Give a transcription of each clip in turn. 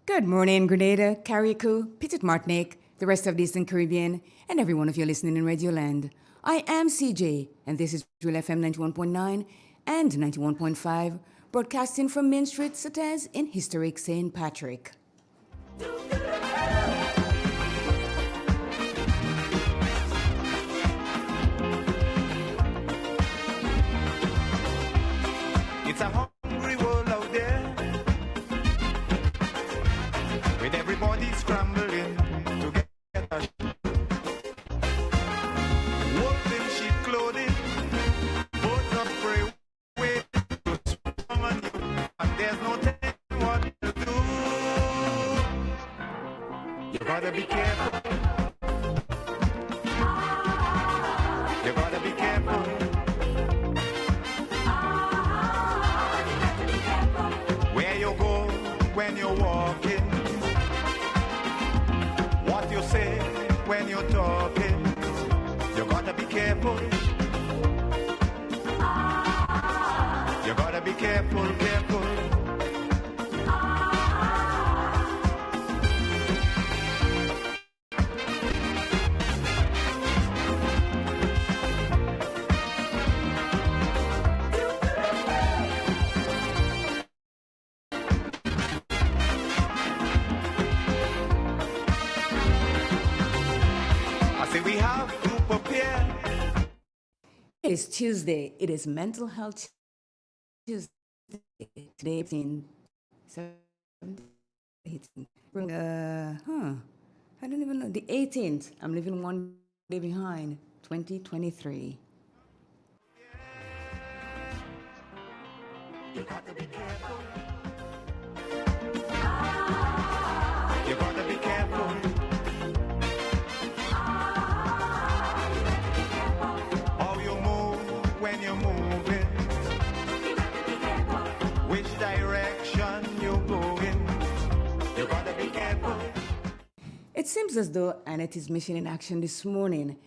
Good morning, Grenada, Carriacou, Petit Martinique, the rest of the Eastern Caribbean, and every one of you listening in Radio Land. I am CJ, and this is Real FM 91.9 and 91.5, broadcasting from Main Street, Sotez, in historic St. Patrick. It's a hungry world out there, with everybody scrambling to get a wolf in sheep clothing, boats of prey wait to swing on you, and there's no telling what to do. You gotta be careful. You gotta be careful. Where you go when you're walking, what you say when you're talking, you gotta be careful. You gotta be careful, careful. I say we have to prepare. It is Tuesday. It is Mental Health Tuesday. Today, 18, 18. I don't even know. The 18th. I'm living one day behind. 2023. You gotta be careful. You gotta be careful. How you move when you're moving. Which direction you're going. You gotta be careful. It seems as though Annette is missing in action this morning.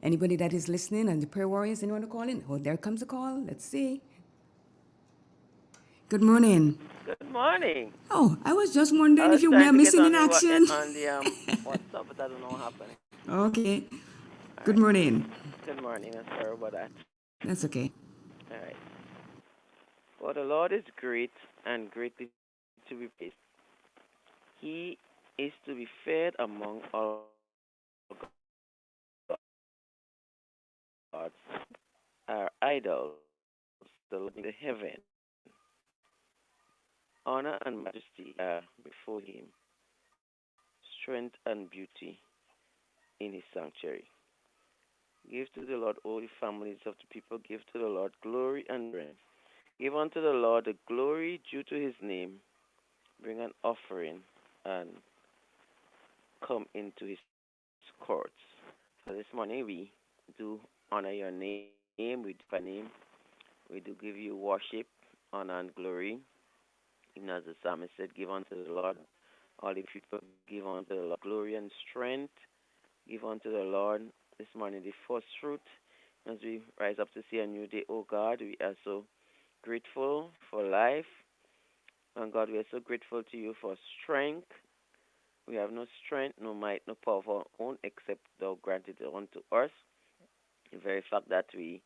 Anybody that is listening and the prayer warriors, anyone to call in? Oh, there comes a call. Let's see. Good morning. Good morning. Oh, I was just I wondering was if you trying were to get missing on in the action. WhatsApp, but I don't know what happened. Okay. All Good right. morning. Good morning. I'm sorry about that. That's okay. All right. For the Lord is great and greatly to be praised. He is to be feared among all gods, our idols, the Lord in the heaven. Honor and majesty are before him, strength and beauty in his sanctuary. Give to the Lord, all the families of the people. Give to the Lord glory and strength. Give unto the Lord the glory due to his name. Bring an offering and come into his courts. So this morning we do honor your name, with your name. We do give you worship, honor, and glory. Even as the psalmist said, give unto the Lord, all the people, give unto the Lord glory and strength. Give unto the Lord this morning the first fruit. As we rise up to see a new day, oh God, we are so grateful for life. And God, we are so grateful to you for strength. We have no strength, no might, no power of our own, except thou granted it unto us. The very fact that we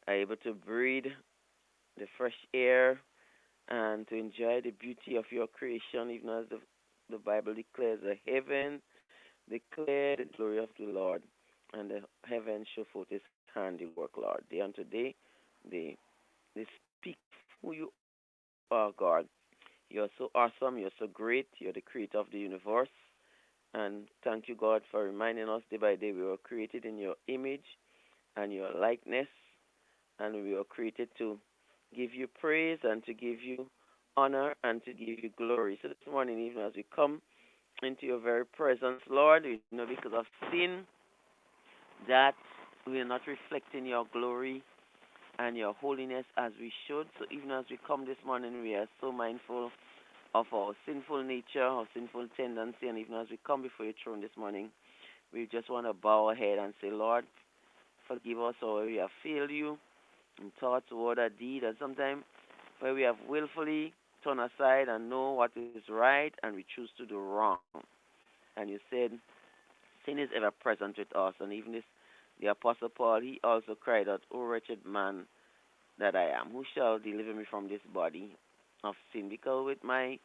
are able to breathe the fresh air and to enjoy the beauty of your creation, even as the Bible declares the heaven declare the glory of the Lord, and the heavens show forth his handiwork, Lord. Day unto day, they speak who you are, God. You're so awesome, you're so great, you're the creator of the universe. And thank you, God, for reminding us day by day we were created in your image and your likeness, and we were created to give you praise and to give you honor and to give you glory. So this morning, even as we come into your very presence, Lord, we know because of sin that we are not reflecting your glory and your holiness as we should. So even as we come this morning, we are so mindful of our sinful nature, our sinful tendency, and even as we come before your throne this morning, we just want to bow our head and say, Lord, forgive us all we have failed you in thoughts, word, or deed. And sometimes where we have willfully turned aside and know what is right and we choose to do wrong. And you said sin is ever present with us. And even this, the Apostle Paul, he also cried out, O wretched man that I am, who shall deliver me from this body of sin? Because with my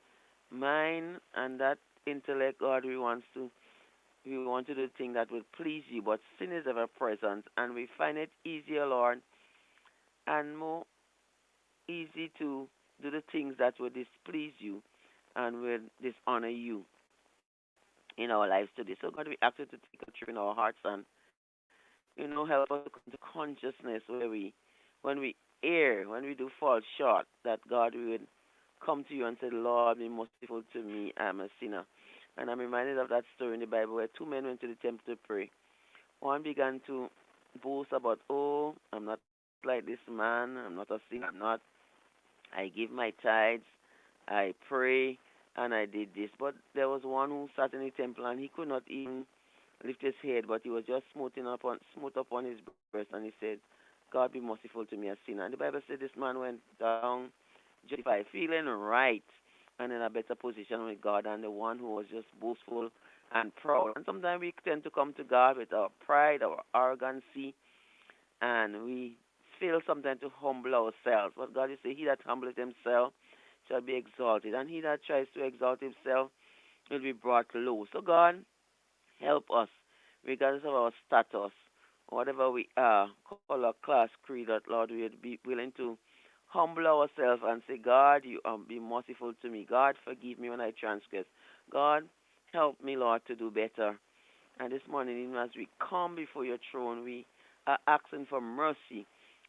mind and that intellect, God, we want to do things that will please you, but sin is ever present, and we find it easier, Lord, and more easy to do the things that will displease you and will dishonor you in our lives today. So, God, we ask you to take control in our hearts and, help us to come to consciousness when we err, when we do fall short, that, God, we would come to you and say, Lord, be merciful to me, I'm a sinner. And I'm reminded of that story in the Bible where two men went to the temple to pray. One began to boast about, oh, I'm not like this man, I'm not a sinner, I'm not. I give my tithes, I pray, and I did this. But there was one who sat in the temple and he could not even lift his head, but he was just smote upon his breast, and he said, God be merciful to me, a sinner. And the Bible said this man went down justified, feeling right and in a better position with God than the one who was just boastful and proud. And sometimes we tend to come to God with our pride, our arrogancy, and we fail sometimes to humble ourselves. But God is saying, he that humbleth himself shall be exalted, and he that tries to exalt himself will be brought low. So God, help us, regardless of our status, whatever we are, color, class, creed, that Lord, we would be willing to humble ourselves and say, God, you be merciful to me. God, forgive me when I transgress. God, help me, Lord, to do better. And this morning, even as we come before your throne, we are asking for mercy.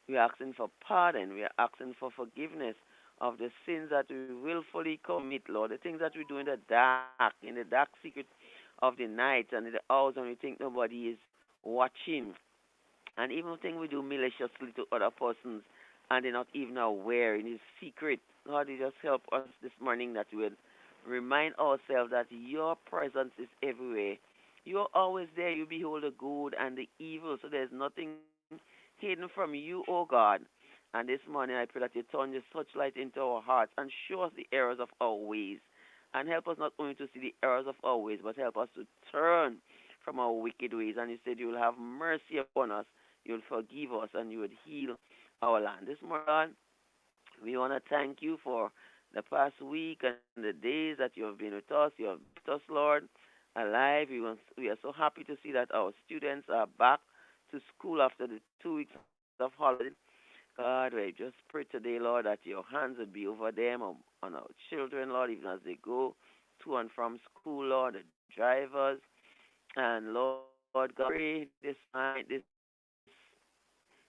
We are asking for pardon. We are asking for forgiveness of the sins that we willfully commit, Lord, the things that we do in the dark secret of the night and in the hours when we think nobody is watching. And even things we do maliciously to other persons and they're not even aware in his secret. Lord, you just help us this morning that we will remind ourselves that your presence is everywhere. You're always there. You behold the good and the evil. So there's nothing hidden from you, oh God. And this morning I pray that you turn your light into our hearts and show us the errors of our ways. And help us not only to see the errors of our ways, but help us to turn from our wicked ways. And you said you will have mercy upon us, you will forgive us, and you would heal our land. This morning, we want to thank you for the past week and the days that you have been with us. You have kept us, Lord, alive. We are so happy to see that our students are back to school after the 2 weeks of holiday. God, we just pray today, Lord, that your hands would be over them, on our children, Lord, even as they go to and from school, Lord, the drivers. And Lord God, pray this night, this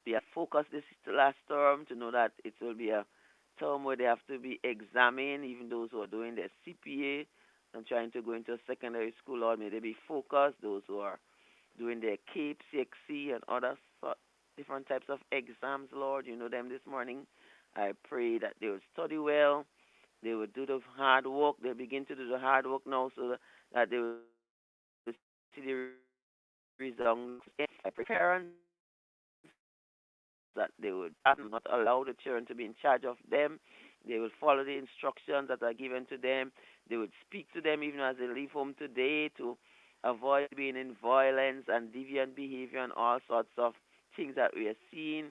be a focus this last term to know that it will be a term where they have to be examined, even those who are doing their CPA and trying to go into a secondary school, Lord, may they be focused. Those who are doing their CAPE, CXC, and other different types of exams, Lord, you know them this morning. I pray that they will study well, they will do the hard work, they begin to do the hard work now so that they will see the results. I pray parents that they would not allow the children to be in charge of them. They will follow the instructions that are given to them. They would speak to them even as they leave home today to avoid being in violence and deviant behavior and all sorts of things that we are seeing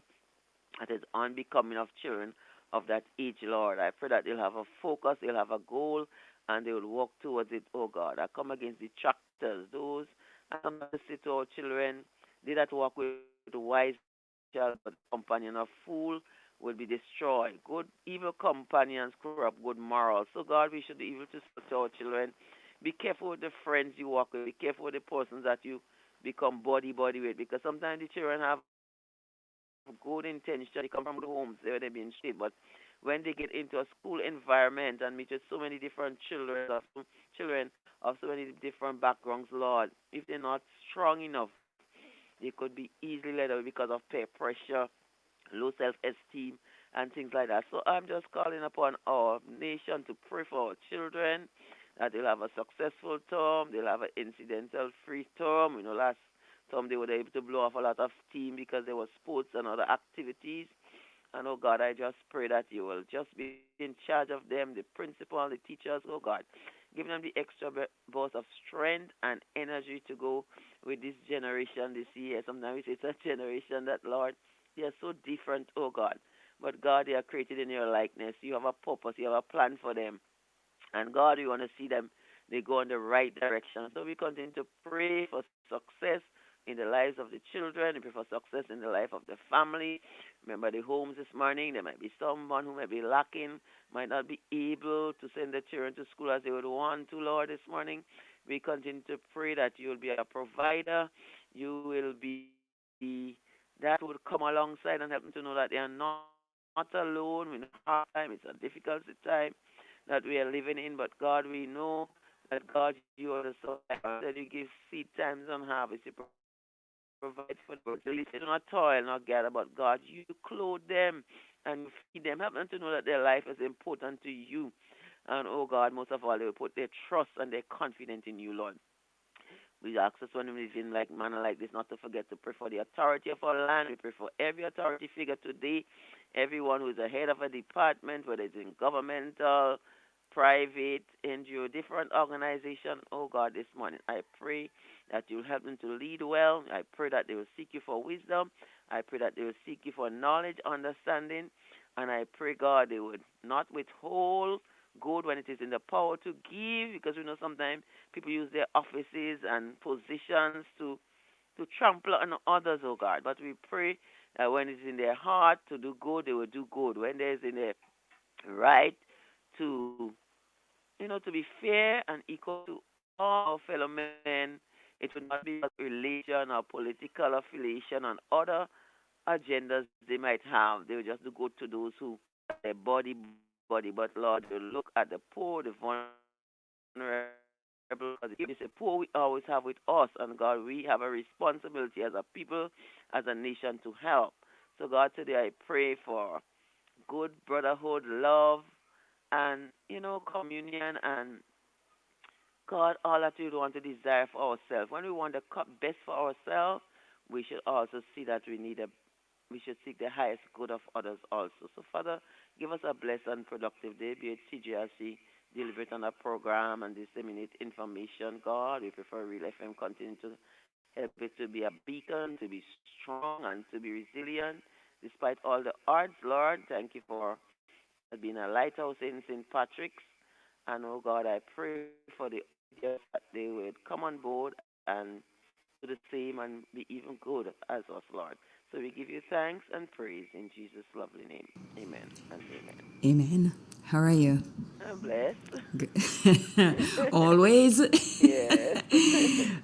that is unbecoming of children of that age, Lord. I pray that they'll have a focus, they'll have a goal, and they will walk towards it, oh God. I come against detractors, those, and sometimes I say to our children, they that walk with the wise shall be the companion of fool will be destroyed. Good, evil companions corrupt good morals. So God, we should be able to speak to our children. Be careful with the friends you walk with. Be careful with the persons that you become body with, because sometimes the children have good intention. They come from the homes where they're being treated, but when they get into a school environment and meet with so many different children of so many different backgrounds, Lord, if they're not strong enough, they could be easily led away because of peer pressure, low self-esteem, and things like that. So I'm just calling upon our nation to pray for our children that they'll have a successful term, they'll have an incidental-free term. Last term they were able to blow off a lot of steam because there was sports and other activities. And oh God, I just pray that you will just be in charge of them, the principal, the teachers, oh God. Give them the extra burst of strength and energy to go with this generation this year. Sometimes it's a generation that, Lord, they are so different, oh God. But God, they are created in your likeness. You have a purpose, you have a plan for them. And God, we want to see them, they go in the right direction. So we continue to pray for success in the lives of the children. We pray for success in the life of the family. Remember the homes this morning. There might be someone who might be lacking, might not be able to send their children to school as they would want to, Lord, this morning. We continue to pray that you will be a provider. You will be that would come alongside and help them to know that they are not alone in a hard time. It's a difficult time that we are living in, but God, we know that God, you are the supplier, that you give seed times and harvest. You provide for the birds. They do not toil, not gather, but God, you clothe them and you feed them. Help them to know that their life is important to you. And oh God, most of all, they will put their trust and their confidence in you, Lord. We ask us when we live in like manner like this not to forget to pray for the authority of our land. We pray for every authority figure today, everyone who is the head of a department, whether it's in governmental, private, NGO, different organization. Oh God, this morning I pray that you'll help them to lead well. I pray that they will seek you for wisdom. I pray that they will seek you for knowledge, understanding. And I pray, God, they would not withhold good when it is in the power to give, because we know sometimes people use their offices and positions to trample on others, oh God. But we pray that when it's in their heart to do good, they will do good. When there's in their right to, to be fair and equal to all our fellow men, it would not be about religion or political affiliation and other agendas they might have. They will just do good to those who their body. But Lord, you look at the poor, the vulnerable. It's the poor we always have with us, and God, we have a responsibility as a people, as a nation to help. So God, today I pray for good brotherhood, love, and communion, and God, all that we want to desire for ourselves. When we want the best for ourselves, we should also see that we should seek the highest good of others also. So, Father, give us a blessed and productive day. Be it TGRC, deliver it on a program and disseminate information. God, we prefer Real FM continue to help it to be a beacon, to be strong, and to be resilient. Despite all the odds, Lord, thank you for being a lighthouse in St. Patrick's. And, oh God, I pray for the audience that they would come on board and do the same and be even good as us, Lord. So we give you thanks and praise in Jesus' lovely name. Amen and amen. Amen. How are you? I'm blessed. Good. Always. Yes.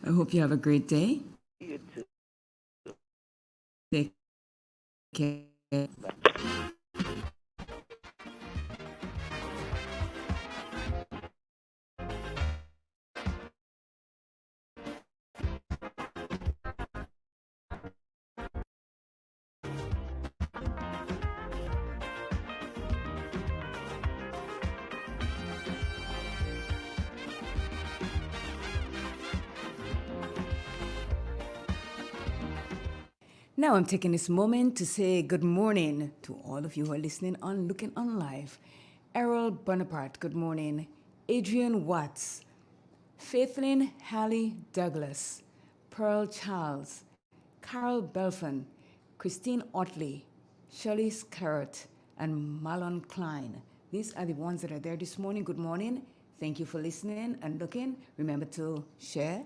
I hope you have a great day. You too. Take care. Bye. Now I'm taking this moment to say good morning to all of you who are listening on Looking On Live. Errol Bonaparte, good morning. Adrian Watts, Faithlyn Hallie Douglas, Pearl Charles, Carol Belfon, Christine Otley, Shirley Scarrett, and Marlon Klein. These are the ones that are there this morning. Good morning. Thank you for listening and looking. Remember to share,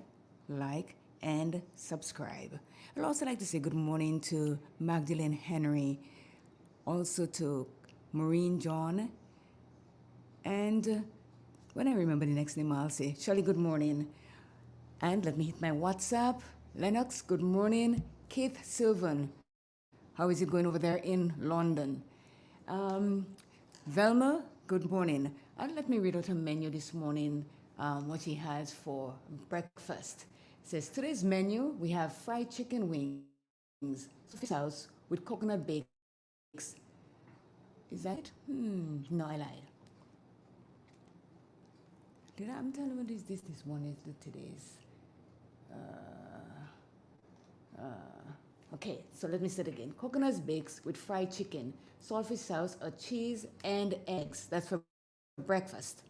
like, and subscribe. I'd also like to say good morning to Magdalene Henry, also to Maureen John, and when I remember the next name, I'll say, Shirley, good morning. And let me hit my WhatsApp. Lennox, good morning. Keith Sylvan, how is it going over there in London? Velma, good morning. And let me read out her menu this morning, what she has for breakfast. It says, today's menu, we have fried chicken wings, Sophie's house with coconut bakes. Is that it? No, I lied. I'm telling you what this one is today's. Okay, so let me say it again. Coconut bakes with fried chicken, saltfish sauce, or cheese and eggs. That's for breakfast.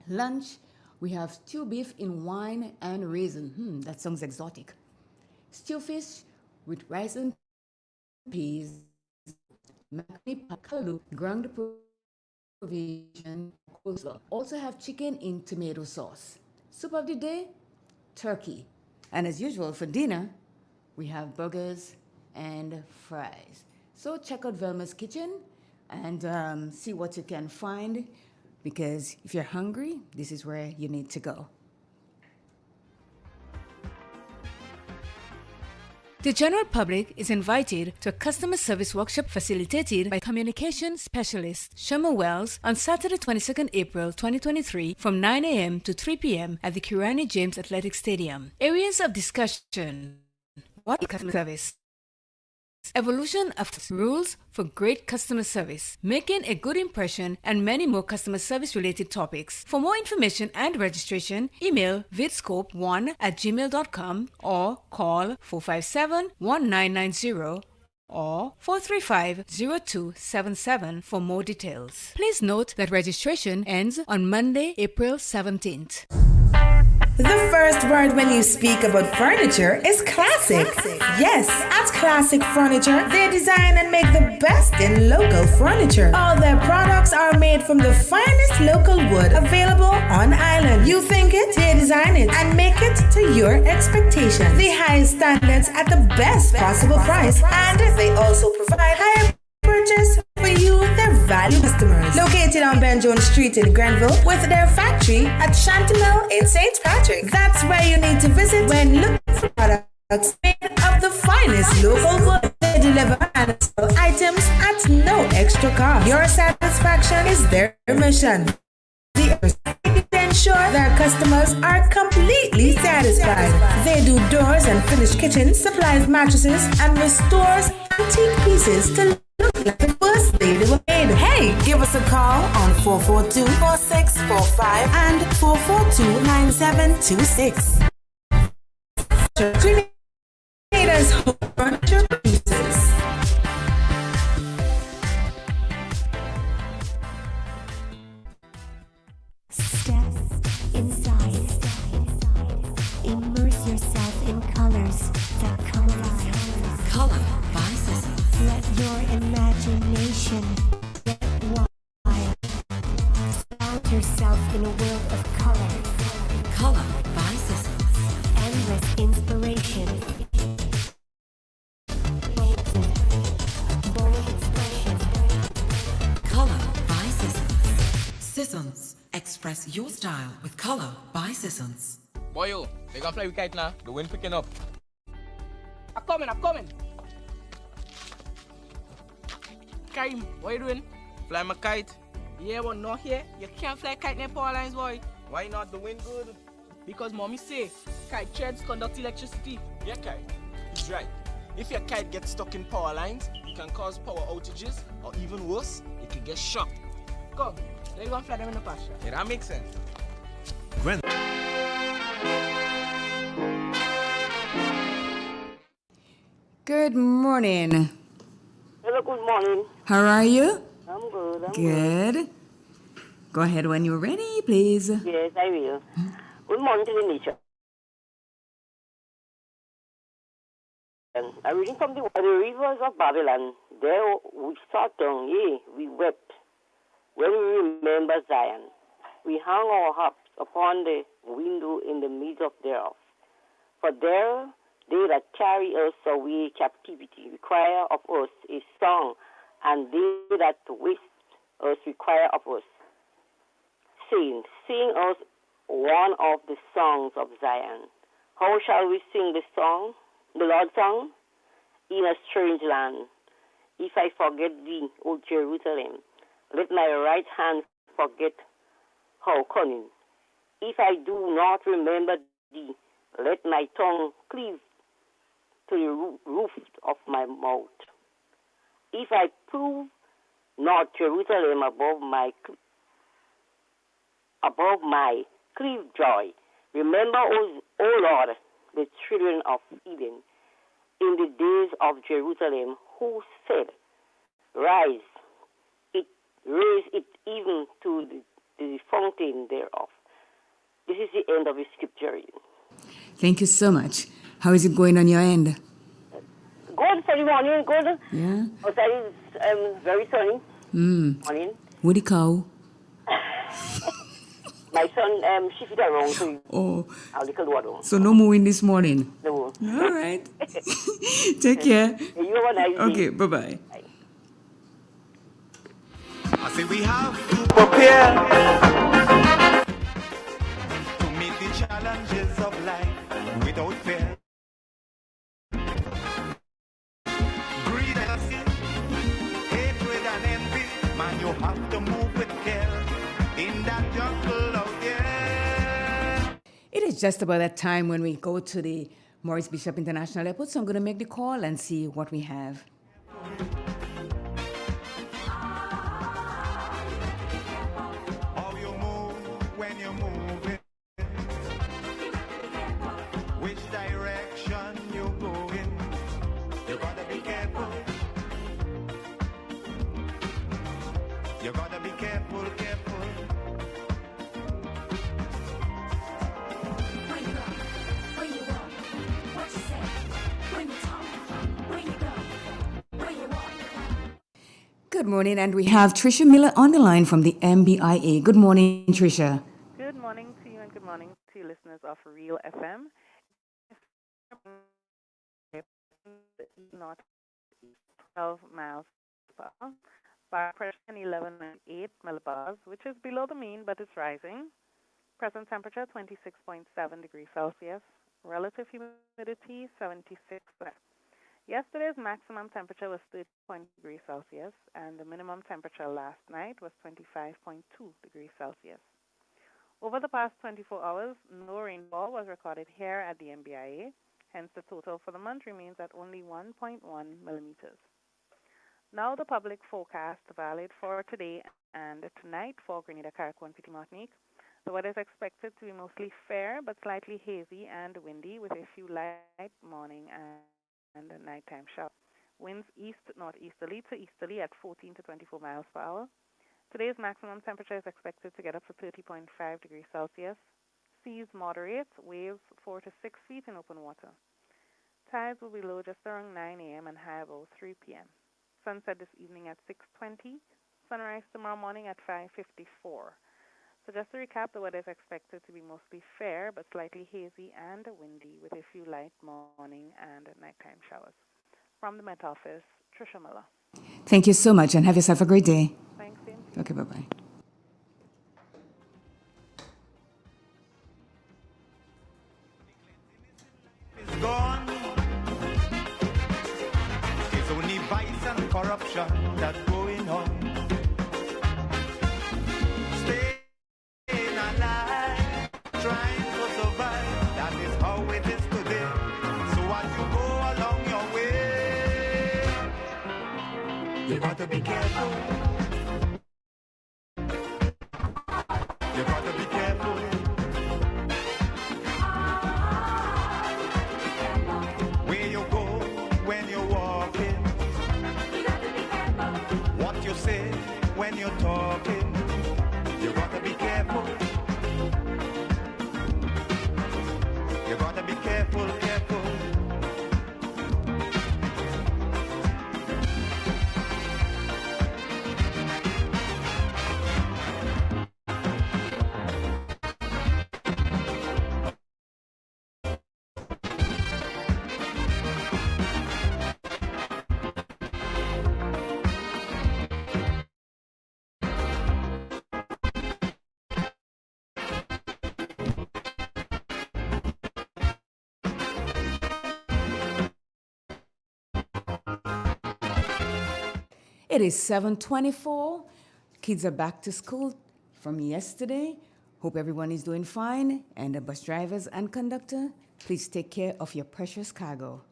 Lunch, we have stew beef in wine and raisin. That sounds exotic. Stew fish with rice and peas, macaroni callaloo, ground provision, coleslaw. Also have chicken in tomato sauce. Soup of the day, turkey. And as usual for dinner, we have burgers and fries. So check out Velma's Kitchen and see what you can find, because if you're hungry, this is where you need to go. The general public is invited to a customer service workshop facilitated by communication specialist Shama Wells on Saturday, 22nd April 2023 from 9 a.m. to 3 p.m. at the Kirani James Athletic Stadium. Areas of discussion: what is customer service? Evolution of rules for great customer service, making a good impression, and many more customer service related topics. For more information and registration, email vidscope1@gmail.com or call 457-1990 or 435-0277 for more details. Please note that registration ends on Monday, April 17th. The first word when you speak about furniture is classic. Yes, at Classic Furniture, they design and make the best in local furniture. All their products are made from the finest local wood available on island. You think it, they design it and make it to your expectations. The highest standards at the best possible price, and they also provide higher purchase for you, their value customers. Located on Ben Jones Street in Grenville, with their factory at Chantemelle in St. Patrick. That's where you need to visit when looking for products made of the finest local wood. They deliver and sell items at no extra cost. Your satisfaction is their mission. They ensure their customers are completely satisfied. They do doors and finished kitchen, supplies mattresses, and restores antique pieces to look like the first day they were made. Hey, give us a call on 442-4645 and 442-9726. Trinidad's Home Furniture Pieces. Step inside. Immerse yourself in colors that come alive. Color by Sissy. Let your imagination get wild. Surround yourself in a world of color. Color by Sissy. Endless inspiration. Bold expression. Color by Sissy. Sissons. Express your style with Color by Sissons. Boy, yo, they gonna play with kite now. The wind picking up. I'm coming. Karim, what you doing? Fly my kite. Yeah, but not here. You can't fly kite near power lines, boy. Why not? The wind good. Because mommy say, kite threads conduct electricity. Yeah, kite. He's right. If your kite gets stuck in power lines, it can cause power outages, or even worse, it can get shocked. Come, let's go and fly them in the pasture. Yeah, that makes sense. Good morning. Hello, good morning. How are you? I'm good. Good. Go ahead when you're ready, please. Yes, I will. Good morning to the nation. I'm reading from the rivers of Babylon. There we sat down, yea, we wept. When we remember Zion, we hung our harps upon the window in the midst of thereof. For there they that carry us away captivity require of us a song, and they that waste us require of us, saying, sing us one of the songs of Zion. How shall we sing the song, the Lord's song? In a strange land. If I forget thee, O Jerusalem, let my right hand forget how cunning. If I do not remember thee, let my tongue cleave to the roof of my mouth. If I prove not Jerusalem above my cleave joy, remember, O Lord, the children of Eden. in the days of Jerusalem, who said, Rise, raise it even to the fountain thereof. This is the end of the scripture reading. Thank you so much. How is it going on your end? Good for the morning, good. Yeah? Outside is very sunny. Morning. What the cow? My son shifted around to Oh, a little water. so no moving this morning. No. All right. Take care. You have a nice day. Okay, bye-bye. I say we have to prepare to meet the challenges of life without fear. Greed and sin, hatred and envy, man, you have to move with care in that jungle out there. It is just about that time when we go to the Maurice Bishop International Airport, so I'm going to make the call and see what we have. How you move when you're moving, which direction you going, you gotta be careful. You gotta be careful, careful. Where you go? Where you walk? What you say? When you talk? Where you go? Where you walk? Good morning, and we have Tricia Miller on the line from the MBIA. Good morning, Tricia. Good morning to you and good morning to you listeners of Real FM. North 12 miles per hour. Bar pressure 11.8 millibars, which is below the mean but it's rising. Present temperature 26.7 degrees Celsius. Relative humidity 76%. Yesterday's maximum temperature was 30 degrees Celsius, and the minimum temperature last night was 25.2 degrees Celsius. Over the past 24 hours, no rainfall was recorded here at the MBIA, hence the total for the month remains at only 1.1 millimeters. Now the public forecast valid for today and tonight for Grenada, Carriacou, and Petite Martinique. The weather is expected to be mostly fair but slightly hazy and windy with a few light morning and nighttime showers. Winds east-northeasterly to easterly at 14 to 24 miles per hour. Today's maximum temperature is expected to get up to 30.5 degrees Celsius. Seas moderate, waves 4 to 6 feet in open water. Tides will be low just around 9 a.m. and high about 3 p.m. Sunset this evening at 6:20. Sunrise tomorrow morning at 5:54. So just to recap, the weather is expected to be mostly fair but slightly hazy and windy with a few light morning and nighttime showers. From the Met Office, Tricia Miller. Thank you so much, and have yourself a great day. Thanks, Ian. Okay, bye-bye. It's gone. It's only vice and corruption that's going on. Staying alive, trying to survive. That is how it is today. So as you go along your way, you got to be careful. You got to be careful. Where you go when you're walking. What you say when you're talking. You got to be careful. You got to be careful, careful. It is 7:24. Kids are back to school from yesterday. Hope everyone is doing fine. And the bus drivers and conductor, please take care of your precious cargo.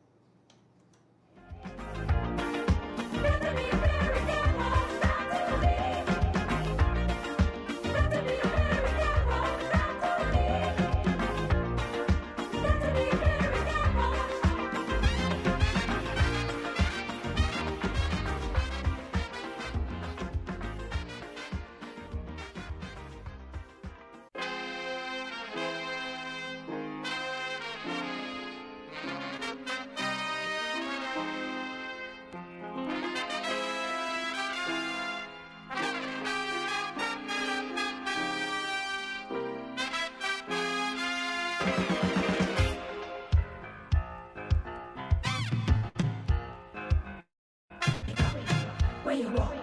Where you walk,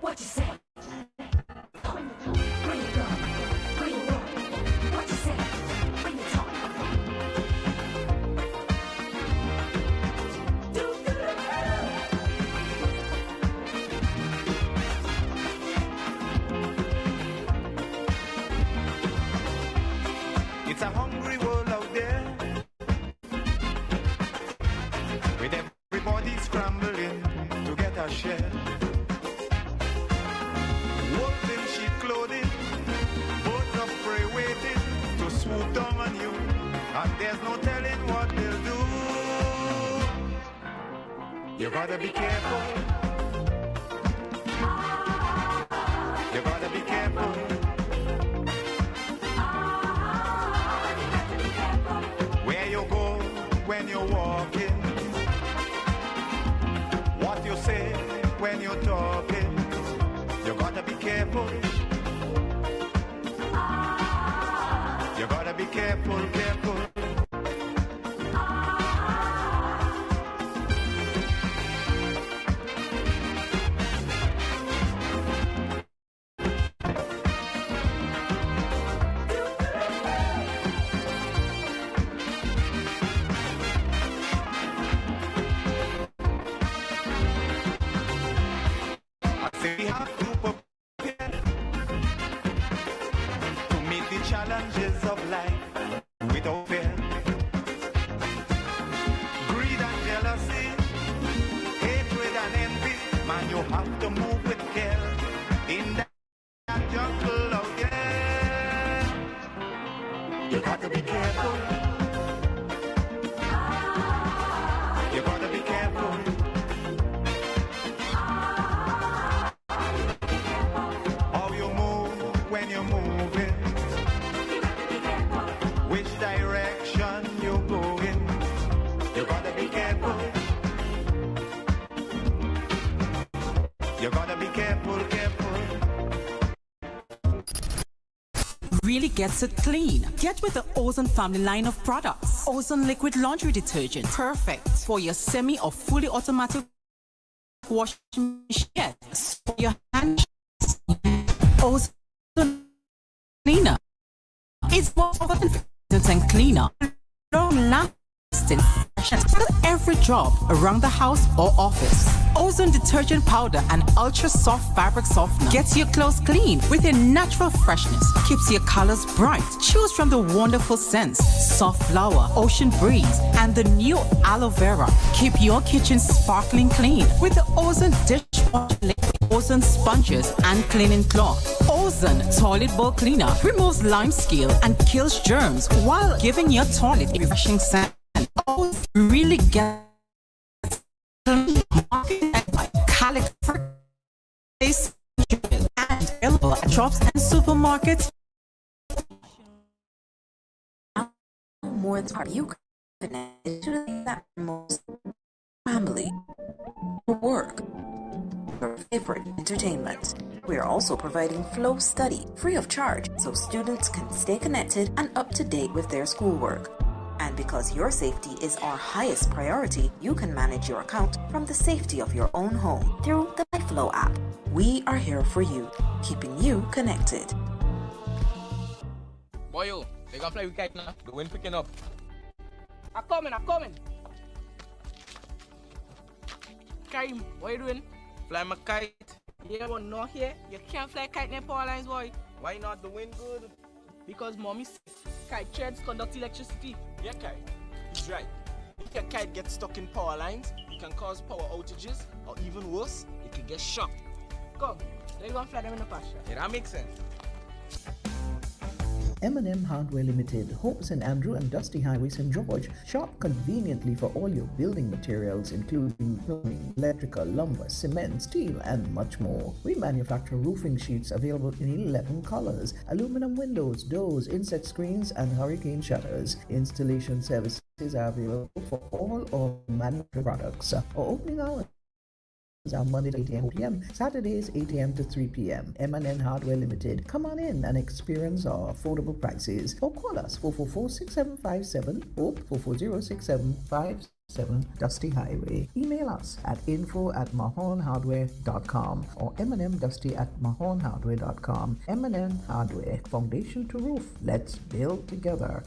what you say? Where you go, where you walk, what you say? When you talk. It's a hungry world out there, with everybody scrambling to get a share. Wolves in sheep clothing, birds of prey waiting to swoop down on you, and there's no telling what they'll do. You gotta be careful. You gotta be careful. Where you go when you're walking, what you say when you're talking, you gotta be careful. You gotta be careful, careful. We have to prepare to meet the challenges of life without fear. Greed and jealousy, hatred and envy, man, you have to move with care in that jungle out there. You got to be careful. You got to be careful. When you're moving, which direction you're going, you gotta be careful. You gotta be careful, careful. Really gets it clean. Get with the Ozone family line of products. Ozone liquid laundry detergent, perfect for your semi or fully automatic washing machine. For your hand. Ozone cleaner. It's more confident and cleaner. Long lasting freshness for every job around the house or office. Ozone detergent powder and ultra soft fabric softener gets your clothes clean with a natural freshness. Keeps your colors bright. Choose from the wonderful scents: soft flower, ocean breeze, and the new aloe vera. Keep your kitchen sparkling clean with the Ozone dishwasher liquid, Ozone sponges and cleaning cloth. Ozone toilet bowl cleaner removes lime scale and kills germs while giving your toilet a refreshing scent. Ozone really gets clean. California and available at shops and supermarkets. More are you connected to that most family, work, your favorite entertainment? We are also providing Flow Study free of charge so students can stay connected and up to date with their schoolwork. And because your safety is our highest priority, you can manage your account from the safety of your own home through the MyFlow app. We are here for you, keeping you connected. Boy, yo, they gonna play with kite now. The wind picking up. I'm coming. Karim, what you doing? Fly my kite. Yeah, but not here. You can't fly kite near power lines, boy. Why not? The wind good. Because mommy said kite threads conduct electricity. Yeah, kite. He's right. If your kite gets stuck in power lines, it can cause power outages, or even worse, it can get shocked. Come, let's go and fly them in the pasture. Yeah, that makes sense. M&M Hardware Limited, Hope St. Andrew and Dusty Highway St. George. Shop conveniently for all your building materials including plumbing, electrical, lumber, cement, steel and much more. We manufacture roofing sheets available in 11 colors, aluminum windows, doors, insect screens and hurricane shutters. Installation services are available for all our manufactured products. Our opening hours are Monday 8 a.m. to 4 p.m., Saturdays 8 a.m. to 3 p.m. M&N Hardware Limited. Come on in and experience our affordable prices. Or call us 444-6757 or 440-6757. Dusty Highway. Email us at info@mahonhardware.com or mnmdusty@mahonhardware.com. M&N Hardware, foundation to roof. Let's build together.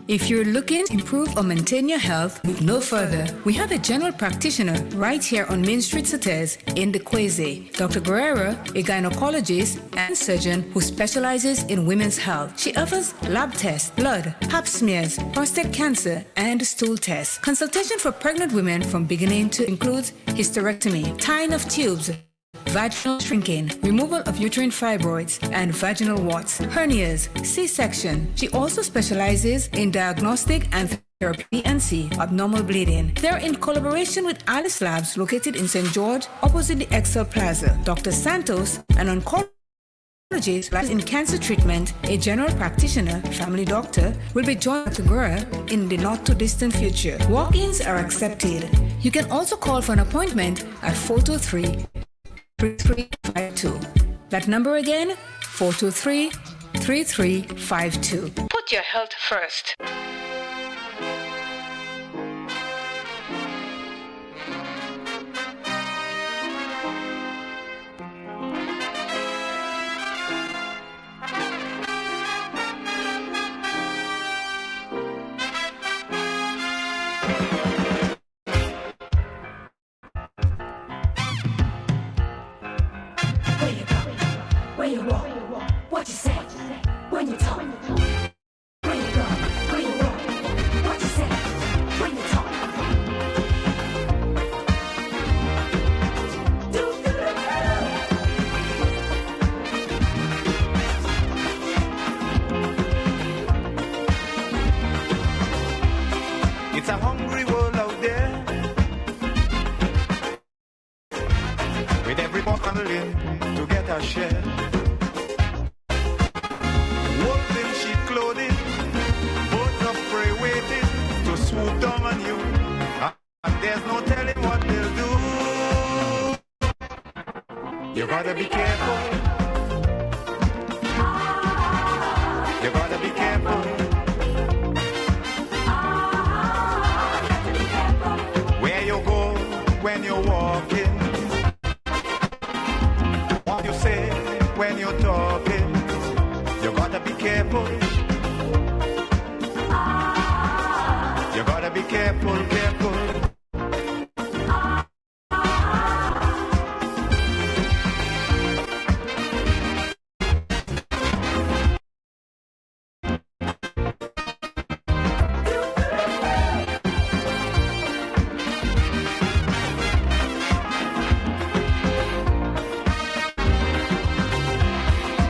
If you're looking to improve or maintain your health, look no further. We have a general practitioner right here on Main Street, Sates in the Kweze. Dr. Guerrero, a gynecologist and surgeon who specializes in women's health. She offers lab tests, blood, pap smears, prostate cancer, and stool tests. Consultation for pregnant women from beginning to includes hysterectomy, tying of tubes, vaginal shrinking, removal of uterine fibroids and vaginal warts, hernias, C-section. She also specializes in diagnostic and therapy and abnormal bleeding. They're in collaboration with Alice Labs located in St. George opposite the Excel Plaza. Dr. Santos, an oncologist in cancer treatment, a general practitioner, family doctor, will be joining Dr. Guerra in the not too distant future. Walk-ins are accepted. You can also call for an appointment at 423-3352. That number again, 423-3352. Put your health first. Where you walk, what you say, when you talk. Where you go, where you walk, what you say, when you talk. It's a hungry world out there, with every family to get a share. Wolves in sheep clothing, birds of prey waiting to swoop down on you, and there's no telling what they'll do. You gotta be careful. You gotta be careful. Where you go when you're walking, what you say when you're talking. You gotta be careful. You gotta be careful, careful.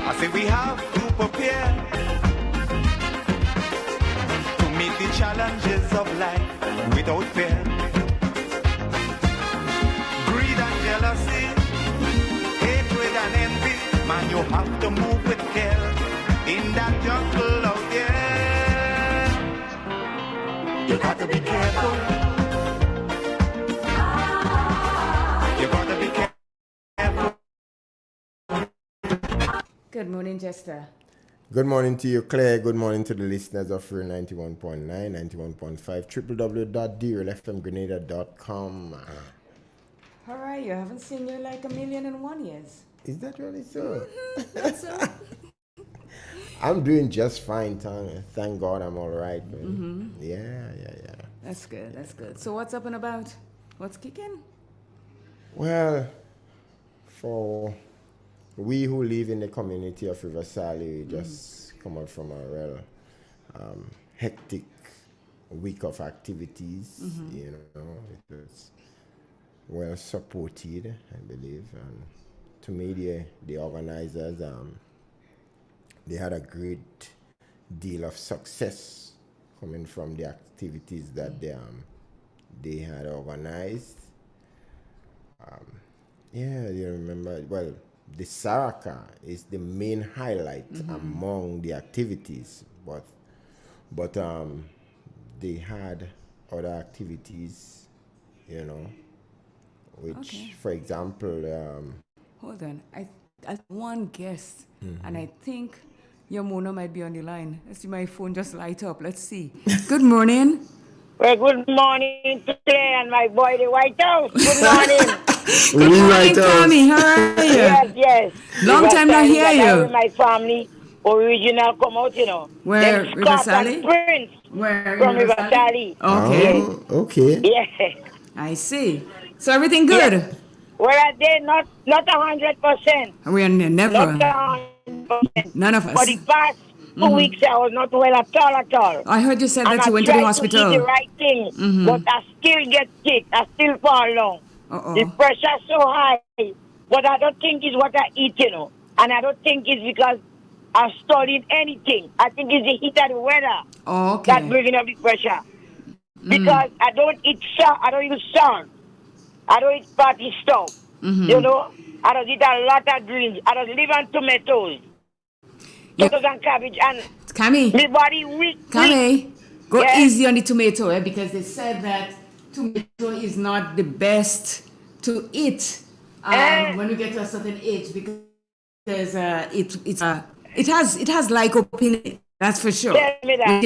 I say we have to prepare to meet the challenges of life without fear. Greed and jealousy, hatred and envy, man, you have to move with care in that jungle out there. You got to be careful. You got to be careful. Good morning, Jester. Good morning to you, Claire. Good morning to the listeners of Free 91.9, 91.5, www.drlfmgrenada.com. All right, you haven't seen you like 1,000,001 years. Is that really so? That's so. I'm doing just fine, thank God I'm all right. Yeah. That's good, that's good. So what's up and about? What's kicking? Well, for we who live in the community of Riverside, we just come out from a real hectic week of activities. You know, it was well supported, I believe. And to me, the organizers, they had a great deal of success coming from the activities that they had organized. Yeah, you remember, well, the Saraka is the main highlight among the activities, but they had other activities you know, which, for example, Hold on. I have one guest, and I think your Mona might be on the line. I see my phone just light up. Let's see. Good morning. Well, good morning today and my boy, the White House. Good morning. Good morning, Tommy. How are you? Yes. Long time no hear you. With my family, original come out, you know. Where, Then River Scott Sally? and Prince Where, from River Sally. Okay. Okay. Yeah. I see. So everything good? Yeah. Well, I did not 100%. We are never. Not 100%. None of us. For the past 2 weeks, I was not well at all. I heard you said and that you went to the I hospital. tried to eat the right thing, but I still get sick. I still fall down. The pressure so high, but I don't think it's what I eat, you know. And I don't think it's because I've studied anything. I think it's the heat of the weather that's bringing up the pressure. Because I don't eat salt. I don't eat salt. I don't eat fatty stuff. You know, I don't eat a lot of greens. I don't live on tomatoes. Tomatoes and cabbage. And Cammy. my body weak. Cammy, go easy on the tomato, because they said that tomato is not the best to eat when you get to a certain age, because it has lycopene in it. That's for sure. Tell me that.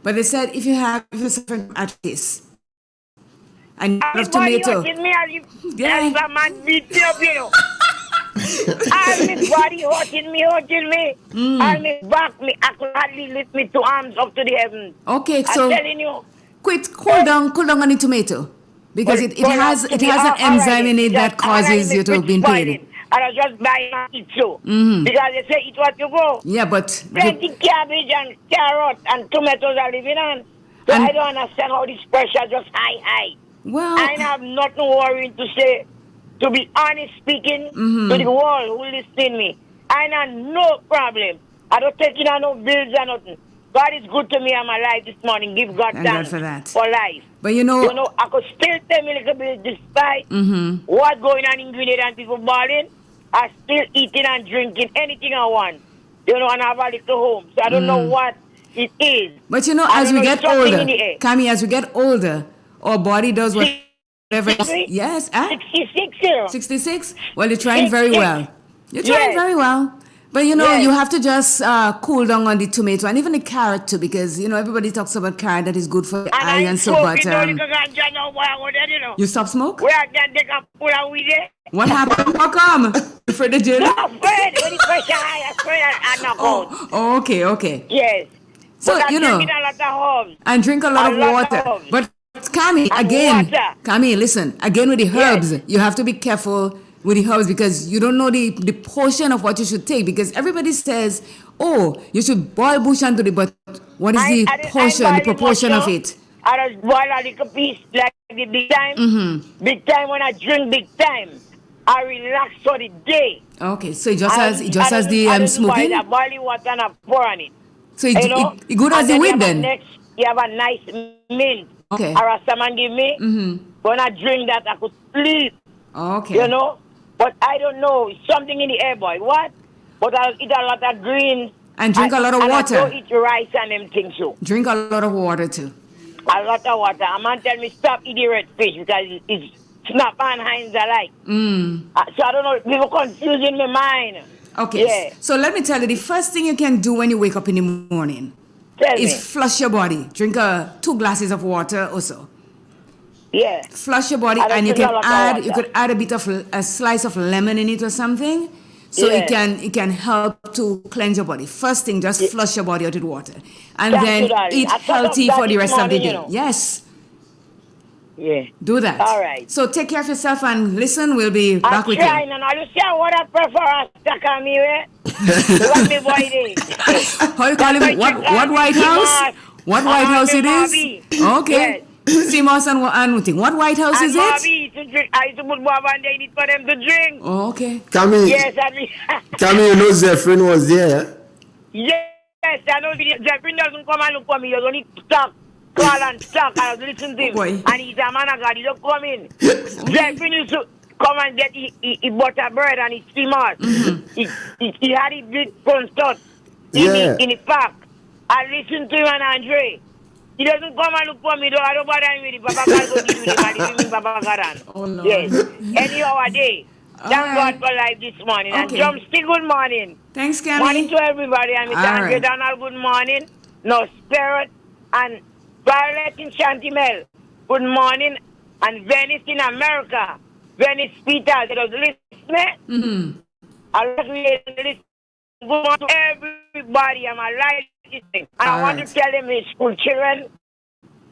But they said if you're suffering from arthritis and you love tomato, Yes, a man beat me up, you know. And my body hurting me. And my back, I could hardly lift me two arms up to the heavens. Okay, I'm so telling you. cool down on the tomato, because it has an enzyme in it that causes you to be in pain. And I just buy and eat so. Because they say eat what you go. Yeah, but plenty cabbage and carrot and tomatoes are living on. So I don't understand how this pressure just high. Well, I have nothing worrying to say. To be honest speaking, to the world who listening me, I have no problem. I don't take in no bills or nothing. God is good to me and my life this morning. Give God thanks for that. For life. But you know, I could still pay me little bit despite what's going on in Grenada and people balling. I still eating and drinking anything I want. You know, and I have a little home. So I don't know what it is. But you know, as we get older, Cammy, as we get older, our body does whatever. Yes, 66. 66? Well, you're trying very well. You're trying very well. But you know, you have to just cool down on the tomato and even the carrot too, because you know everybody talks about carrot that is good for the eye and so. But you stop smoke? What happened? How come? Afraid of jail? Not afraid. When the pressure high, afraid I knock out. Oh, okay. Yes. So but you know, a lot of herbs. And drink a lot of water. But Cammy, Cammy, listen, again with the herbs, you have to be careful with the herbs, because you don't know the portion of what you should take, because everybody says, oh, you should boil bush and do it, but what is the proportion of it? I just boil a little piece like the big time. Big time when I drink big time. I relax for the day. Okay, so it just has the smoking? I boil water and I pour on it. So it good as the weed then? You have a nice mint. Okay. A Rastaman give me. When I drink that, I could sleep. Okay. You know? But I don't know. Something in the air, boy. What? But I'll eat a lot of greens. And drink a lot of water. I don't eat rice and them things too. Drink a lot of water too. A lot of water. A man tell me stop eating red fish because it's snap and Heinz alike. So I don't know. People confusing my mind. Okay. Yeah. So let me tell you, the first thing you can do when you wake up in the morning is flush your body. Drink 2 glasses of water or so. Yeah. Flush your body, and you could add a bit of a slice of lemon in it or something, so it can help to cleanse your body. First thing, just flush your body out with water, and then eat healthy for the rest of the day. Yes. Yeah. Do that. All right. So take care of yourself and listen. We'll be back with you. I'm trying, and I just say what I prefer a stack of me, what me boy did. How you call him? What White House? What White House it is? Okay. Simos and thing. What White House is it? To drink. I used to put Baba and they need for them to drink. Oh, okay. Cammy. Yes, I mean. Cammy, you know Zephyrin was there. Yes, I know. Zephyrin doesn't come and look for me. He only talk. Call and talk. I was listening to him. And he's a man of God. He don't come in. Zephyrin used to come and get he butter bread and he steamers. He had a big concert in the park. I listened to him and Andre. He doesn't come and look for me, though. I don't bother him with it. Papa can't go give me the money. Give me Papa Garan. Oh, Lord. Yes. Anyhow, a day. Thank God for life this morning. And Okay. Drumstick, good morning. Thanks, Cammy. Morning to everybody. I'm All Andre right. Donald, good morning. No Spirit and Violet in Chantimel, good morning. And Venice in America. Venice Peter, they was listening. Mm-hmm. I really listen. Good morning to everybody. I'm alive listening. And I want to tell them, the school children,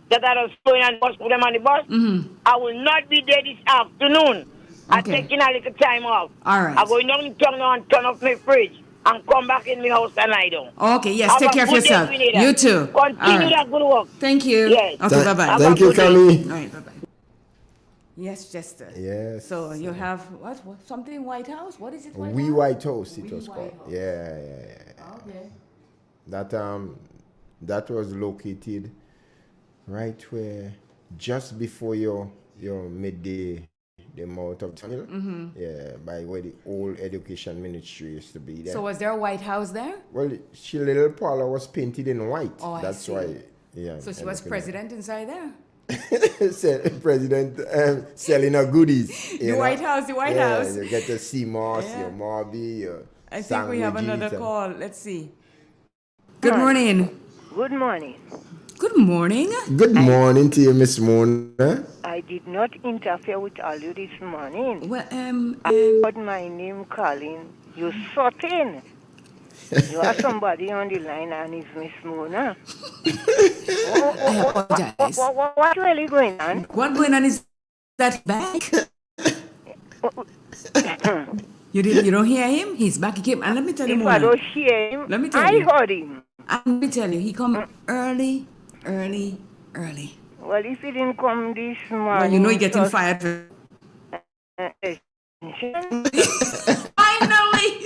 that I was going on the bus, put them on the bus. Mm-hmm. I will not be there this afternoon. I'm Okay. taking a little time off. All right. I'm going down to turn on, turn off my fridge and come back in my house and lie down. Okay, yes, Have take a care of good day, yourself. Grenada. You too. Continue All right. that good work. Thank you. Yes. Okay, bye-bye. Thank you, Cammy. All right, bye-bye. Yes, Chester. Yes. So you have what something White House? What is it? White We House? White House, it We was White called. House. Yeah. Okay. That was located right where just before your midday, the mouth of tunnel. Mm-hmm. Yeah, by where the old education ministry used to be there. So was there a White House there? Well, she little parlor was painted in white. Oh, I That's see. why. Yeah. So she was president inside there. President selling her goodies. The White House, the White yeah, House. You get your CMOS, Yeah. your Marby, your I think we have sandwiches another and- call. Let's see. Good morning. Good morning. Good morning. Good morning to you, Miss Mona. I did not interfere with all you this morning. Well, I heard my name calling. You certain? You have somebody on the line and it's Miss Mona. I apologize. What's really going on? What going on is that back? You don't hear him? He's back. He came, and let me tell you If more. I don't hear him, Let me tell I you. heard him. Let me tell you, he come early. Well, if he didn't come this morning... Well, you know you're getting just- fired. Finally!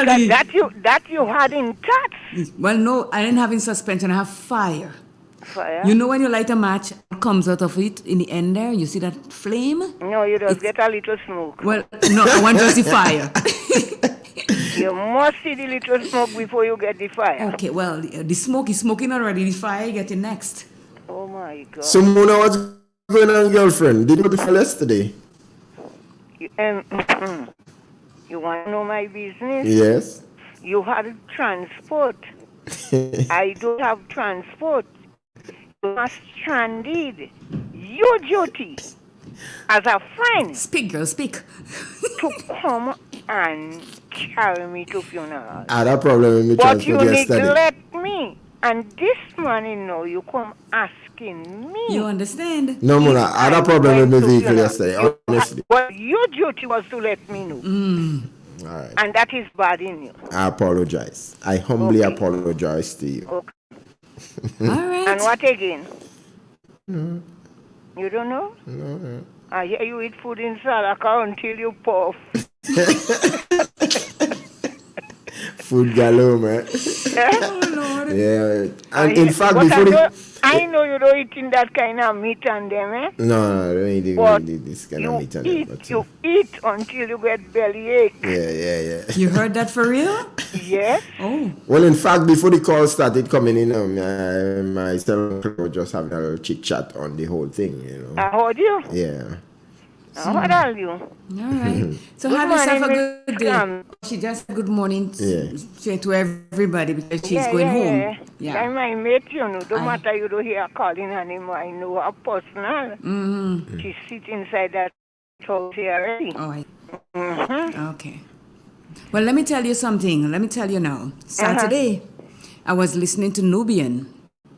That you had in touch. Well, no, I didn't have in suspension. I have fire. Fire? You know when you light a match, what comes out of it in the end there? You see that flame? No, you just get a little smoke. Well, no, I want just the fire. You must see the little smoke before you get the fire. Okay, well, the smoke is smoking already. The fire getting next. Oh my God. So, Mona, what's going on, girlfriend? Did you go to file yesterday? You want to know my business? Yes. You had transport. I don't have transport. You are stranded. Your duty as a friend. Speak, girl, speak. To come and carry me to funeral. I had a problem with me But you transport yesterday. neglect me. And this morning now you come asking me. You understand? No, Mona, I had a problem with my to vehicle funeral. yesterday, honestly. But your duty was to let me know. All right. And that is bad in you. I apologize. I humbly apologize to you. Okay. All right. And what again? No. You don't know? No. I hear you eat food in Salaka until you puff. Food galore, man. Yeah. And in fact, But before the... I know you don't eat in that kind of meat and them, eh? No, I don't eat But this kind of meat on it. But, You eat until you get bellyache. yeah. You heard that for real? Yes. Oh. Well, in fact, before the call started coming in, myself were just having a little chit chat on the whole thing, you know. I heard you. Yeah. I heard all you. All right. So Good have yourself a morning, good Miss day. Cam. She just said good morning to everybody because she's Yeah, going yeah, home. Yeah. I'm my mate, you know. Don't matter you don't hear calling anymore. I know her personal. Mm-hmm. She sits inside that house here already. Oh, okay. Well, let me tell you something. Let me tell you now. Saturday, I was listening to Nubian,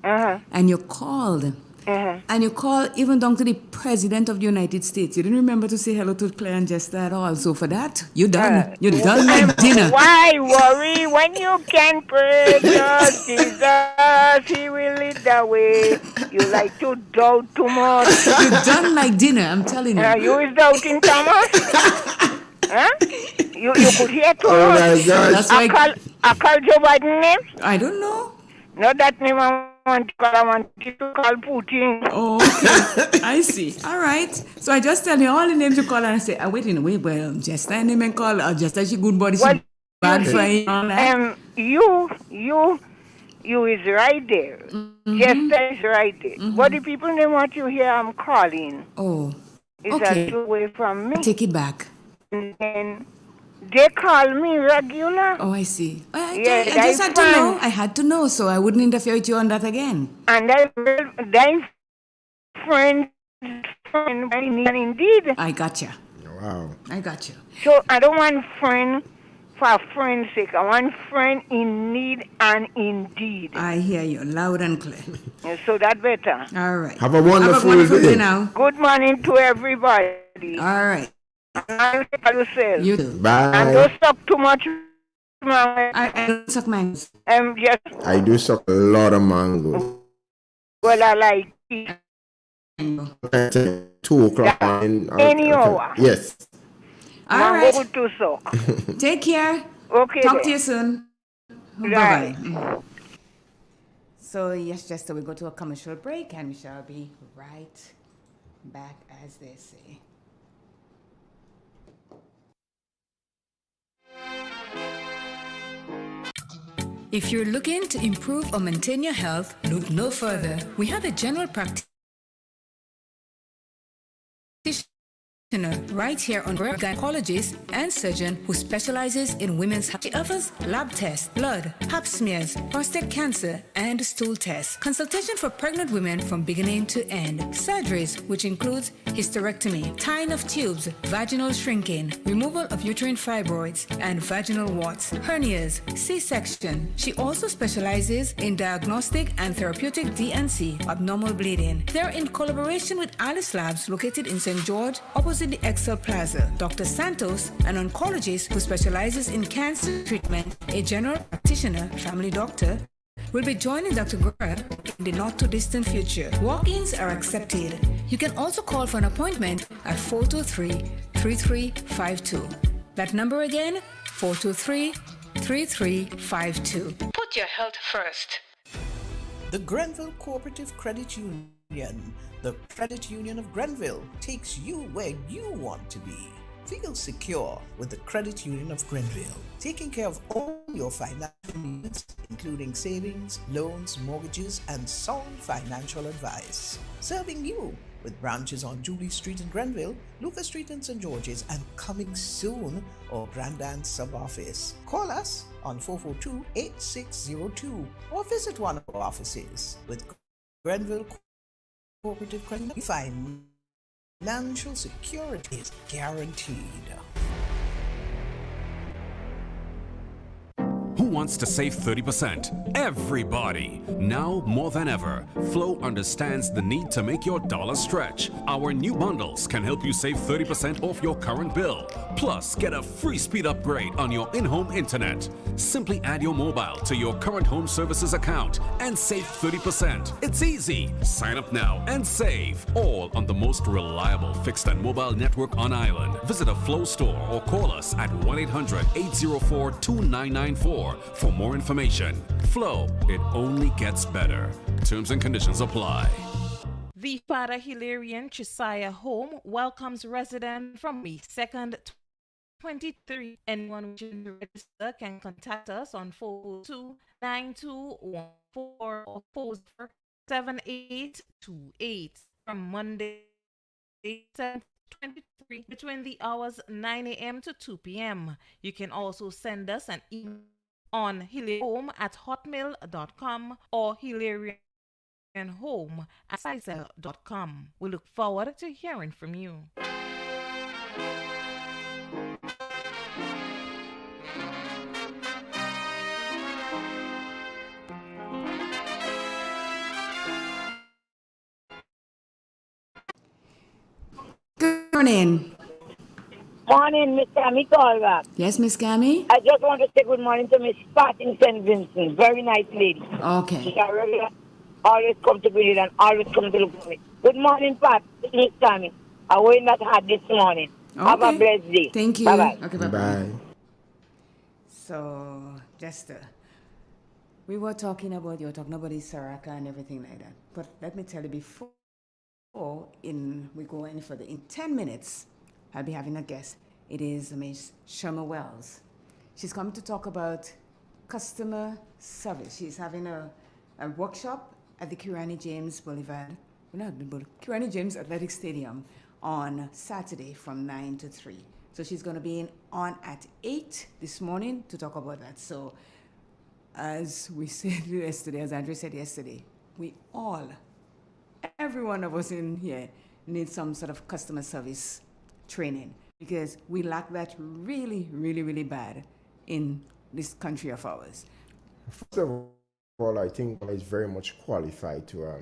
and you called. And you called even down to the President of the United States. You didn't remember to say hello to Claire and Jester at all. So for that, you done. You done like dinner. Why worry when you can pray? Just Jesus, He will lead the way. You like to doubt too much. You done like dinner, I'm telling you. You is doubting Thomas? Huh? You could hear too Oh, much. my gosh. I call Joe Biden name? I don't know. Not that name I want to call. I want to call Putin. Oh, okay. I see. All right. So I just tell you all the names you call and I say, wait, well, Jester and him and call, Jester, she good body, she bad for him. All that. You you is right there. Jester is right there. But the people they want you here, I'm calling. Oh, Is okay. away from me. Take it back. And they call me regular. Oh, I see. I Yes, just had to know. I had to know, so I wouldn't interfere with you on that again. And they friend, and indeed. I gotcha. Wow. I gotcha. So I don't want friend for a friend's sake. I want friend in need and indeed. I hear you loud and clear. So that better. All right. Have a wonderful day day. now. Good morning to everybody. All right. And yourself. You too. Bye. And don't suck too much. I don't suck mangoes. Just I do suck a lot of mangoes. well, I like it. 2 o'clock. Any hour. Yes. All right. Good to suck. Take care. Okay. Talk then. to you soon. Right. Bye-bye. So, yes, Jester, we go to a commercial break and we shall be right back, as they say. If you're looking to improve or maintain your health, look no further. We have a general practitioner right here on gynecologist and surgeon who specializes in women's health. She offers lab tests, blood, pap smears, prostate cancer, and stool tests. Consultation for pregnant women from beginning to end. Surgeries, which includes hysterectomy, tying of tubes, vaginal shrinking, removal of uterine fibroids, and vaginal warts, hernias, C-section. She also specializes in diagnostic and therapeutic D&C, abnormal bleeding. They're in collaboration with Alice Labs, located in St. George, opposite the Excel Plaza. Dr. Santos, an oncologist who specializes in cancer treatment, a general practitioner, family doctor, will be joining Dr. Guerra in the not-too-distant future. Walk-ins are accepted. You can also call for an appointment at 423-3352. That number again, 423-3352. Put your health first. The Grenville Cooperative Credit Union, the credit union of Grenville, takes you where you want to be. Feel secure with the Credit Union of Grenville, taking care of all your financial needs, including savings, loans, mortgages, and sound financial advice. Serving you with branches on Julie Street in Grenville, Lucas Street in St. George's, and coming soon, our Grandand sub-office. Call us on 442-8602 or visit one of our offices. With Grenville Cooperative Credit, financial security is guaranteed. Who wants to save 30%? Everybody! Now more than ever, Flow understands the need to make your dollar stretch. Our new bundles can help you save 30% off your current bill. Plus, get a free speed upgrade on your in-home internet. Simply add your mobile to your current home services account and save 30%. It's easy. Sign up now and save. All on the most reliable fixed and mobile network on island. Visit a Flow store or call us at 1-800-804-2994 for more information. Flow, it only gets better. Terms and conditions apply. The Father Hilarion Josiah Home welcomes residents from May 2nd, 23. Anyone wishing to register can contact us on 402-9214 or 47828 from Monday 7th, 23 between the hours 9 a.m. to 2 p.m. You can also send us an email on hilarion@hotmail.com or hilarion@home@sizell.com. We look forward to hearing from you. Good morning. Morning, Miss Cammy Colbert. Yes, Miss Cammy? I just want to say good morning to Miss Pat in St. Vincent. Very nice lady. Okay. She's a regular, always come to visit and always come to look for me. Good morning, Pat. It's Miss Cammy. I will not had this morning. Okay. Have a blessed day. Thank you. Bye-bye. Okay, bye-bye. So, Jester, we were talking about, you were talking about the Saraka and everything like that. But let me tell you, before we go any further, in 10 minutes, I'll be having a guest. It is Miss Sherma Wells. She's coming to talk about customer service. She's having a workshop at the Kirani James Boulevard, Kirani James Athletic Stadium on Saturday from 9 to 3. So she's going to be on at 8 this morning to talk about that. So as we said yesterday, as Andrew said yesterday, every one of us in here needs some sort of customer service training because we lack that really, really, really bad in this country of ours. First of all, I think it's very much qualified to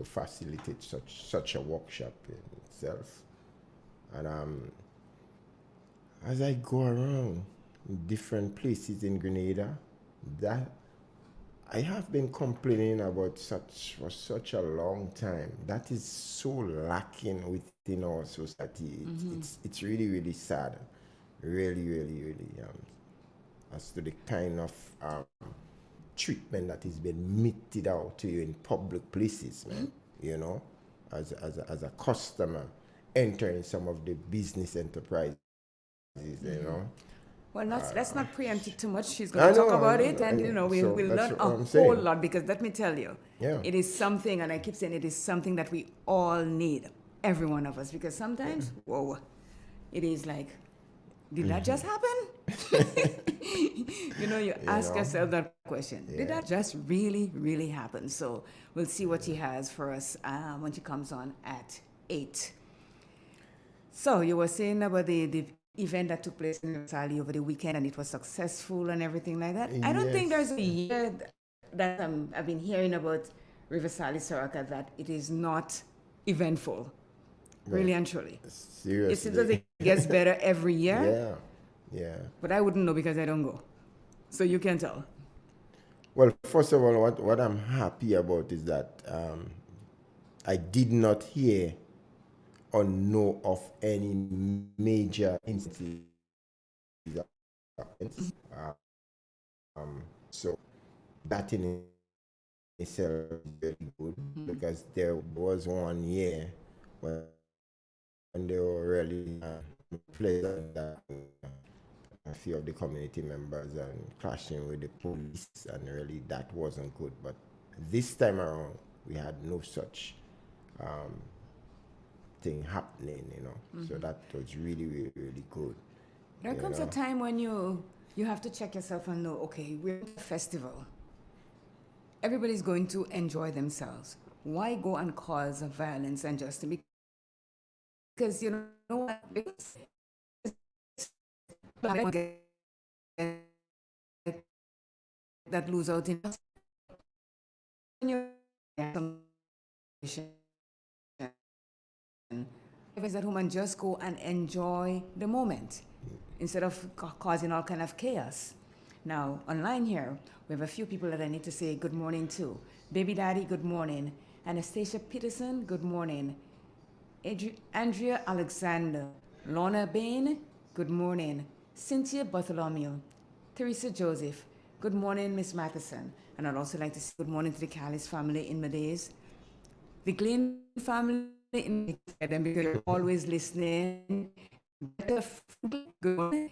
facilitate such a workshop in itself. And as I go around in different places in Grenada, that I have been complaining about for such a long time. That is so lacking within our society. It's really, really sad. Really, really, really. As to the kind of treatment that is being meted out to you in public places, man. You know, as a customer entering some of the business enterprises, you know. Well, let's not preempt it too much. She's going to talk about it, and we'll learn a whole lot because let me tell you, it is something, and I keep saying it is something that we all need, every one of us, because sometimes, it is like, did that just happen? You ask yourself that question. Did that just really, really happen? So we'll see what she has for us when she comes on at 8. So you were saying about the event that took place in Sally over the weekend, and it was successful and everything like that. I don't think there's a year that I've been hearing about River Sally Soraka that it is not eventful, really and truly. Seriously. It seems as it gets better every year. Yeah. But I wouldn't know because I don't go. So you can tell. Well, first of all, what I'm happy about is that I did not hear or know of any major incidents. So that in itself is very good because there was one year when they were really pleasant that a few of the community members and clashing with the police, and really that wasn't good. But this time around, we had no such thing happening, So that was really, really, really good. There comes a time when you have to check yourself and know, okay, we're at a festival. Everybody's going to enjoy themselves. Why go and cause violence and justice? Because you know what? That lose out in is at home and just go and enjoy the moment instead of causing all kind of chaos. Now, online here, we have a few people that I need to say good morning to. Baby Daddy, good morning. Anastasia Peterson, good morning. Andrea Alexander. Lorna Bain, good morning. Cynthia Bartholomew. Teresa Joseph, good morning, Miss Matheson. And I'd also like to say good morning to the Callis family in Madays. The Glenn family in them because you're always listening. Good morning.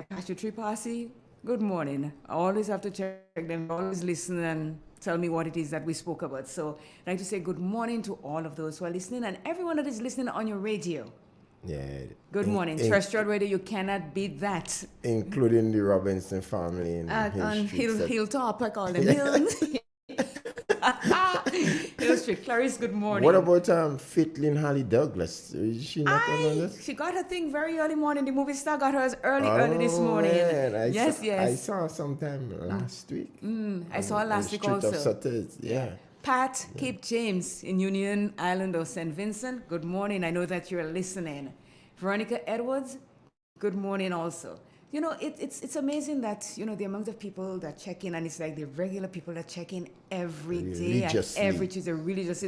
Cashew Tree Posse, good morning. I always have to check them, always listen and tell me what it is that we spoke about. So I'd like to say good morning to all of those who are listening and everyone that is listening on your radio. Yeah. Good morning. Terrestrial radio, you cannot beat that. Including the Robinson family in Hilltop, I call them. Hill Street. Clarice, good morning. What about Fitlin Holly Douglas? Is she not on this? She got her thing very early morning. The movie star got hers early this morning. Man. Yes. I saw sometime last week. I saw her last week also. Yeah. Pat Cape James in Union Island of St. Vincent, good morning. I know that you're listening. Veronica Edwards, good morning also. You know, it's amazing that, the amount of people that check in, and it's like the regular people that check in every day, every Tuesday, religiously.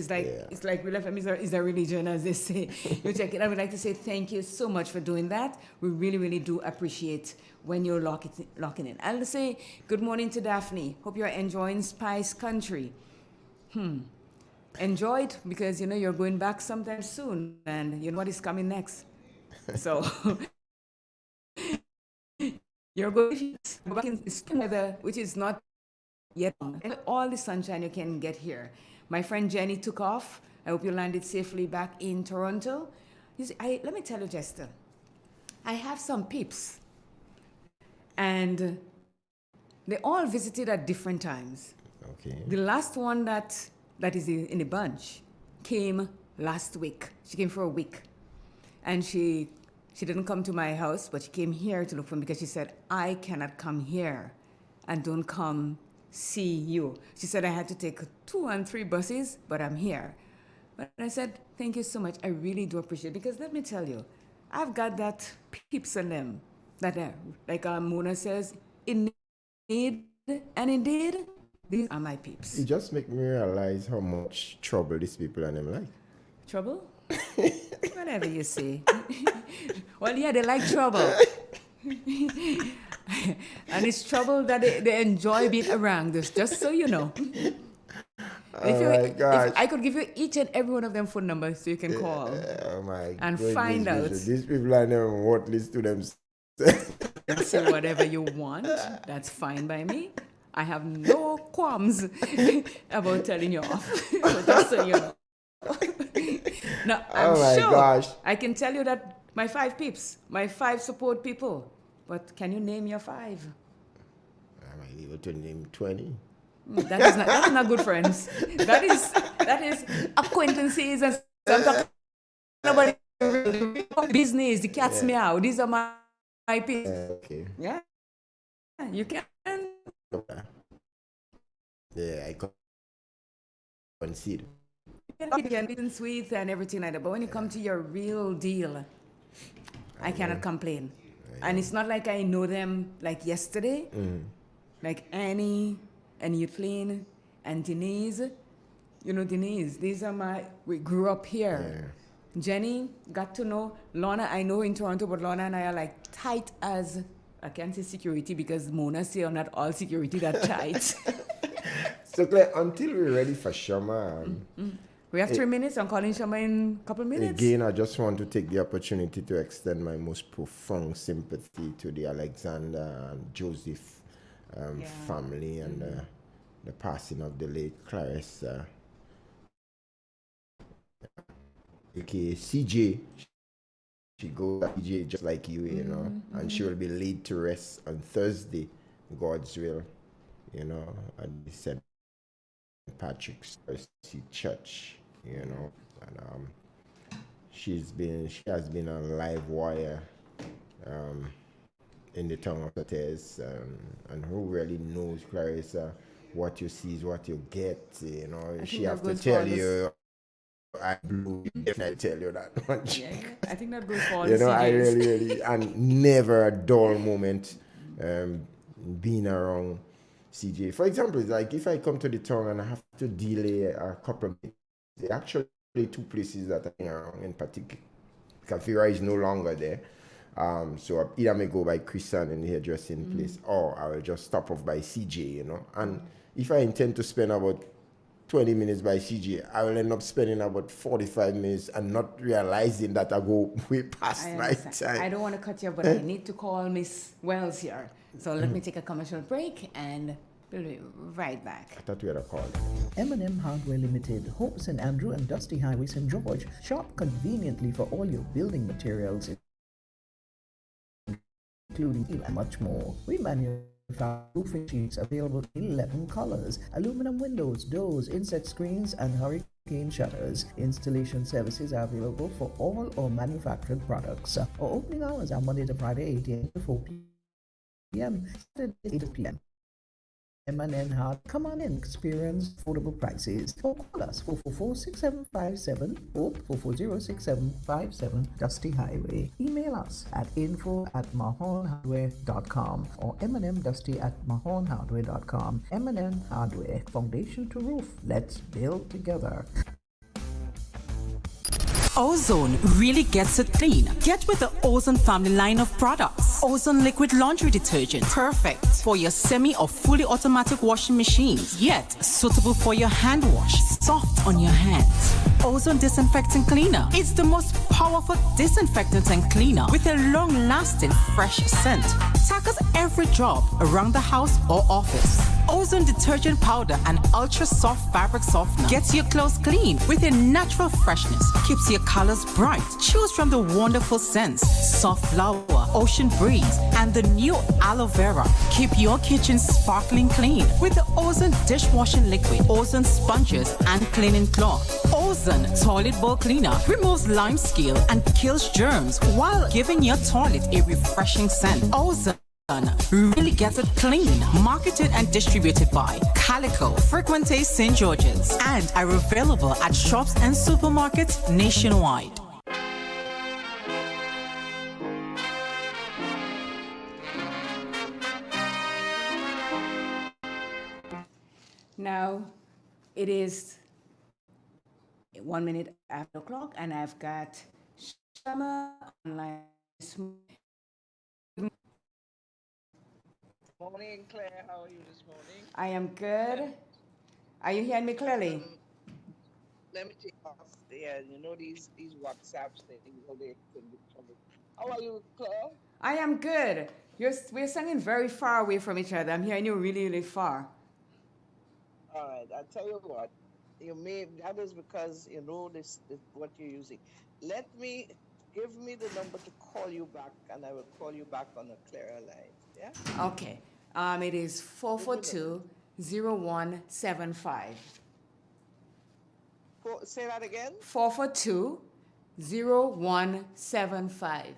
It's like Real FM is a religion, as they say. You check in. I would like to say thank you so much for doing that. We really, really do appreciate when you're locking in. I'll say good morning to Daphne. Hope you're enjoying Spice Country. Enjoy it because, you're going back sometime soon, and you know what is coming next. So... You're going to go back in spring weather, which is not yet and all the sunshine you can get here. My friend Jenny took off. I hope you landed safely back in Toronto. You see, let me tell you, Jester, I have some peeps, and they all visited at different times. Okay. The last one that is in a bunch came last week. She came for a week, and she didn't come to my house, but she came here to look for me because she said, I cannot come here and don't come see you. She said I had to take 2 and 3 buses, but I'm here. But I said, thank you so much. I really do appreciate it, because let me tell you, I've got that peeps in them that are, like Mona says, in need, and indeed, these are my peeps. It just make me realize how much trouble these people and them like. Trouble? Whatever you say. Well, yeah, they like trouble. And it's trouble that they enjoy being around us, just so you know. If I could give you each and every one of them phone numbers so you can call and find out. These people are never worthless to themselves. Say whatever you want. That's fine by me. I have no qualms about telling you off. So just so you know. Now, I'm sure I can tell you that my 5 peeps, my 5 support people. But can you name your 5? I might be able to name 20. That's not good friends. That is acquaintances and stuff. Nobody business. The cat's meow. These are my peeps. Okay. Yeah. You can. Yeah, I concede. You can be sweet and everything like that, but when it comes to your real deal, I cannot complain. And it's not like I know them like yesterday, like Annie and Euclid and Denise. You know, Denise, we grew up here. Yeah. Jenny, got to know. Lorna, I know in Toronto, but Lorna and I are like tight as, I can't say security because Mona say not all security that tight. So Claire, until we're ready for Shama. We have 3 minutes. I'm calling Shama in a couple minutes. Again, I just want to take the opportunity to extend my most profound sympathy to the Alexander and Joseph family and the passing of the late Clarissa, aka CJ. She goes CJ just like you, you know, and she will be laid to rest on Thursday, God's will, you know, at the St. Patrick's Church, you know, and she has been a live wire in the tongue of affairs, and who really knows Clarissa, what you see is what you get, you know. She have to tell you, I blew you, if I tell you that much. Yeah, I think that goes for you know, I really, and never a dull moment being around CJ. For example, it's like if I come to the town and I have to delay a couple of minutes, there are actually 2 places that I'm around in particular. Kafira is no longer there. So either I may go by Christian in the hairdressing place, or I will just stop off by CJ, you know. And if I intend to spend about 20 minutes by CJ, I will end up spending about 45 minutes and not realizing that I go way past my time. I don't want to cut you, but I need to call Miss Wells here. So let me take a commercial break and we'll be right back. I thought we had a call. M&M Hardware Limited, Hope St. Andrew and Dusty Highway, St. George. Shop conveniently for all your building materials, including steel and much more. We manufacture roofing sheets available in 11 colors, aluminum windows, doors, inset screens, and hurricane shutters. Installation services are available for all our manufactured products. Our opening hours are Monday to Friday, 8 a.m. to 4 p.m. Saturday, 8 p.m. M&N Hard. Come on in, experience affordable prices. Or call us 444-6757 or 440-6757 Dusty Highway. Email us at info@mahonhardware.com or mnmdusty@mahonhardware.com. M&N Hardware, foundation to roof. Let's build together. Ozone really gets it clean. Get with the Ozone family line of products. Ozone liquid laundry detergent. Perfect for your semi or fully automatic washing machines. Yet suitable for your hand wash. Soft on your hands. Ozone Disinfectant Cleaner. It's the most powerful disinfectant and cleaner with a long-lasting fresh scent. Tackles every job around the house or office. Ozone detergent powder and ultra soft fabric softener gets your clothes clean with a natural freshness, keeps your colors bright. Choose from the wonderful scents: soft flower, ocean breeze, and the new aloe vera. Keep your kitchen sparkling clean with the Ozone dishwashing liquid, Ozone sponges, and cleaning cloth. Ozone toilet bowl cleaner removes lime scale and kills germs while giving your toilet a refreshing scent. Ozone really gets it clean. Marketed and distributed by Calico, Frequente St. George's, and are available at shops and supermarkets nationwide. Now, it is 1 minute after o'clock, and I've got Shama online. Morning, Claire. How are you this morning? I am good. Are you hearing me clearly? Let me take off. Yeah, you know these WhatsApps things. How they can be trouble. How are you, Claire? I am good. We're sounding very far away from each other. I'm hearing you really, really far. All right. I tell you what. That is because you know this what you're using. Give me the number to call you back, and I will call you back on a clearer line. Yeah. Okay. It is 442-0175. Say that again. 442-0175.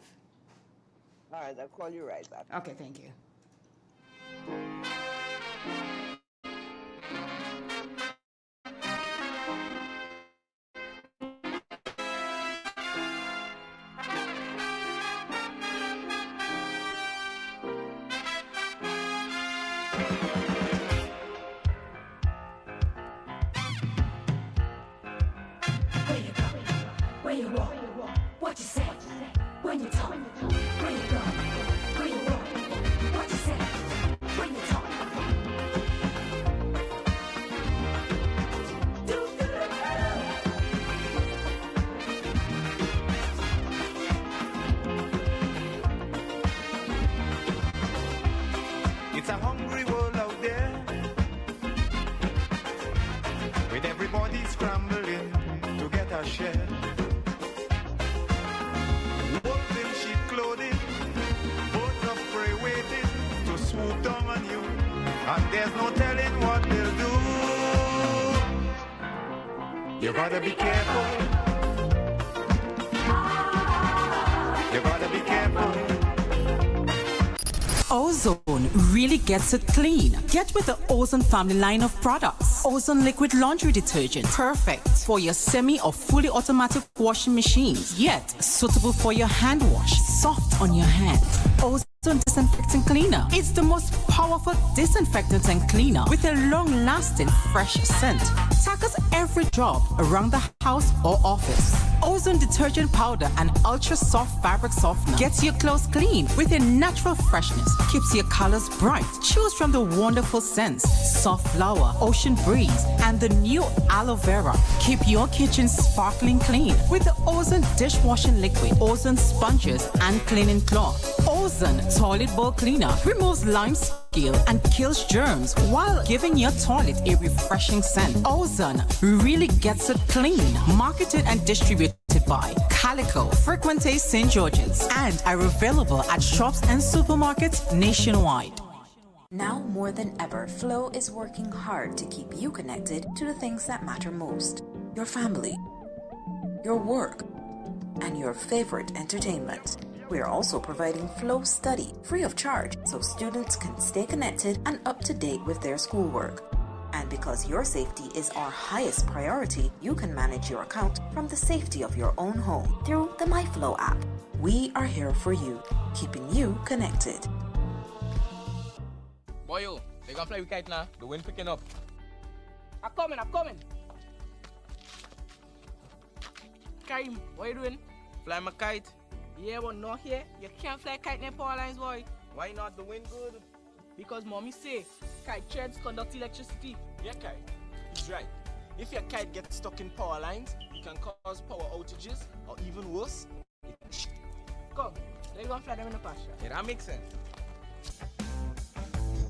All right, I'll call you right back. Okay, thank you. Where you walk, what you say, when you talk, where you go, where you walk, what you say, when you talk. It's a hungry world out there, with everybody scrambling to get a share. Wolves in sheep clothing, birds of prey waiting to swoop down on you, and there's no telling what they'll do. You gotta be careful. You gotta be careful. Ozone really gets it clean. Get with the Ozone family line of products. Ozone liquid laundry detergent, perfect for your semi or fully automatic washing machines, yet suitable for your hand wash, soft on your hands. Ozone disinfectant cleaner. It's the most powerful disinfectant and cleaner with a long-lasting fresh scent. Tackles every job around the house or office. Ozone detergent powder and ultra soft fabric softener gets your clothes clean with a natural freshness, keeps your colors bright. Choose from the wonderful scents: soft flower, ocean breeze, and the new aloe vera. Keep your kitchen sparkling clean with the Ozone dishwashing liquid, Ozone sponges, and cleaning cloth. Ozone toilet bowl cleaner removes lime scale and kills germs while giving your toilet a refreshing scent. Ozone really gets it clean. Marketed and distributed by Calico, Frequente St. George's, and are available at shops and supermarkets nationwide. Now more than ever, Flow is working hard to keep you connected to the things that matter most: your family, your work, and your favorite entertainment. We are also providing Flow Study free of charge so students can stay connected and up to date with their schoolwork. And because your safety is our highest priority, you can manage your account from the safety of your own home through the MyFlow app. We are here for you, keeping you connected. Boyo, they gonna fly with kite now. The wind picking up. I'm coming. Karim, what you doing? Fly my kite. Yeah, but not here. You can't fly kite near power lines, boy. Why not? The wind good. Because mommy say kite threads conduct electricity. Yeah, kite. He's right. If your kite gets stuck in power lines, you it can cause power outages or even worse. Go. They're going to fly them in the pasture. Yeah, that makes sense.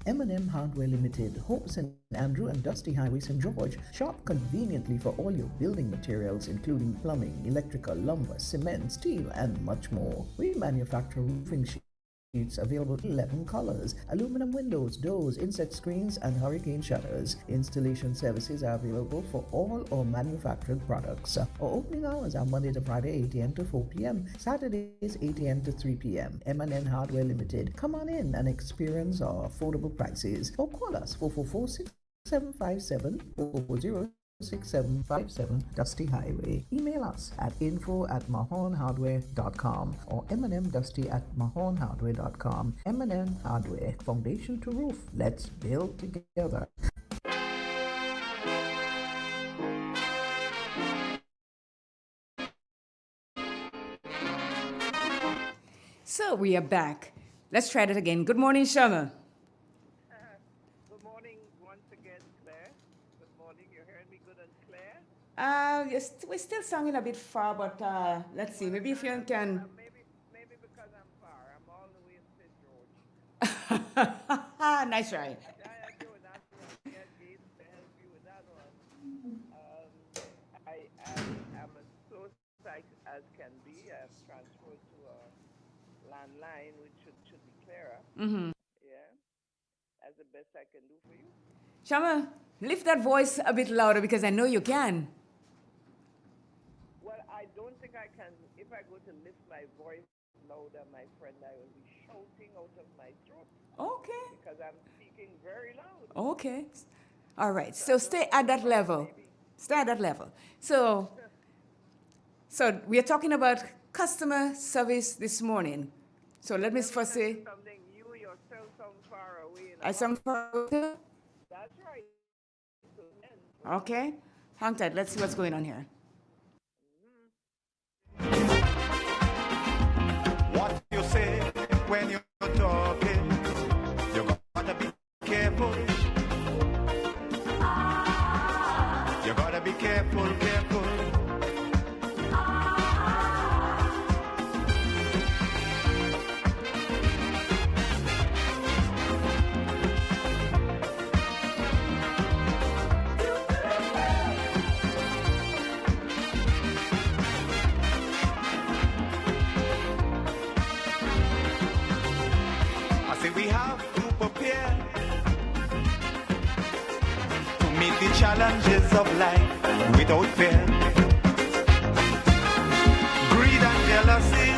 M&M Hardware Limited, Hope St. Andrew and Dusty Highway, St. George. Shop conveniently for all your building materials, including plumbing, electrical, lumber, cement, steel, and much more. We manufacture roofing sheets available in 11 colors, aluminum windows, doors, insect screens, and hurricane shutters. Installation services are available for all our manufactured products. Our opening hours are Monday to Friday, 8 a.m. to 4 p.m., Saturdays, 8 a.m. to 3 p.m. M&N Hardware Limited. Come on in and experience our affordable prices, or call us 444-6757 or 6757 Dusty Highway. Email us at info@mahonhardware.com or mnmdusty@mahonhardware.com. M&N Hardware, foundation to roof. Let's build together. So we are back. Let's try that again. Good morning, Shama. Good morning once again, Claire. Good morning. You're hearing me good and clear? Yes, we're still sounding a bit far, but let's see. Maybe if you can. Maybe because I'm far. I'm all the way in St. George. Nice try. I am as close as can be. I've transferred to a landline, which should be clearer. Mm-hmm. Yeah, that's the best I can do for you. Shama, lift that voice a bit louder because I know you can. Well, I don't think I can. If I go to lift my voice louder, my friend, I will be shouting out of my throat. Okay. Because I'm speaking very loud. Okay. All right. So stay at that level. Stay at that level. So we are talking about customer service this morning. So let me first say. Something you yourself sound far away. I sound far away? That's right. Okay. Hang tight. Let's see what's going on here. What you say when you're talking, you gotta be careful. You gotta be careful, careful. We have to prepare to meet the challenges of life without fear. Greed and jealousy,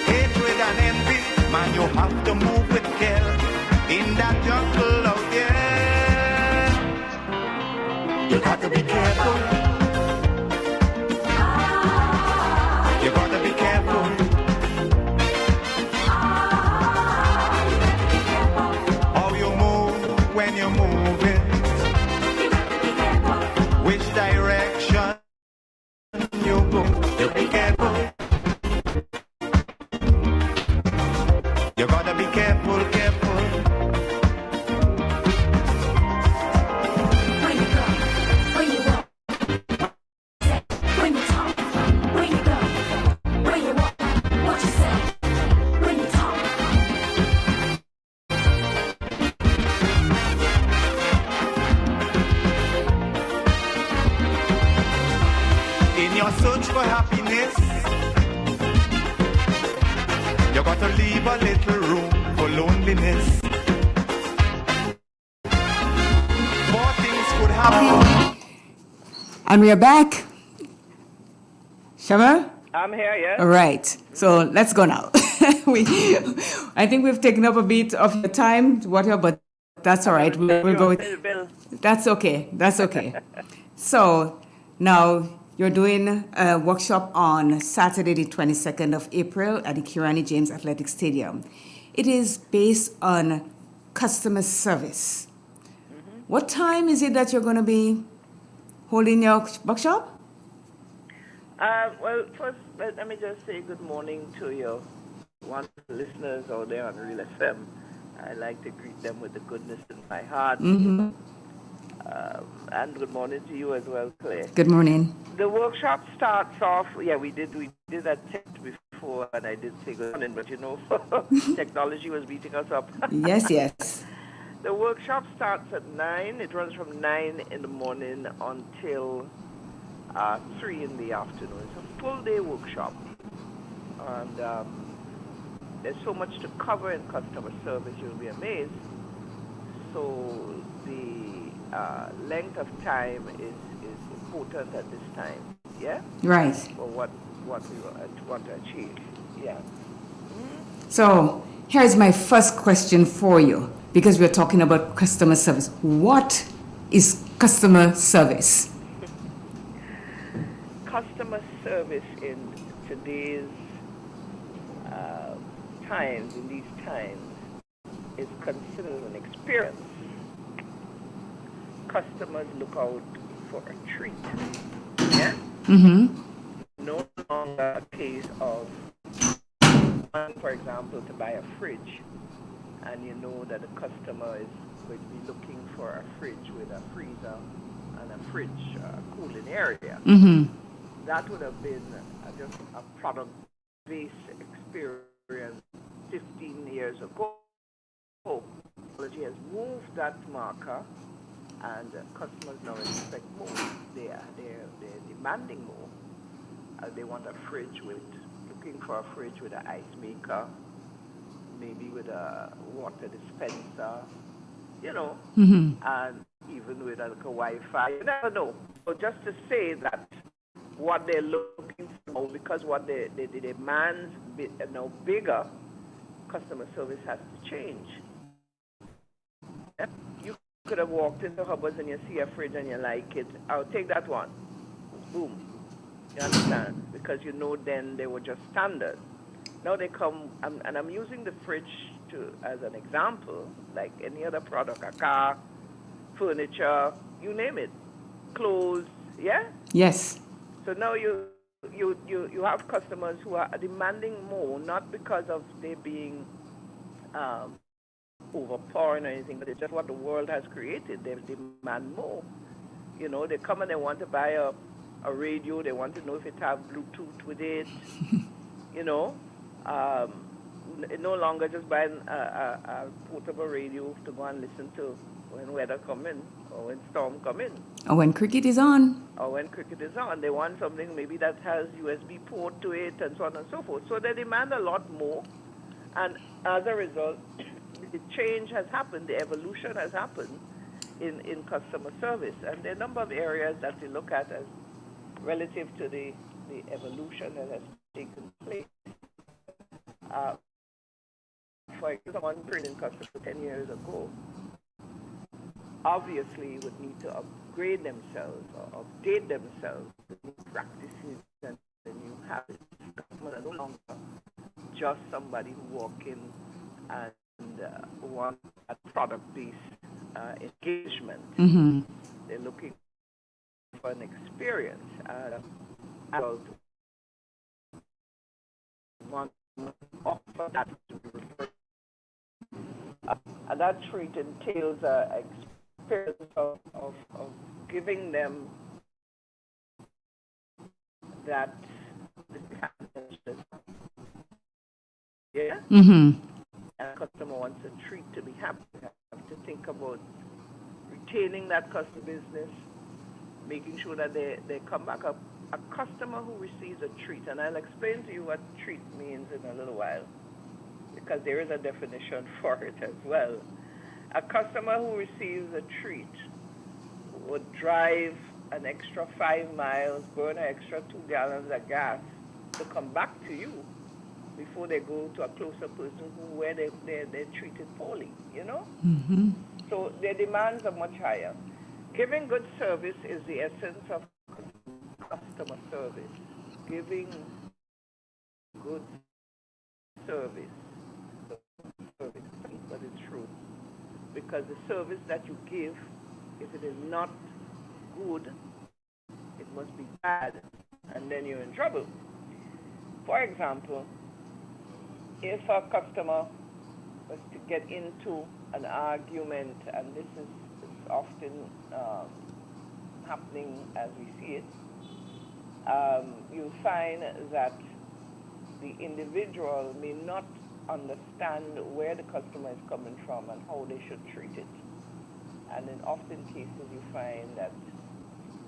hatred and envy, man, you have to move with care in that jungle out there. You got to be careful. You got to be careful. When you're moving, which direction you go, you be careful. You gotta be careful, careful. Where you go, where you walk, when you talk, where you go, where you walk, what you say, when you talk. In your search for happiness, you gotta leave a little room for loneliness. More things could happen. And we are back. Shama? I'm here, yes. All right. So let's go now. I think we've taken up a bit of your time, whatever, but that's all right. We'll go with. That's okay. That's okay. So now you're doing a workshop on Saturday, the 22nd of April at the Kirani James Athletic Stadium. It is based on customer service. Mm-hmm. What time is it that you're going to be holding your workshop? Well, first, let me just say good morning to your wonderful listeners out there on Real FM. I like to greet them with the goodness in my heart. Mm-hmm. And good morning to you as well, Claire. Good morning. The workshop starts off, we did that test before, and I did say good morning, but technology was beating us up. Yes, yes. The workshop starts at 9. It runs from 9 in the morning until 3 in the afternoon. It's a full-day workshop. And there's so much to cover in customer service, you'll be amazed. So the length of time is important at this time, yeah? Right. For what we want to achieve, yeah. So here's my first question for you, because we're talking about customer service. What is customer service? Customer service in today's times, in these times, is considered an experience. Customers look out for a treat, yeah? Mm-hmm. No longer a case of, for example, to buy a fridge, and you know that the customer is going to be looking for a fridge with a freezer and a fridge cooling area. Mm-hmm. That would have been just a product-based experience 15 years ago. Technology has moved that marker, and customers now expect more. They're demanding more. They want a fridge looking for a fridge with an ice maker, maybe with a water dispenser, and even with a Wi-Fi. You never know. So just to say that what they're looking for, because what the demands are now bigger, customer service has to change. You could have walked into Hubbard's and you see a fridge and you like it. I'll take that one. Boom. You understand? Because then they were just standard. Now they come, and I'm using the fridge as an example, like any other product, a car, furniture, you name it, clothes, yeah? Yes. So now you have customers who are demanding more, not because of they being overpowering or anything, but it's just what the world has created. They demand more. They come and they want to buy a radio. They want to know if it have Bluetooth with it. No longer just buying a portable radio to go and listen to when weather come in or when storm come in. Or when cricket is on. Or when cricket is on. They want something maybe that has USB port to it and so on and so forth. So they demand a lot more. And as a result, the change has happened, the evolution has happened in customer service. And there are a number of areas that we look at as relative to the evolution that has taken place. For example, someone in customer 10 years ago obviously would need to upgrade themselves or update themselves to new practices and the new habits. Customers are no longer just somebody who walk in and want a product-based engagement. Mm-hmm. They're looking for an experience. Adult want to offer that to be referred. And that treat entails an experience of giving them that. Yeah? Mm-hmm. And a customer wants a treat to be happy. You have to think about retaining that customer business, making sure that they come back up. A customer who receives a treat, and I'll explain to you what treat means in a little while, because there is a definition for it as well. A customer who receives a treat would drive an extra 5 miles, burn an extra 2 gallons of gas to come back to you before they go to a closer person where they're treated poorly, Mm-hmm. So their demands are much higher. Giving good service is the essence of customer service. Giving good service. But it's true. Because the service that you give, if it is not good, it must be bad, and then you're in trouble. For example, if a customer was to get into an argument, and this is often happening as we see it, you'll find that the individual may not understand where the customer is coming from and how they should treat it. And in often cases, you find that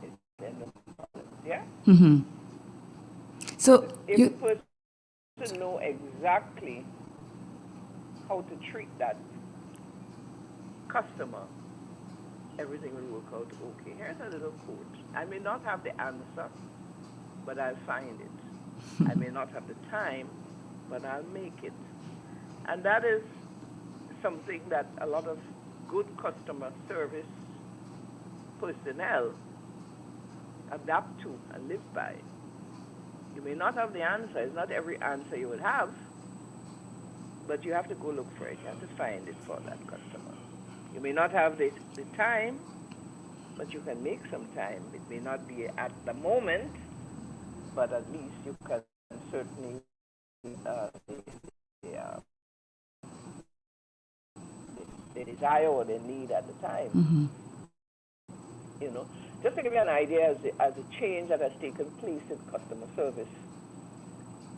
it's end up problems. Yeah? Mm-hmm. So if you, the person know exactly how to treat that customer, everything will work out okay. Here's a little quote. I may not have the answer, but I'll find it. I may not have the time, but I'll make it. And that is something that a lot of good customer service personnel adapt to and live by. You may not have the answer. It's not every answer you would have, but you have to go look for it. You have to find it for that customer. You may not have the time, but you can make some time. It may not be at the moment, but at least you can certainly the desire or the need at the time. mm-hmm. You know, just to give you an idea as a change that has taken place in customer service.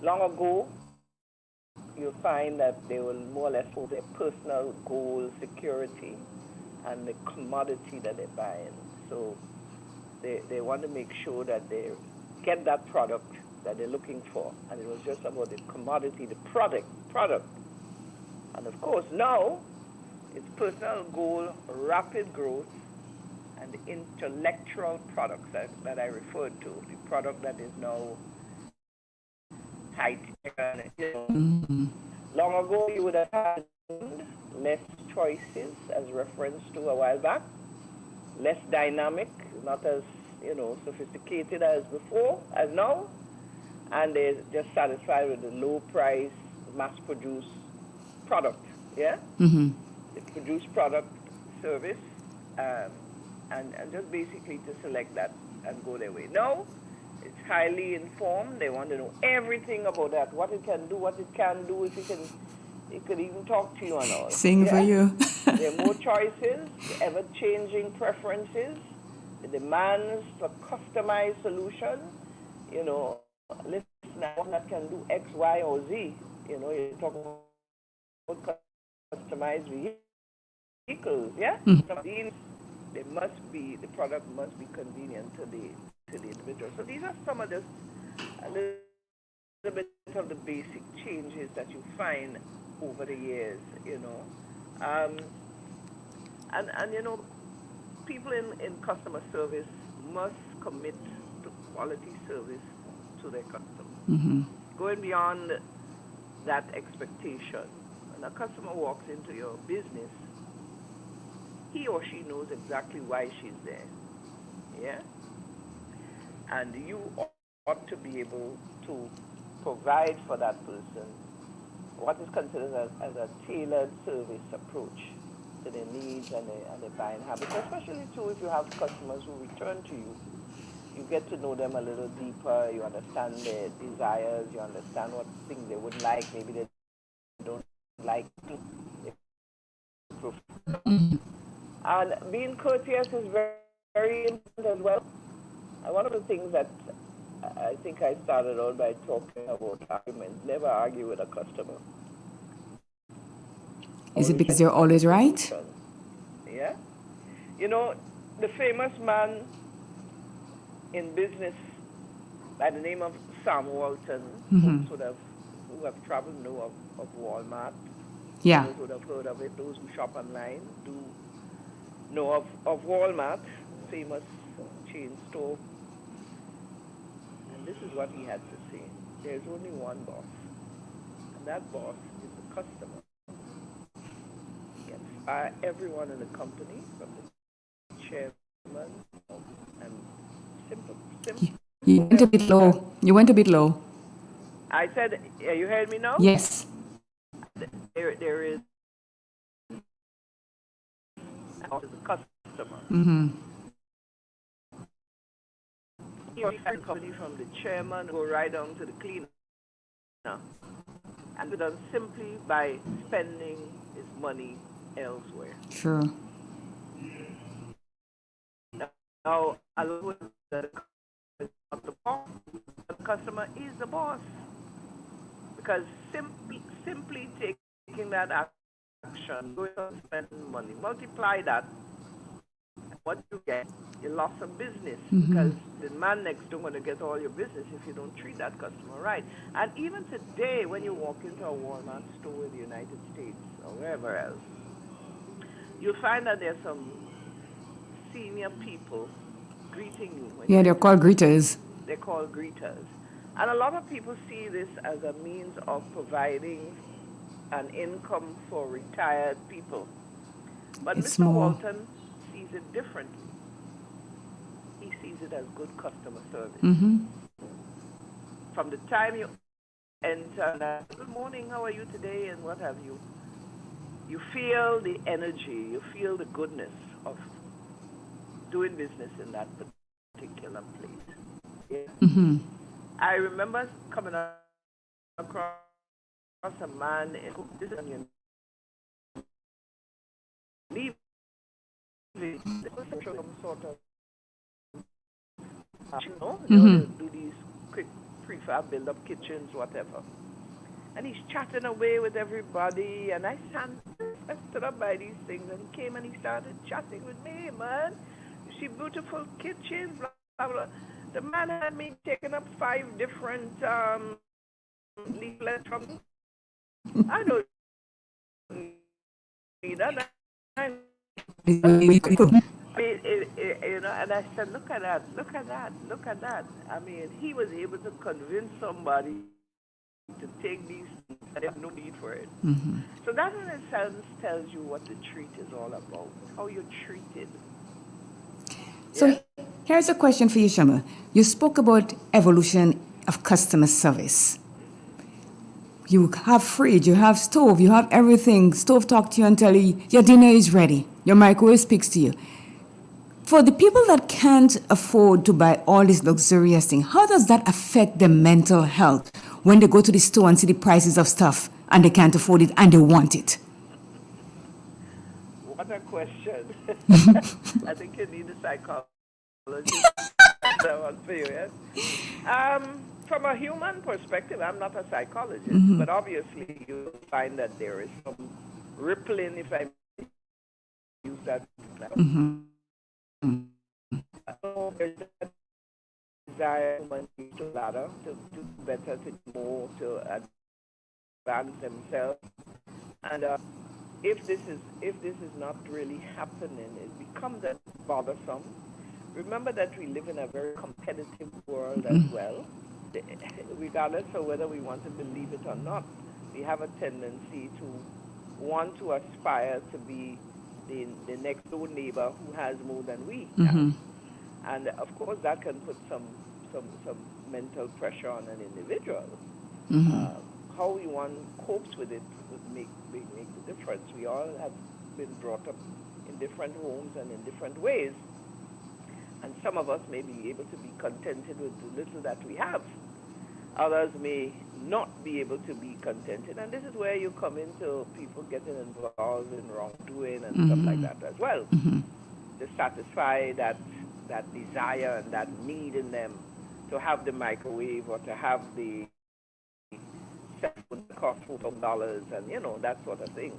Long ago, you'll find that they will more or less hold their personal goal, security, and the commodity that they're buying. So they want to make sure that they get that product that they're looking for. And it was just about the commodity, the product. And of course, now, it's personal goal, rapid growth, and the intellectual products that I referred to, the product that is now high-tech. You know. Mm-hmm. Long ago, you would have had less choices, as referenced to a while back, less dynamic, not as, sophisticated as before, as now, and they're just satisfied with the low-price, mass-produced product, yeah? Mm-hmm. The produced product, service, and just basically to select that and go their way. Now, it's highly informed. They want to know everything about that, what it can do, what it can do, if it could even talk to you and all. Sing for you. There are more choices, ever-changing preferences, the demands for customized solution. Listen, one that can do X, Y, or Z. You're talking about customized vehicles, yeah? Mm. The product must be convenient to the individual. So these are some of a little bit of the basic changes that you find over the years, and people in customer service must commit to quality service to their customers. Mm-hmm. Going beyond that expectation, when a customer walks into your business, he or she knows exactly why she's there, yeah? And you ought to be able to provide for that person what is considered as a tailored service approach to their needs and their buying habits, especially too if you have customers who return to you. You get to know them a little deeper, you understand their desires, you understand what things they would like, maybe they don't like. And being courteous is very, very important as well. And one of the things that I think I started out by talking about arguments, never argue with a customer. Is it because you're always right? Yeah. The famous man in business by the name of Sam Walton, Mm-hmm. who have traveled know of Walmart. Yeah. Those would have heard of it. Those who shop online do know of Walmart, famous chain store. And this is what he had to say. There's only one boss, and that boss is the customer. He inspires everyone in the company, from the chairman and simple. You went a bit low. I said, you heard me now? Yes. There is the customer. Mm-hmm. Company from the chairman go right down to the cleaner, and it's done simply by spending his money elsewhere. Sure. alone the boss. The customer is the boss. Because simply taking that action, going out and spending money, multiply that, what you get, you lost some business because the man next door going to get all your business if you don't treat that customer right. And even today, when you walk into a Walmart store in the United States or wherever else, you'll find that there's some senior people greeting you. Yeah, they're called greeters. They're called greeters. And a lot of people see this as a means of providing an income for retired people. But It's Mr. more. Walton sees it differently. He sees it as good customer service. From the time you enter, good morning, how are you today, and what have you, you feel the energy, you feel the goodness of doing business in that particular place. Yeah. I remember coming across a man in this onion leaving some sort of do these quick prefab build up kitchens, whatever. And he's chatting away with everybody, and I stood up by these things, and he came and he started chatting with me, man. You see beautiful kitchens, blah blah blah. The man had me taking up 5 different leaflets from. I don't need that. You know, and I said, look at that, look at that, look at that. I mean, he was able to convince somebody to take these things and they have no need for it. So that in a sense tells you what the treat is all about, how you're treated. So here's a question for you, Shama. You spoke about evolution of customer service. You have fridge, you have stove, you have everything. Stove talk to you and tell you your dinner is ready. Your microwave speaks to you. For the people that can't afford to buy all these luxurious things, how does that affect their mental health when they go to the store and see the prices of stuff and they can't afford it and they want it? What a question. I think you need a psychologist. That one for you, yes? From a human perspective, I'm not a psychologist, but obviously you'll find that there is some rippling, if I use that. There's a desire to ladder, to do better, to do more, to advance themselves. And if this is not really happening, it becomes bothersome. Remember that we live in a very competitive world as well. Regardless of whether we want to believe it or not, we have a tendency to want to aspire to be the next door neighbor who has more than we have. And of course that can put some mental pressure on an individual. How one copes with it would make the difference. We all have been brought up in different homes and in different ways. And some of us may be able to be contented with the little that we have. Others may not be able to be contented. And this is where you come into people getting involved in wrongdoing and stuff like that as well. To satisfy that desire and that need in them to have the microwave or to have the cell phone that costs $4,000 and, you know, that sort of thing.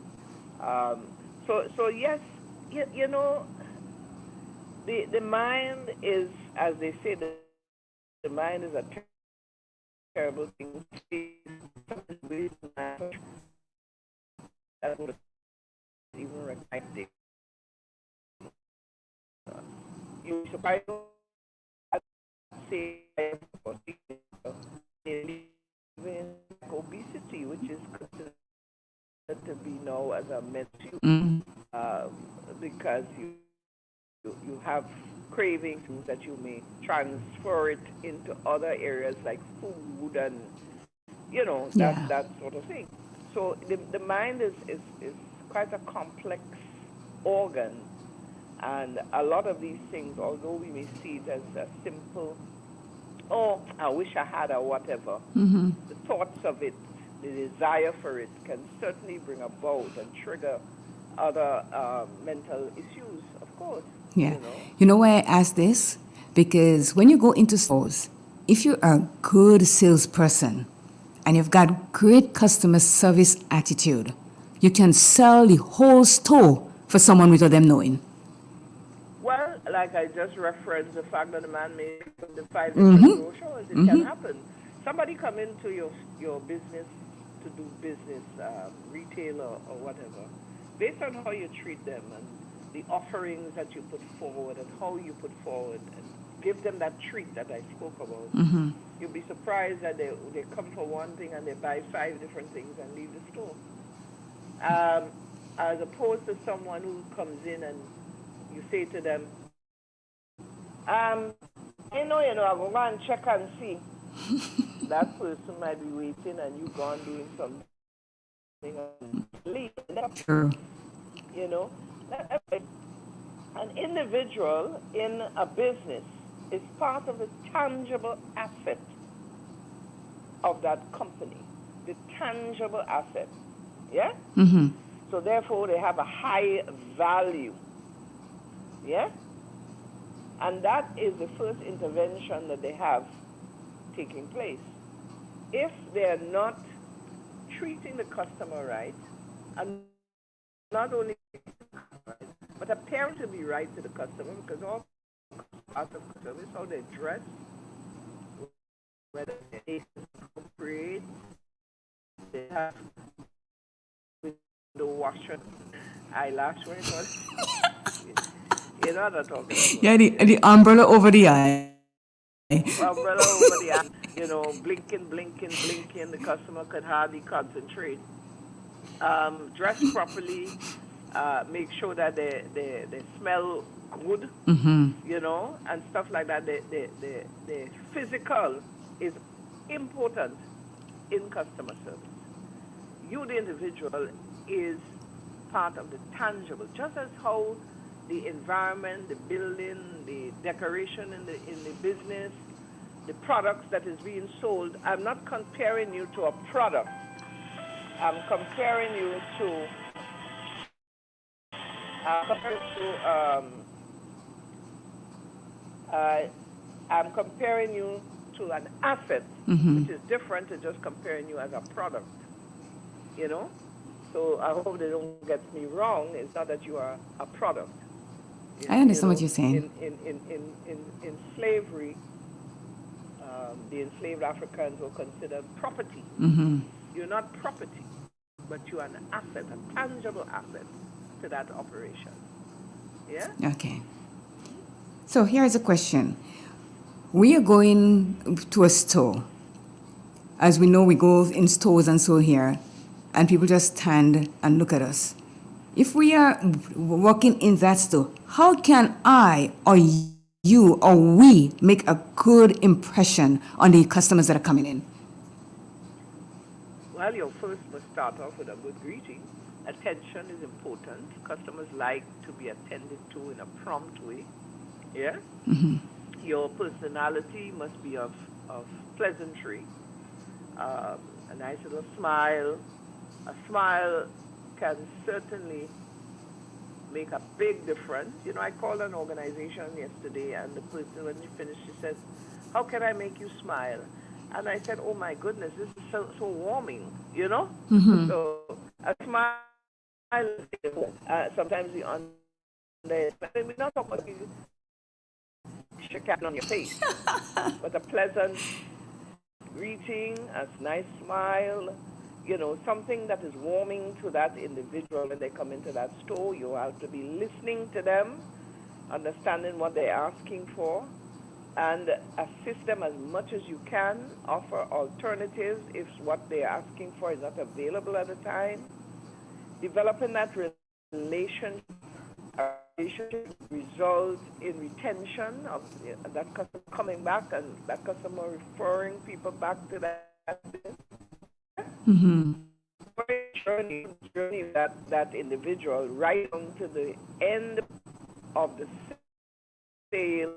So yes, you know, the mind is, as they say, the mind is a terrible thing. That's what even reflecting. You surprise say obesity, which is considered to be now as a mental, because you have cravings that you may transfer it into other areas like food and, you know, that sort of thing. So the mind is quite a complex organ, and a lot of these things, although we may see it as a simple, oh, I wish I had or whatever, the thoughts of it, the desire for it can certainly bring about and trigger other mental issues, of course. Yeah. You know why I ask this? Because when you go into stores, if you're a good salesperson and you've got great customer service attitude, you can sell the whole store for someone without them knowing. Well, like I just referenced the fact that the man made the 5 different brochures, it can happen. Somebody come into your business to do business, retail or whatever, based on how you treat them and the offerings that you put forward and how you put forward and give them that treat that I spoke about. You'll be surprised that they come for one thing and they buy 5 different things and leave the store. As opposed to someone who comes in and you say to them, I'm going to go and check and see. That person might be waiting and you gone doing something and leave. True. You know, an individual in a business is part of the tangible asset of that company. The tangible asset. Yeah? So therefore they have a high value. Yeah? And that is the first intervention that they have taking place. If they're not treating the customer right, and not only but appearing to be right to the customer, because all parts of service, how they dress, whether they appropriate, they have window washer, eyelash, what it was. You know what I'm talking about. Yeah, the umbrella over the eye. Umbrella over the eye, you know, blinking, the customer could hardly concentrate. Dress properly, make sure that they smell good, you know, and stuff like that. The physical is important in customer service. You, the individual, is part of the tangible, just as how the environment, the building, the decoration in the business, the products that is being sold. I'm not comparing you to a product. I'm comparing you to I'm comparing you to an asset, which is different to just comparing you as a product. You know? So I hope they don't get me wrong. It's not that you are a product. I understand what you're saying. In slavery, the enslaved Africans were considered property. You're not property, but you are an asset, a tangible asset to that operation. Yeah? Okay. So here's a question. We are going to a store. As we know, we go in stores and so here, and people just stand and look at us. If we are walking in that store, how can I or you or we make a good impression on the customers that are coming in? Well, you first must start off with a good greeting. Attention is important. Customers like to be attended to in a prompt way. Yeah? Your personality must be of pleasantry. A nice little smile. A smile can certainly make a big difference. You know, I called an organization yesterday, and the person, when she finished, she said, how can I make you smile? And I said, oh my goodness, this is so warming, you know? So a smile, sometimes we underestimate. We're not talking about you shake on your face, but a pleasant greeting, a nice smile, you know, something that is warming to that individual when they come into that store. You have to be listening to them, understanding what they're asking for, and assist them as much as you can, offer alternatives if what they're asking for is not available at the time. Developing that relationship results in retention of that customer coming back and that customer referring people back to that business. Journey that individual right on to the end of the sale,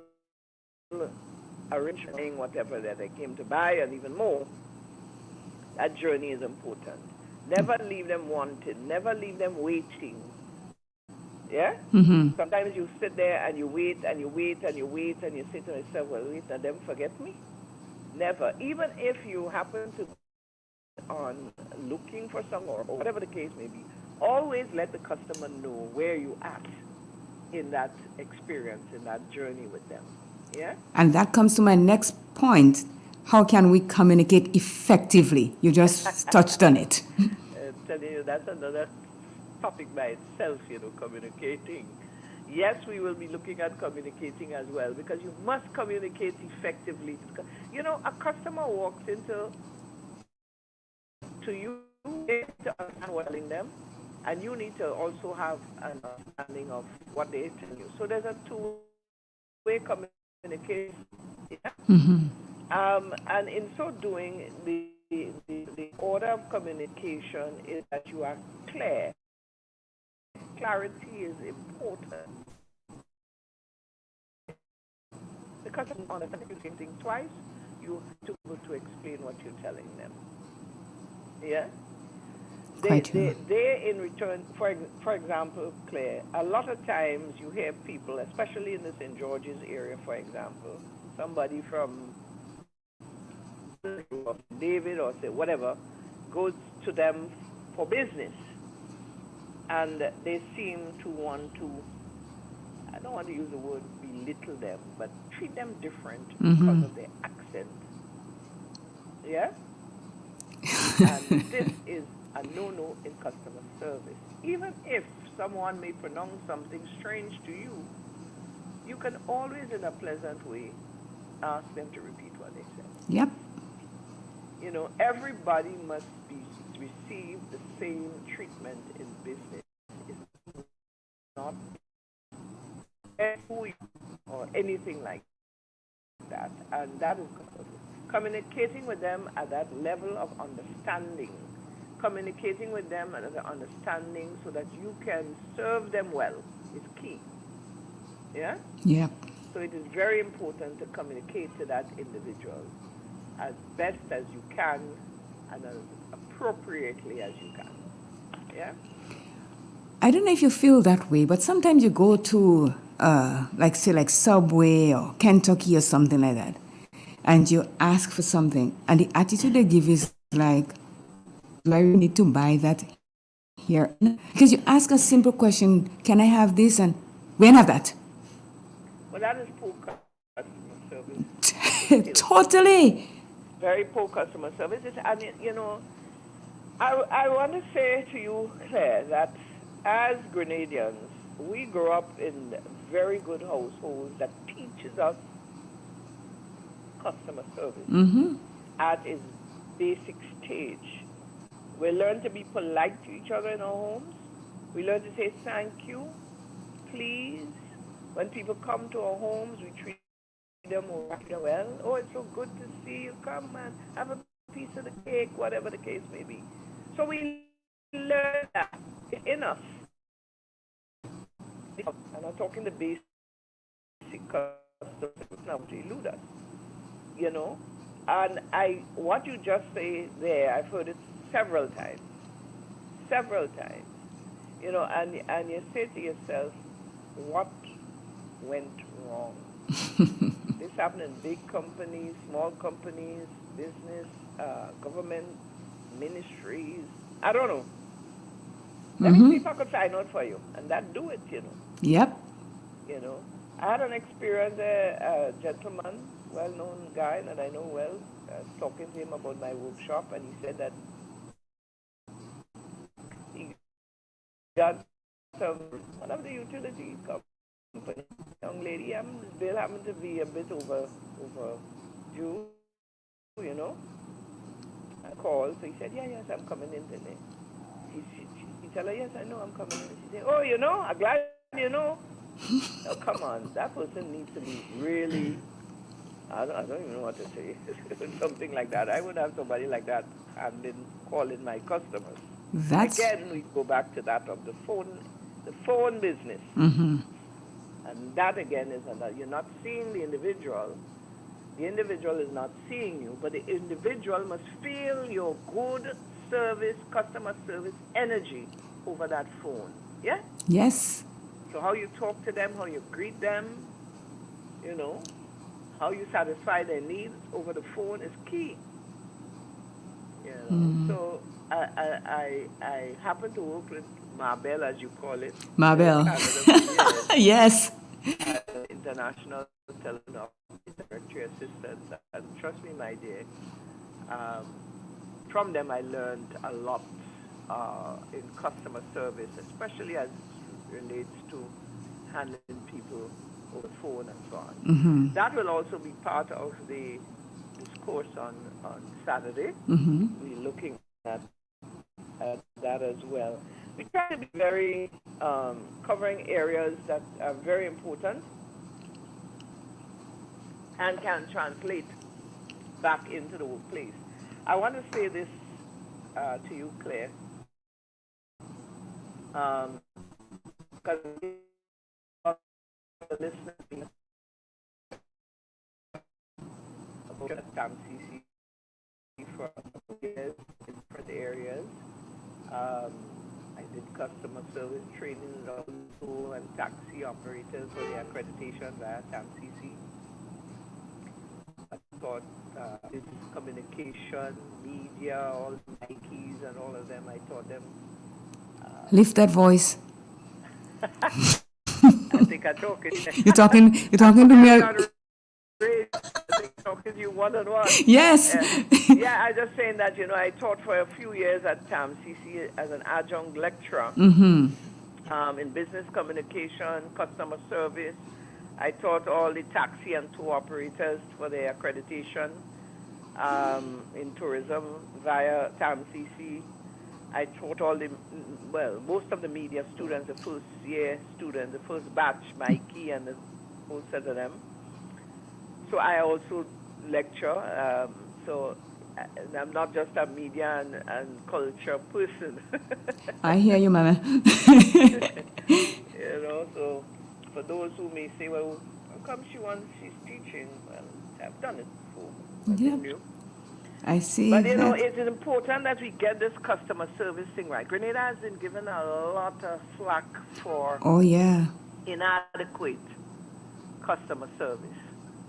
arranging whatever that they came to buy and even more. That journey is important. Never leave them wanting. Never leave them waiting. Yeah? Mm-hmm. Sometimes you sit there and you wait and you wait and you wait and you say to yourself, well, wait, and them forget me? Never. Even if you happen to be on looking for some or whatever the case may be, always let the customer know where you at in that experience, in that journey with them. Yeah? And that comes to my next point. How can we communicate effectively? You just touched on it. Telling you, that's another topic by itself, communicating. Yes, we will be looking at communicating as well, because you must communicate effectively. A customer walks to you to understand what you're telling them, and you need to also have an understanding of what they tell you. So there's a two-way communication. Yeah? Mm-hmm. And in so doing, the order of communication is that you are clear. Clarity is important. The customer understands the same thing twice. You have to be able to explain what you're telling them. Yeah? They in return, for example, Claire, a lot of times you hear people, especially in the St. George's area, for example, somebody from David or say whatever, goes to them for business. And they seem to want to, I don't want to use the word belittle them, but treat them different because of their accent. Yeah? And this is a no-no in customer service. Even if someone may pronounce something strange to you, you can always, in a pleasant way, ask them to repeat what they said. Yep. Everybody must receive the same treatment in business. It's not who you or anything like that. And that is communicating with them at that level of understanding. Communicating with them at the understanding so that you can serve them well is key. Yeah? Yep. So it is very important to communicate to that individual as best as you can and as appropriately as you can. Yeah? I don't know if you feel that way, but sometimes you go to, like Subway or Kentucky or something like that, and you ask for something, and the attitude they give is like, do I really need to buy that here? Because you ask a simple question, can I have this? And we don't have that. Well, that is poor customer service. Totally. Very poor customer service. I want to say to you, Claire, that as Grenadians, we grew up in very good households that teaches us customer service at its basic stage. We learn to be polite to each other in our homes. We learn to say thank you, please. When people come to our homes, we treat them well. Oh, it's so good to see you. Come and have a piece of the cake, whatever the case may be. So we learn that enough. And I'm talking the basic customer now to elude us, And what you just say there, I've heard it several times, and you say to yourself, what went wrong? This happened in big companies, small companies, business, government, ministries. I don't know. Let me see if I could find out for you. And that do it, Yep. I had an experience, a gentleman, well-known guy that I know well, talking to him about my workshop, and he said that he got one of the utility company, young lady, his bill happened to be a bit overdue, I called, so he said, yes, I'm coming in today. He tell her, yes, I know I'm coming in. She said, oh, I'm glad you know. Oh, come on, that person needs to be really, I don't even know what to say, something like that. I would have somebody like that calling my customers. Again, we go back to that of the phone business. And that again is another, you're not seeing the individual. The individual is not seeing you, but the individual must feel your good service, customer service energy over that phone. Yeah? Yes. So how you talk to them, how you greet them, you know, how you satisfy their needs over the phone is key. You know, so I happen to work with Marbell, as you call it. Marbell. Yes. International Telephone Directory Assistant. And trust me, my dear, from them I learned a lot in customer service, especially as it relates to handling people over the phone and so on. Mm-hmm. That will also be part of the discourse on Saturday. Mm-hmm. We're looking at that as well. We try to be very covering areas that are very important and can translate back into the workplace. I want to say this to you, Claire, because the listeners about TAMCC for years in different areas. I did customer service training also and taxi operators for the accreditation via TAMCC. I taught business communication, media, all the Nikes and all of them. I taught them. Lift that voice. I think I'm talking. You're talking to me. Talking to you one-on-one. Yes. Yeah, I just saying that, you know, I taught for a few years at TAMCC as an adjunct lecturer in business communication, customer service. I taught all the taxi and tour operators for their accreditation in tourism via TAMCC. I taught all the, most of the media students, the first year students, the first batch, Mikey and the whole set of them. So I also lecture. So I'm not just a media and culture person. I hear you, Mama. You know, so for those who may say, well, how come she's teaching? Well, I've done it before. Yeah. I see. But you know, it is important that we get this customer service thing right. Grenada has been given a lot of flack for inadequate customer service.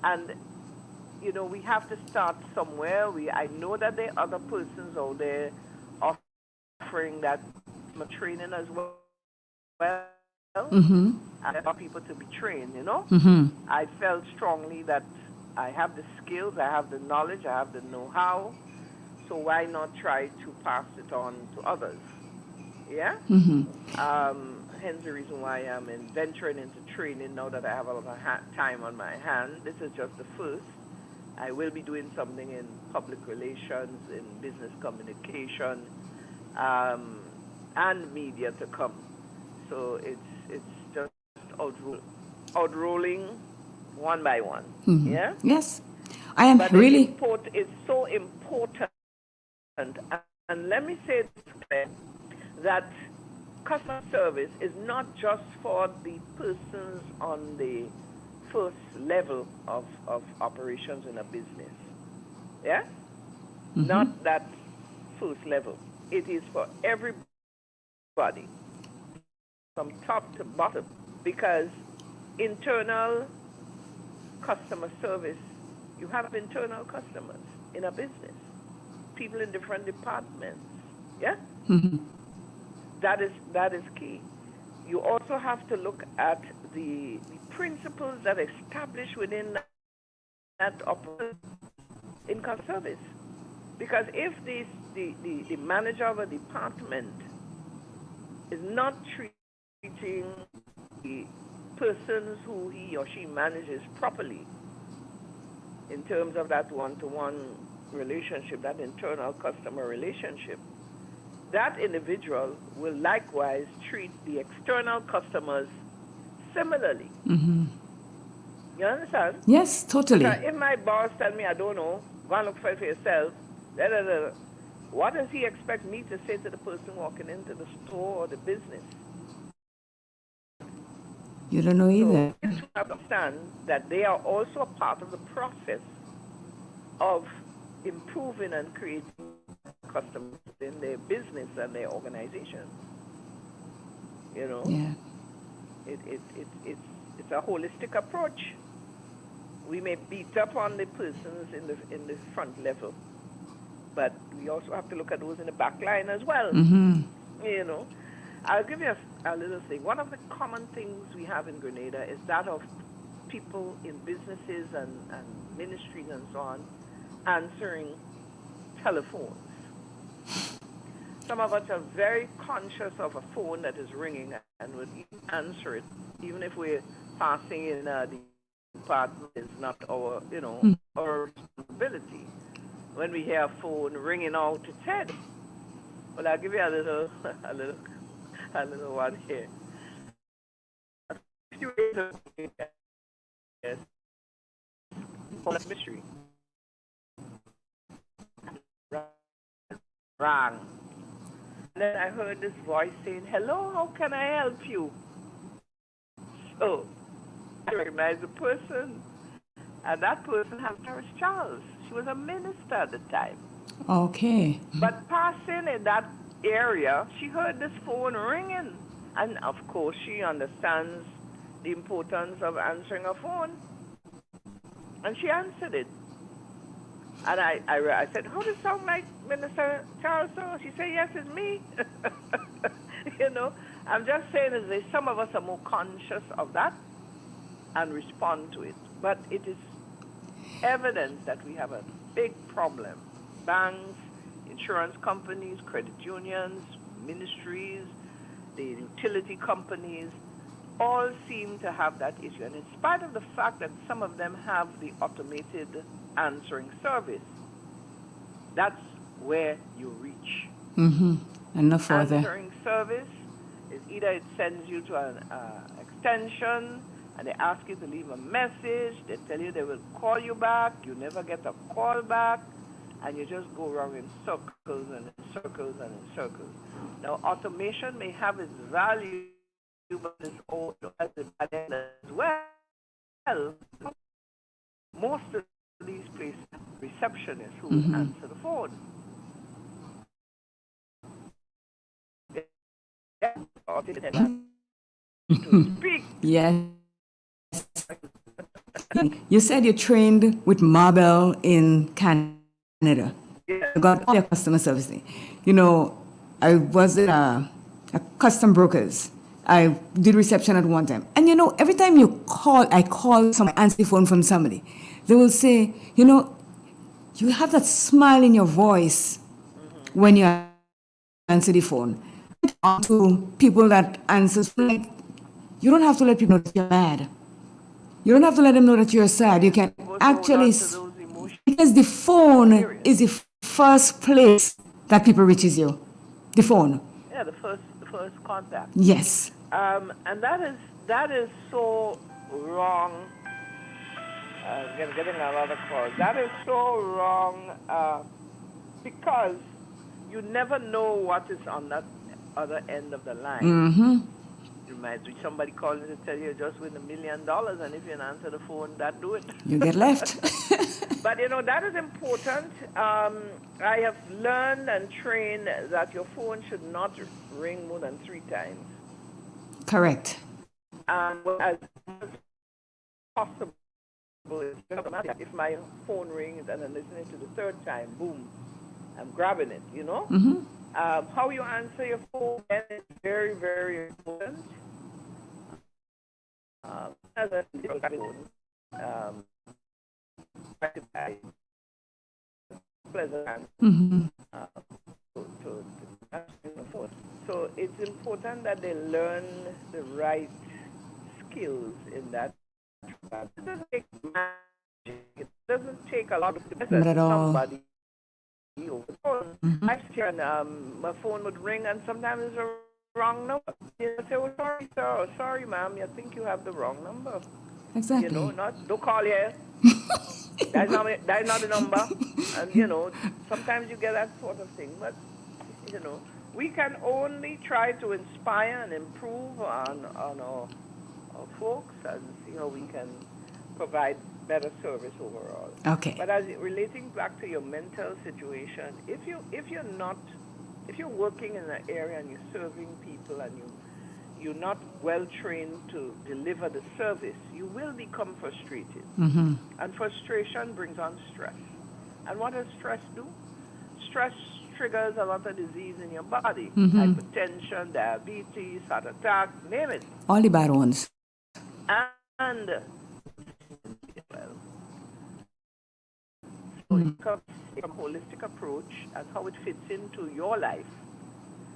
And, you know, we have to start somewhere. I know that there are other persons out there offering that training as well. Mm-hmm. And there are people to be trained, you know. Mm-hmm. I felt strongly that I have the skills, I have the knowledge, I have the know-how. So why not try to pass it on to others? Yeah? Mm-hmm. Hence the reason why I'm venturing into training now that I have a lot of time on my hand. This is just the first. I will be doing something in public relations, in business communication, and media to come. So it's just outrolling one by one. Mm-hmm. Yeah? Yes. I am but really... It's so important. And let me say this, that customer service is not just for the persons on the first level of operations in a business. Yeah? Mm-hmm. Not that first level. It is for everybody, from top to bottom, because internal customer service, you have internal customers in a business, people in different departments. Yeah? Mm-hmm. That is key. You also have to look at the principles that are established within that income service. Because if the manager of a department is not treating the persons who he or she manages properly in terms of that one-to-one relationship, that internal customer relationship, that individual will likewise treat the external customers similarly. Mm-hmm. You understand? Yes, totally. If my boss tells me, I don't know, go and look for it for yourself, what does he expect me to say to the person walking into the store or the business? You don't know either. So you have to understand that they are also a part of the process of improving and creating customers in their business and their organization. You know? Yeah. It's a holistic approach. We may beat up on the persons in the front level, but we also have to look at those in the back line as well. You know, I'll give you a little thing. One of the common things we have in Grenada is that of people in businesses and ministries and so on answering telephones. Some of us are very conscious of a phone that is ringing and would even answer it, even if we're passing in the department. It's not our, our responsibility. When we hear a phone ringing out, it's head. Well, I'll give you a little one here. Yes. Mystery. Rang. And then I heard this voice saying, "Hello, how can I help you?" So I recognized the person, and that person has Paris Charles. She was a minister at the time. Okay. But passing in that area, she heard this phone ringing, and of course she understands the importance of answering a phone, and she answered it. And I said, "How does it sound like Minister Charles?" She said, "Yes, it's me." I'm just saying is that some of us are more conscious of that and respond to it. But it is evidence that we have a big problem. Banks, insurance companies, credit unions, ministries, the utility companies, all seem to have that issue. And in spite of the fact that some of them have the automated answering service, that's where you reach. And no further. Answering service is either it sends you to an extension and they ask you to leave a message, they tell you they will call you back, you never get a call back, and you just go around in circles and in circles and in circles. Now, automation may have its value, but it's also at the bad end as well. Most of these places have receptionists who will answer the phone. To speak. Yes. You said you trained with Marbell in Canada. You got all your customer service. I was at a custom brokers. I did reception at one time. And every time I call someone, answer the phone from somebody, they will say, you have that smile in your voice when you answer the phone. To people that answer, you don't have to let people know that you're mad. You don't have to let them know that you're sad. You can actually, because the phone is the first place that people reaches you. The phone. Yeah, the first contact. Yes. And that is so wrong. Getting a lot of calls. That is so wrong because you never know what is on that other end of the line. You might be somebody calling to tell you just win $1 million, and if you answer the phone, that do it. You get left. But that is important. I have learned and trained that your phone should not ring more than 3 times. Correct. As possible, if my phone rings and I'm listening to the 3rd time, boom, I'm grabbing it. How you answer your phone is very, very important. As a so it's important that they learn the right skills in that. It doesn't take magic. It doesn't take a lot of somebody. My phone would ring, and sometimes it's a wrong number. You say, "Oh, sorry, sir. Sorry, ma'am. I think you have the wrong number." Exactly. Don't call here. That's not the number. And sometimes you get that sort of thing. But we can only try to inspire and improve on our folks and see how we can provide better service overall. Okay. But as relating back to your mental situation, if you're working in an area and you're serving people and you're not well trained to deliver the service, you will become frustrated. Mm-hmm. And frustration brings on stress. And what does stress do? Stress triggers a lot of disease in your body. Mhm. Hypertension, diabetes, heart attack, name it. All the bad ones. And so it comes from a holistic approach and how it fits into your life.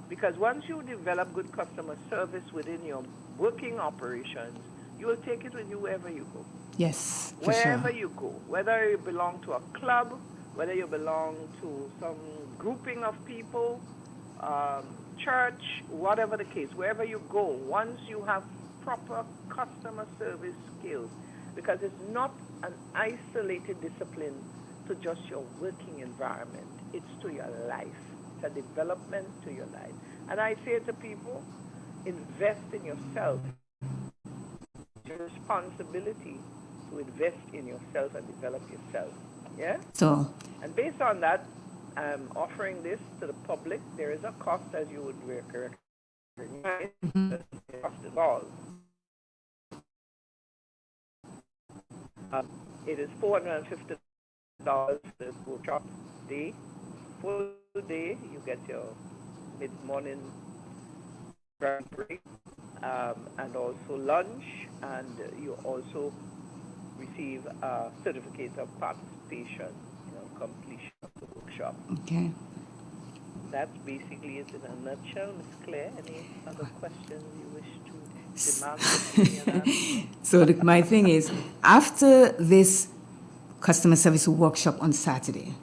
Because once you develop good customer service within your working operations, you will take it with you wherever you go. Yes, for Wherever sure. you go, whether you belong to a club, whether you belong to some grouping of people, church, whatever the case, wherever you go, once you have proper customer service skills, because it's not an isolated discipline to just your working environment, it's to your life. It's a development to your life. And I say to people, invest in yourself. It's your responsibility to invest in yourself and develop yourself. Yeah? So, And based on that, I'm offering this to the public. There is a cost, as you would recognize. The cost involved. It is $450 the workshop day. Full day, you get your mid-morning break, and also lunch, and you also receive a certificate of participation, completion of the workshop. Okay. That's basically it in a nutshell. Ms. Claire, any other questions you wish to demand of me? So my thing is, after this customer service workshop on Saturday,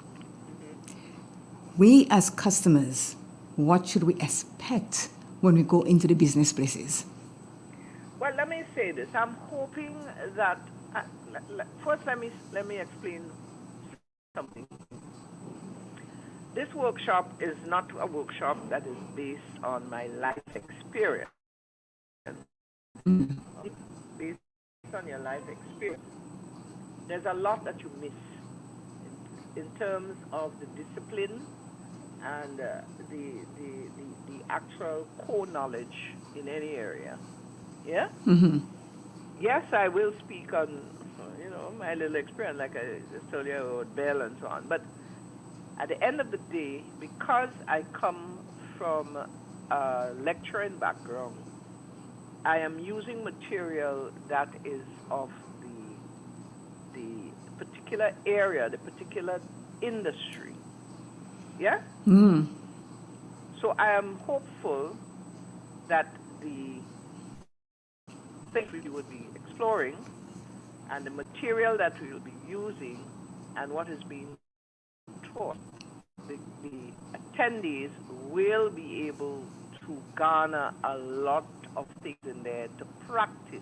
we as customers, what should we expect when we go into the business places? Well, let me say this. I'm hoping that first let me explain something. This workshop is not a workshop that is based on my life experience. Based on your life experience, there's a lot that you miss in terms of the discipline and the actual core knowledge in any area. Yeah? Mm-hmm. Yes, I will speak on, my little experience, like I just told you about Bell and so on. But at the end of the day, because I come from a lecturing background, I am using material that is of the particular area, the particular industry. Yeah? Mm. So I am hopeful that the things we would be exploring and the material that we will be using and what is being taught, the attendees will be able to garner a lot of things in there to practice.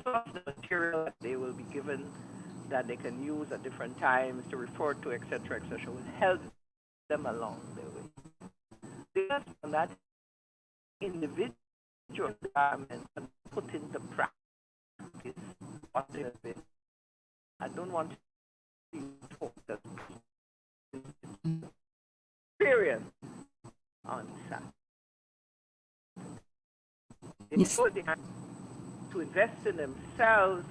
Plus the material that they will be given that they can use at different times to refer to, etc., will help them along their way. Based on that individual environment and put into practice what they have been. I don't want to talk that experience on Saturday. It's good to invest in themselves.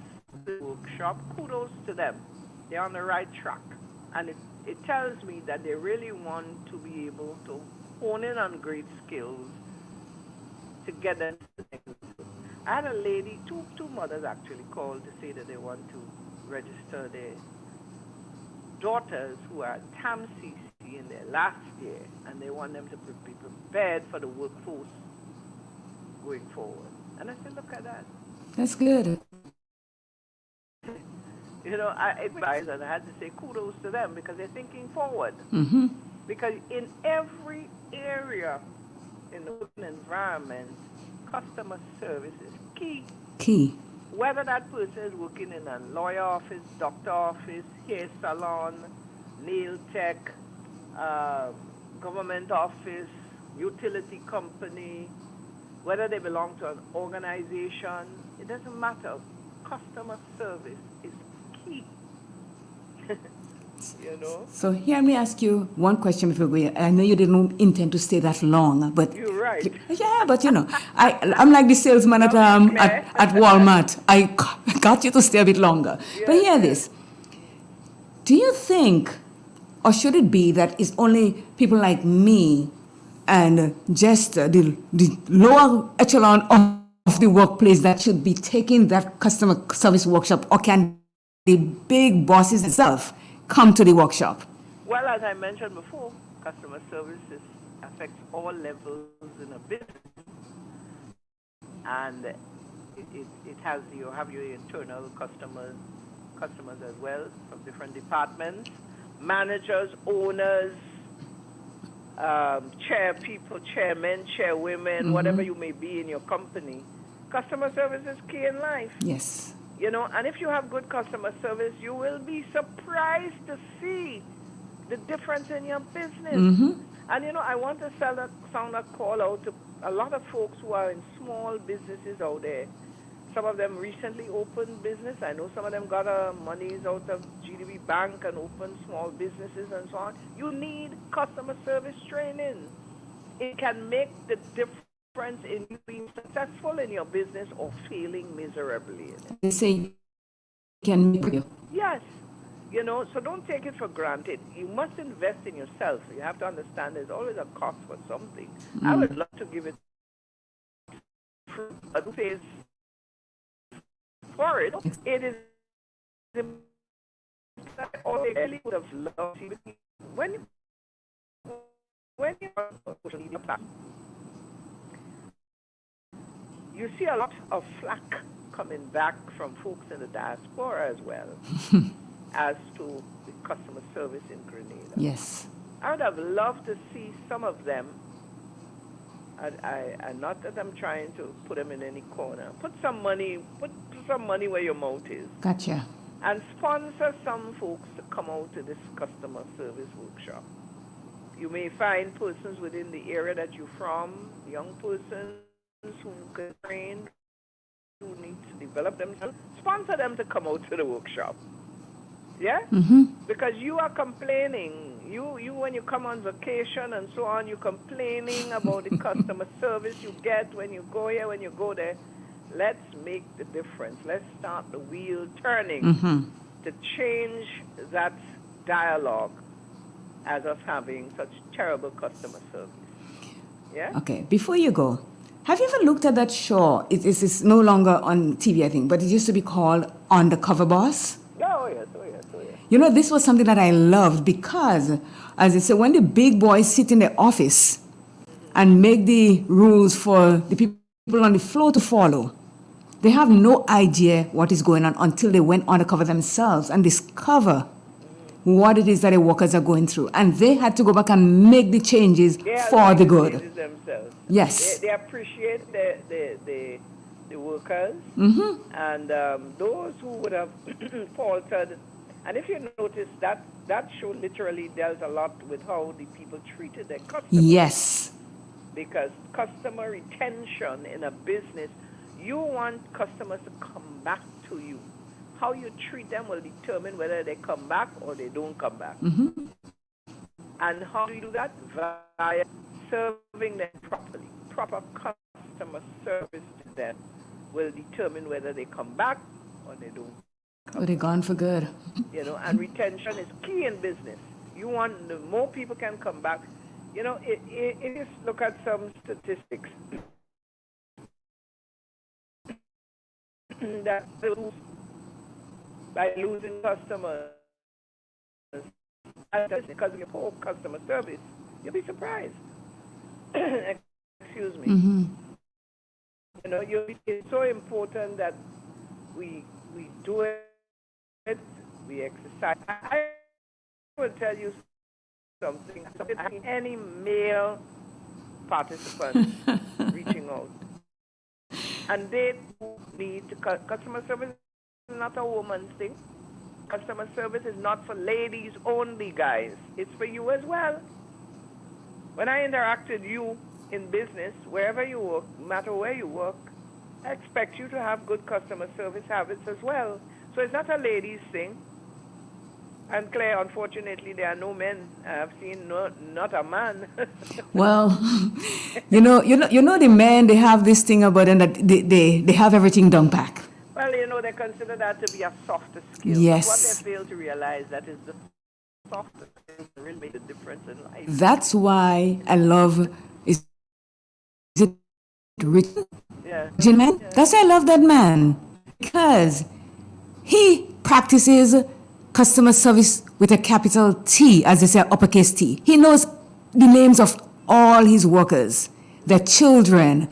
The workshop, kudos to them. They're on the right track. And it tells me that they really want to be able to hone in on great skills to get them to the next level. I had a lady, two mothers actually called to say that they want to register their daughters who are at TAMCC in their last year, and they want them to be prepared for the workforce going forward. And I said, look at that. That's good. I advise, and I had to say kudos to them because they're thinking forward. Mm-hmm. Because in every area in the working environment, customer service is key. Key. Whether that person is working in a lawyer office, doctor office, hair salon, nail tech, government office, utility company, whether they belong to an organization, it doesn't matter. Customer service is key. you know. So here, let me ask you one question before we. I know you didn't intend to stay that long, but You're right. yeah, but you know, I'm like the salesman at Walmart. I got you to stay a bit longer. But hear this. Do you think, or should it be that it's only people like me and just the lower echelon of the workplace that should be taking that customer service workshop, or can the big bosses themselves come to the workshop? Well, as I mentioned before, customer services affects all levels in a business. And it has, you have your internal customers as well from different departments, managers, owners, chair people, chairmen, chairwomen, whatever you may be in your company. Customer service is key in life. Yes. You know, and if you have good customer service, you will be surprised to see the difference in your business. And, you know, I want to sound a call out to a lot of folks who are in small businesses out there. Some of them recently opened business. I know some of them got monies out of GDB Bank and opened small businesses and so on. You need customer service training. It can make the difference in you being successful in your business or failing miserably in it. They say can make you. Yes. You know, so don't take it for granted. You must invest in yourself. You have to understand there's always a cost for something. I would love to give it a face for it. It is all I really would have loved when you're on social media platform. You see a lot of flack coming back from folks in the diaspora as well as to the customer service in Grenada. Yes. I would have loved to see some of them, and not that I'm trying to put them in any corner, put some money where your mouth is. Gotcha. And sponsor some folks to come out to this customer service workshop. You may find persons within the area that you're from, young persons who can train, who need to develop themselves. Sponsor them to come out to the workshop. Yeah? Because you are complaining. You when you come on vacation and so on, you're complaining about the customer service you get when you go here, when you go there. Let's make the difference. Let's start the wheel turning to change that dialogue as us having such terrible customer service. Yeah? Okay, before you go, have you ever looked at that show? It's no longer on TV, I think, but it used to be called Undercover Boss. Oh, yes, oh, yes, oh, yes. You know, this was something that I loved because, as I said, when the big boys sit in the office and make the rules for the people on the floor to follow, they have no idea what is going on until they went undercover themselves and discover what it is that the workers are going through. And they had to go back and make the changes for the good. Themselves. Yes. They appreciate the workers and those who would have faltered. And if you notice, that show literally dealt a lot with how the people treated their customers. Yes. Because customer retention in a business, you want customers to come back to you. How you treat them will determine whether they come back or they don't come back. And how do you do that? Via serving them properly. Proper customer service to them will determine whether they come back or they don't. Or they're gone for good. You know, and retention is key in business. You want the more people can come back. You know, it is, look at some statistics that by losing customers, and that's because of your poor customer service, you'll be surprised. Excuse me. You know, it's so important that we do it, we exercise. I will tell you something. Any male participant reaching out, and they need to customer service is not a woman's thing. Customer service is not for ladies only, guys. It's for you as well. When I interact with you in business, wherever you work, no matter where you work, I expect you to have good customer service habits as well. So it's not a ladies' thing. And Claire, unfortunately, there are no men. I have seen not a man. Well, you know, the men, they have this thing about them that they have everything done back. Well, they consider that to be a softer skill. Yes. But what they fail to realize that is the softer skill that really make a difference in life. That's why I love, is it Richard? Yeah. Man? That's why I love that man. Because he practices customer service with a capital T, as they say, uppercase T. He knows the names of all his workers, their children,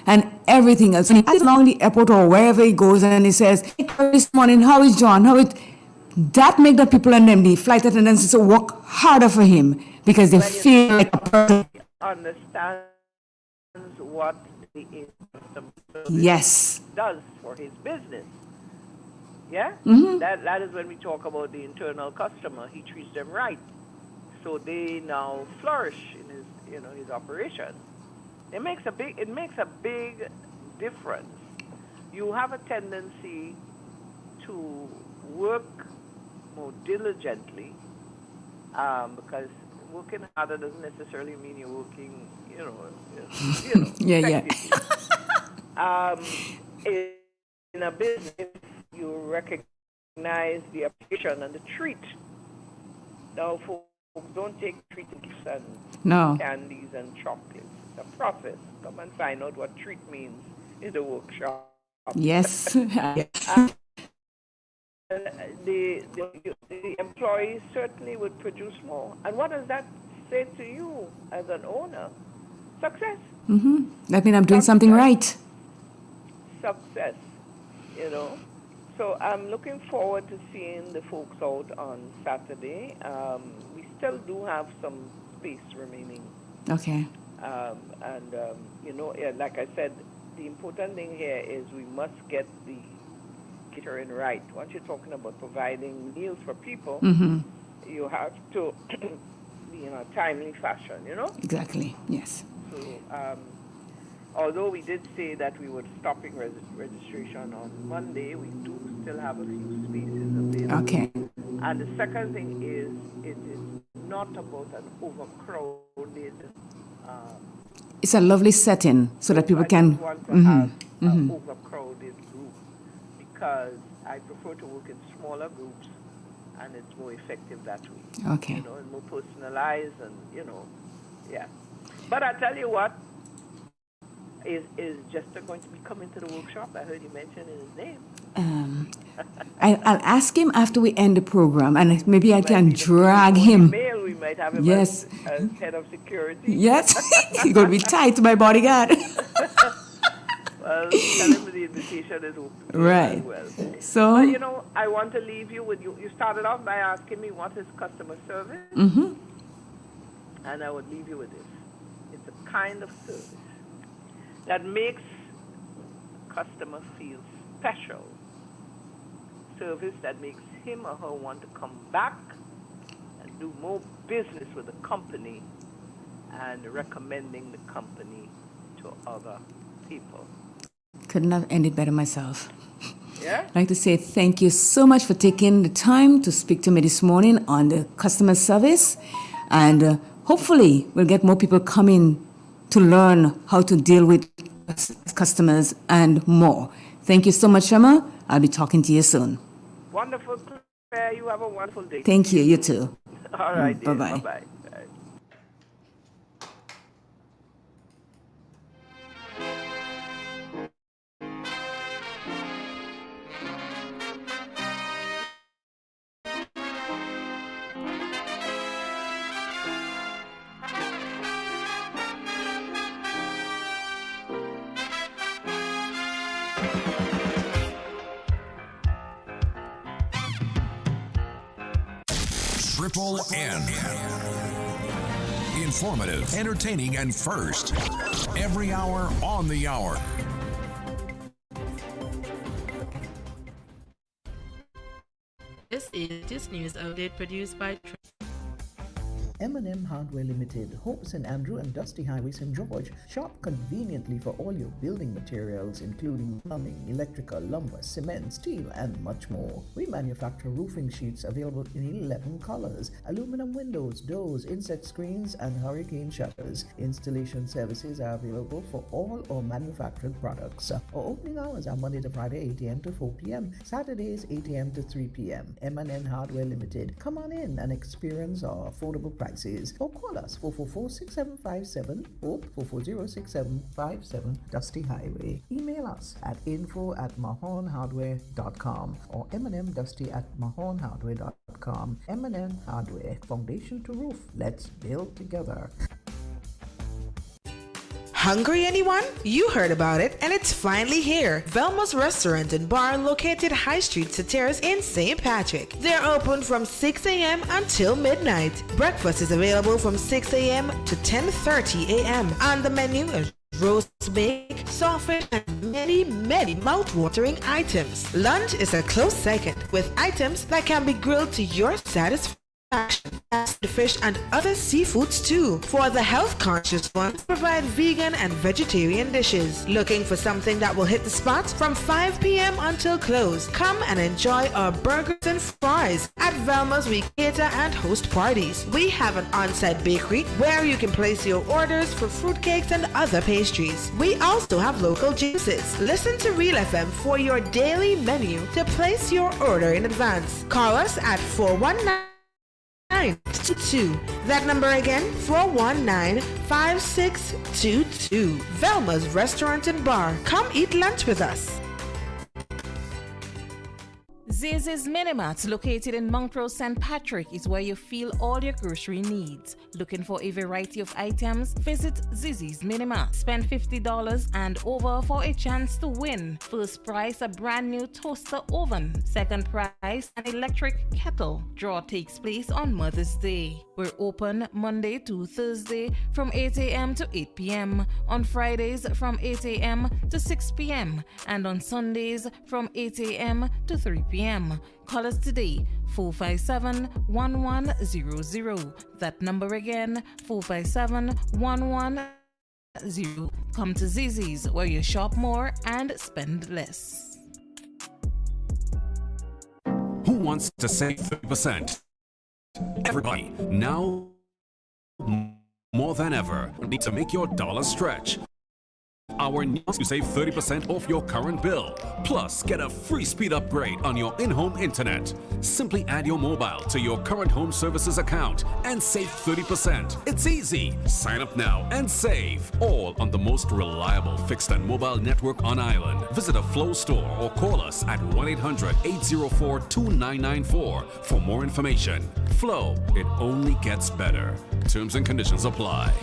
and everything else. And he goes along the airport or wherever he goes and he says, "Hey, this morning, how is John? That make the people and them, the flight attendants, to work harder for him because they feel like a person. Understands what the customer service Yes. does for his business. Yeah? Mhm. That is when we talk about the internal customer. He treats them right. So they now flourish in his operation. It makes a big difference. You have a tendency to work more diligently, because working harder doesn't necessarily mean you're working, Yeah. in a business, you recognize the appreciation and the treat. Now, folks don't take treats and No. candies and chocolates. It's a process. Come and find out what treat means in the workshop. Yes. The employees certainly would produce more. And what does that say to you as an owner? Success. That means I'm doing something right. Success, So I'm looking forward to seeing the folks out on Saturday. We still do have some space remaining. Okay. Like I said, the important thing here is we must get the catering right. Once you're talking about providing meals for people, you have to be in a timely fashion, Exactly. Yes. So, although we did say that we would stopping registration on Monday, we do still have a few spaces available. Okay. And the second thing is, it is not about an overcrowded. It's a lovely setting so that people can. Want to have an overcrowded group, because I prefer to work in smaller groups, and it's more effective that way. Okay. And more personalized, and yeah. But I tell you what, is Jester going to be coming to the workshop? I heard you mention his name. I'll ask him after we end the program, and maybe I can drag him. We might have him Yes. as head of security. Yes. He's going to be tight to my bodyguard. Well, tell him the invitation is open. Right. As well. So. But, I want to leave you with you. You started off by asking me what is customer service, and I would leave you with this. It's a kind of service that makes customer feel special. Service that makes him or her want to come back and do more business with the company, and recommending the company to other people. Couldn't have ended better myself. Yeah? I'd like to say thank you so much for taking the time to speak to me this morning on the customer service. And hopefully we'll get more people coming to learn how to deal with customers and more. Thank you so much, Shema. I'll be talking to you soon. Wonderful, Claire. You have a wonderful day. Thank you. You too. All right. dear. Bye-bye. Bye-bye. Triple N. Informative, entertaining, and first. Every hour on the hour. This is this news update produced by M&M Hardware Limited, Hope St. Andrew and Dusty Highway, St. George. Shop conveniently for all your building materials, including plumbing, electrical, lumber, cement, steel, and much more. We manufacture roofing sheets available in 11 colors, aluminum windows, doors, insect screens, and hurricane shutters. Installation services are available for all our manufactured products. Our opening hours are Monday to Friday, 8 a.m. to 4 p.m., Saturdays, 8 a.m. to 3 p.m. M&N Hardware Limited. Come on in and experience our affordable prices, or call us 444-6757 or 440-6757 Dusty Highway. Email us at info@mahonhardware.com or mnmdusty@mahonhardware.com. M&N Hardware, foundation to roof. Let's build together. Hungry, anyone? You heard about it, and it's finally here. Velma's Restaurant and Bar, located High Street Sateras in St. Patrick. They're open from 6 a.m. until midnight. Breakfast is available from 6 a.m. to 10:30 a.m. On the menu is roast bake, sausage, and many mouth-watering items. Lunch is a close second, with items that can be grilled to your satisfaction. The fish and other seafoods too. For the health-conscious ones, provide vegan and vegetarian dishes. Looking for something that will hit the spot? From 5 p.m. until close, come and enjoy our burgers and fries. At Velma's, we cater and host parties. We have an on-site bakery where you can place your orders for fruitcakes and other pastries. We also have local juices. Listen to Real FM for your daily menu to place your order in advance. Call us at 419-922. That number again, 419-5622. Velma's Restaurant and Bar. Come eat lunch with us. Ziz's Minimart, located in Montrose St. Patrick, is where you feel all your grocery needs. Looking for a variety of items? Visit Ziz's Minimart. Spend $50 and over for a chance to win. First prize, a brand new toaster oven. Second prize, an electric kettle. Draw takes place on Mother's Day. We're open Monday to Thursday from 8 a.m. to 8 p.m. On Fridays from 8 a.m. to 6 p.m. and on Sundays from 8 a.m. to 3 p.m. Call us today, 457-1100. That number again, 457-1100. Come to Ziz's, where you shop more and spend less. Who wants to save 30%? Everybody, now more than ever, need to make your dollar stretch. Our news to save 30% off your current bill. Plus, get a free speed upgrade on your in-home internet. Simply add your mobile to your current home services account and save 30%. It's easy. Sign up now and save. All on the most reliable fixed and mobile network on island. Visit a Flow store or call us at 1-800-804-2994 for more information. Flow, it only gets better. Terms and conditions apply.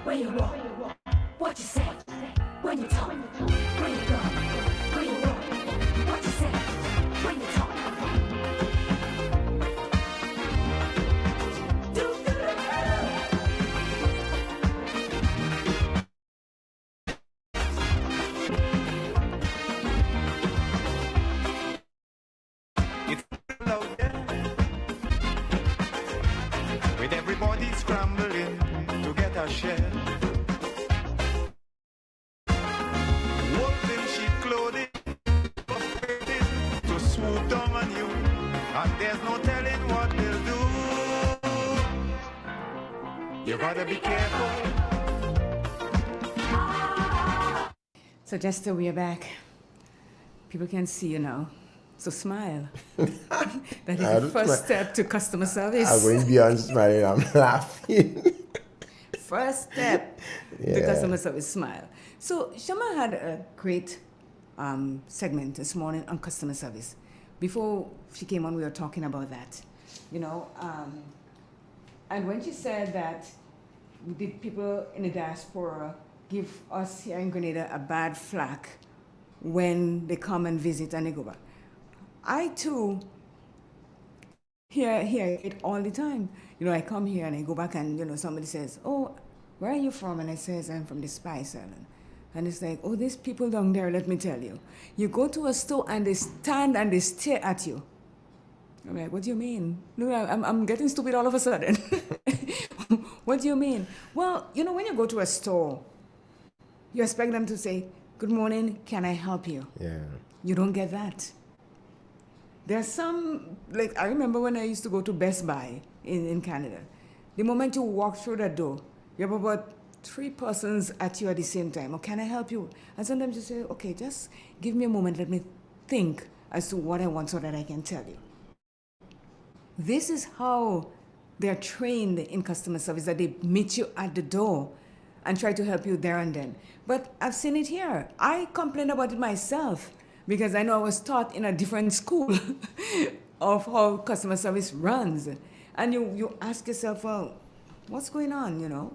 Where you walk, what you say, when you talk, where you go, where you walk, what you say, when you talk. With everybody scrambling to get a share. Wolves in sheep clothing, to swoop down on you, and there's no telling what they'll do. You gotta be careful. So Jester, we are back. People can see you now. So smile. That is the first step to customer service. I'm going beyond smiling, I'm laughing. First step to customer service, smile. So Shama had a great segment this morning on customer service. Before she came on, we were talking about that, you know. And when she said that did people in the diaspora give us here in Grenada a bad flack when they come and visit and they go back. I too hear it all the time. You know, I come here and I go back and, you know, somebody says, oh, where are you from? And I says, I'm from the Spice Island. And it's like, oh, these people down there, let me tell you. You go to a store and they stand and they stare at you. I'm like, what do you mean? No, I'm getting stupid all of a sudden. What do you mean? Well, you know, when you go to a store, you expect them to say, good morning, can I help you? Yeah. You don't get that. There's some, like, I remember when I used to go to Best Buy in Canada. The moment you walk through that door, you have about 3 persons at you at the same time. Oh, can I help you? And sometimes you say, okay, just give me a moment, let me think as to what I want so that I can tell you. This is how they're trained in customer service, that they meet you at the door and try to help you there and then. But I've seen it here. I complain about it myself because I know I was taught in a different school of how customer service runs. And you ask yourself, well, what's going on, you know?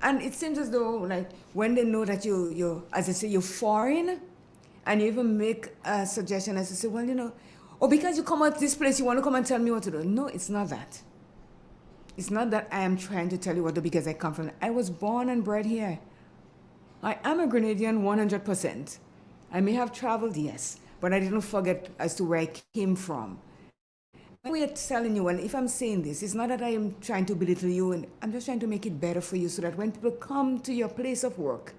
And it seems as though, like, when they know that you as I say, you're foreign, and you even make a suggestion as to say, well, you know, oh, because you come out this place, you want to come and tell me what to do. No, it's not that. It's not that I am trying to tell you what to do because I come from. I was born and bred here. I am a Grenadian 100%. I may have traveled, yes, but I didn't forget as to where I came from. When we are telling you, and if I'm saying this, it's not that I am trying to belittle you, and I'm just trying to make it better for you so that when people come to your place of work,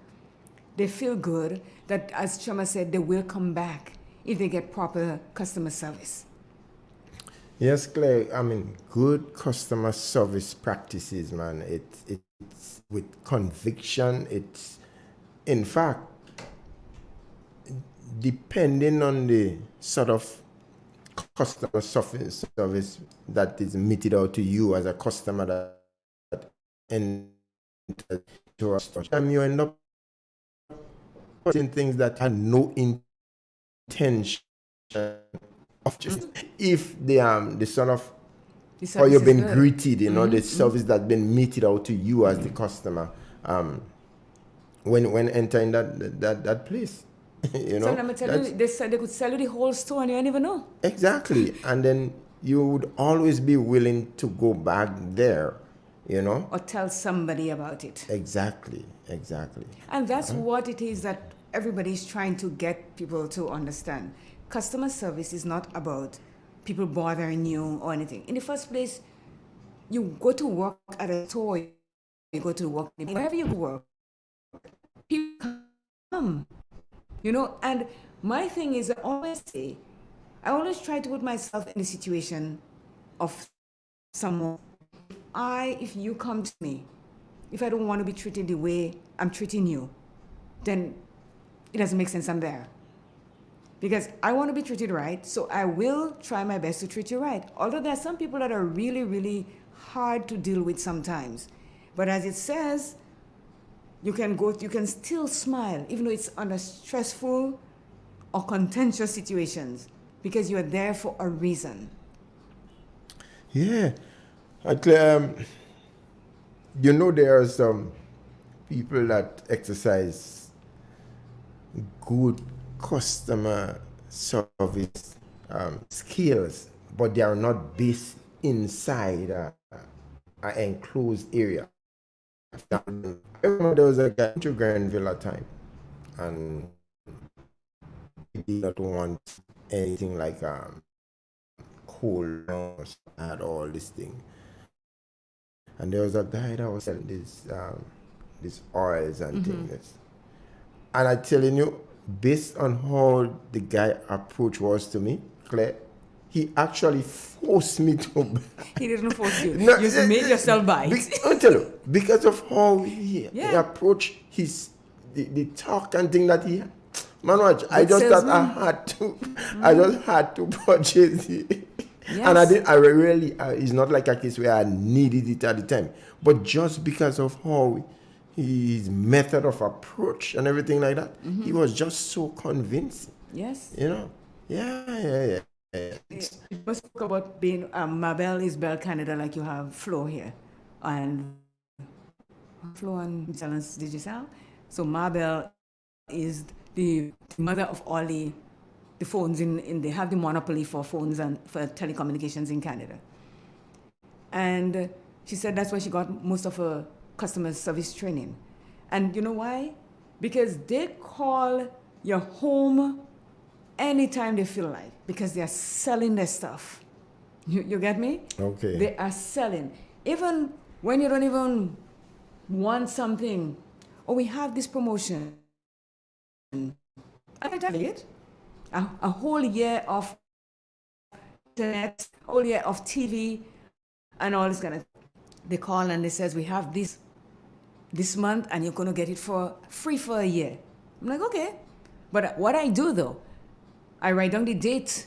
they feel good that, as Chama said, they will come back if they get proper customer service. Yes, Claire. I mean, good customer service practices, man. It's with conviction. It's, in fact, depending on the sort of customer service that is meted out to you as a customer that enters to a store, you end up putting things that had no intention of just, if the sort of how you've been greeted, you know, the service that's been meted out to you as the customer, when entering that place. You know, so let me tell you, they said they could sell you the whole store and you don't even know. Exactly. And then you would always be willing to go back there, you know. Or tell somebody about it. Exactly. And that's what it is that everybody's trying to get people to understand. Customer service is not about people bothering you or anything. In the first place, you go to work at a store, you go to work, wherever you work, people come. You know, and my thing is, I always try to put myself in the situation of someone. If you come to me, if I don't want to be treated the way I'm treating you, then it doesn't make sense I'm there. Because I want to be treated right, so I will try my best to treat you right. Although there are some people that are really, really hard to deal with sometimes. But as it says, you can still smile, even though it's under stressful or contentious situations, because you are there for a reason. Yeah. You know, there are some people that exercise good customer service skills, but they are not based inside an enclosed area. I remember there was a guy to Granville at time, and he did not want anything like cold at all, this thing. And there was a guy that was selling these oils and things. And I'm telling you, based on how the guy approach was to me, Claire, he actually forced me to. He didn't force you. No, you made yourself buy it. I'll tell you, because of how he approached the talk and thing that he had. Manoj, I just thought I just had to purchase it. Yes. And I really, it's not like a case where I needed it at the time. But just because of how his method of approach and everything like that, he was just so convincing. Yes. You know? Yeah. You must talk about being Mabel is Bell Canada, like you have Flo here. And Flo and Challenge Digital. So Marbell is the mother of all the phones they have the monopoly for phones and for telecommunications in Canada. And she said that's where she got most of her customer service training. And you know why? Because they call your home anytime they feel like, because they are selling their stuff. You get me? Okay. They are selling. Even when you don't even want something, or we have this promotion. I can tell you it. A whole year of internet, a whole year of TV, and all this kind of. They call and they says we have this month, and you're gonna get it for free for a year. I'm like, okay, but what I do though, I write down the date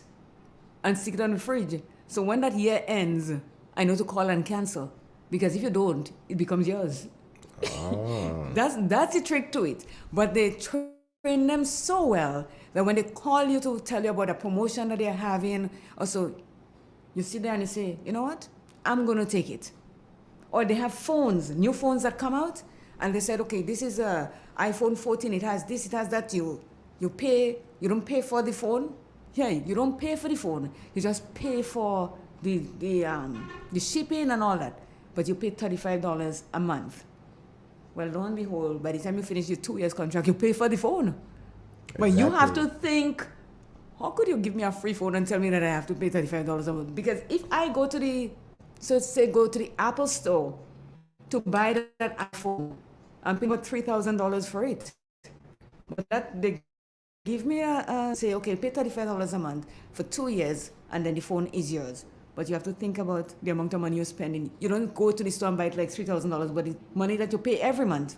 and stick it on the fridge. So when that year ends, I know to call and cancel, because if you don't, it becomes yours. Oh. That's the trick to it. But they train them so well that when they call you to tell you about a promotion that they're having, also you sit there and you say, you know what, I'm going to take it. Or they have phones, new phones that come out, and they said, okay, this is a iPhone 14, it has this, it has that. You pay, you don't pay for the phone. Yeah, you don't pay for the phone. You just pay for the shipping and all that. But you pay $35 a month. Well, lo and behold, by the time you finish your 2 years contract, you pay for the phone. But you have to think, how could you give me a free phone and tell me that I have to pay $35 a month? Because if I go to the Apple store to buy that iPhone, I'm paying about $3,000 for it. But that they give me say, okay, pay $35 a month for 2 years, and then the phone is yours. But you have to think about the amount of money you're spending. You don't go to the store and buy it like $3,000, but the money that you pay every month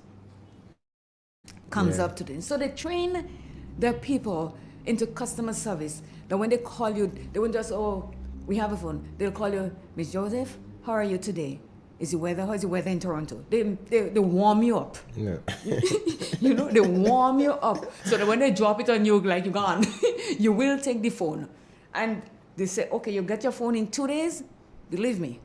comes up to this. So they train their people into customer service, that when they call you, they won't just, oh, we have a phone. They'll call you, Miss Joseph, how are you today? How's the weather in Toronto? They warm you up. No. You know, they warm you up. So that when they drop it on you, like you're gone, you will take the phone. And they say, okay, you get your phone in 2 days. Believe me,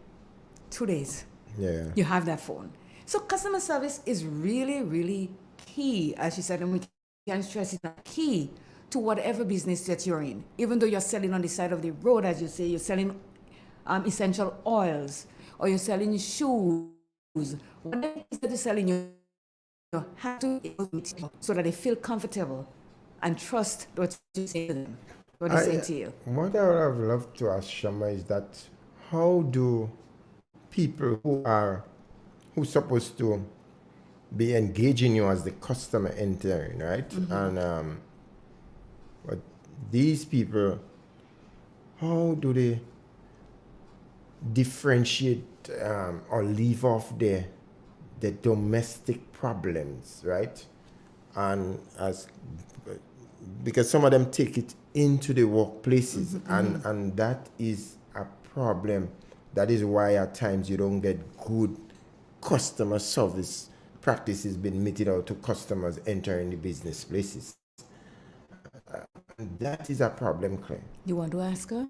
2 days. Yeah. You have that phone. So customer service is really, really key, as you said, and we can stress it, key to whatever business that you're in. Even though you're selling on the side of the road, as you say, you're selling essential oils, or you're selling shoes, whatever it is that you're selling, you have to so that they feel comfortable and trust what you say to them, what they say to you. What I would have loved to ask Shama is that how do people who's supposed to be engaging you as the customer entering, right? Mm-hmm. And but these people, how do they differentiate or leave off the domestic problems, right? And because some of them take it into the workplaces, Mm-hmm. and that is a problem. That is why at times you don't get good customer service practices being meted out to customers entering the business places. That is a problem, Claire. You want to ask her?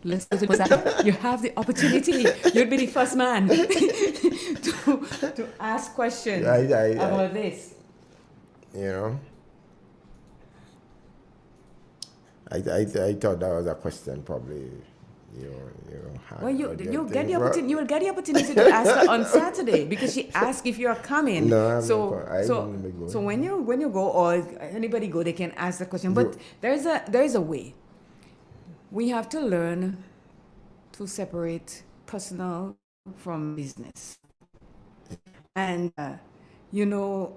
Let's go to the You have the opportunity. You'd be the first man to ask questions about this. You know, I thought that was a question probably you had. Well, you will get the opportunity to ask her on Saturday, because she asked if you are coming. No, so when you go, or anybody go, they can ask the question. But there is a way. We have to learn to separate personal from business. And,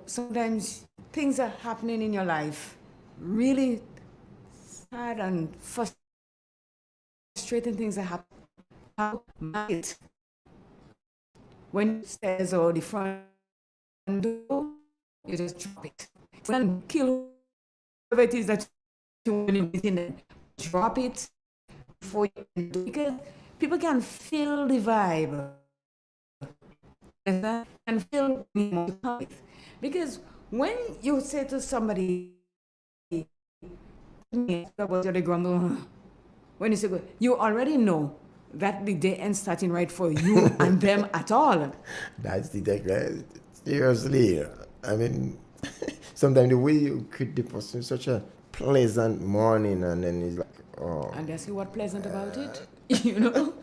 sometimes things are happening in your life, really sad and frustrating things are happening. How might, when the stairs or the front door, you just drop it. And kill whoever it is that you want to be in there. Drop it before you can do it, because people can feel the vibe and feel because when you say to somebody about your grumble, when you say you already know that the day ain't starting right for you and them at all. That's the Seriously, I mean, sometimes the way you greet the person is such a pleasant morning, and then it's like, oh. And that's what pleasant about it, you know?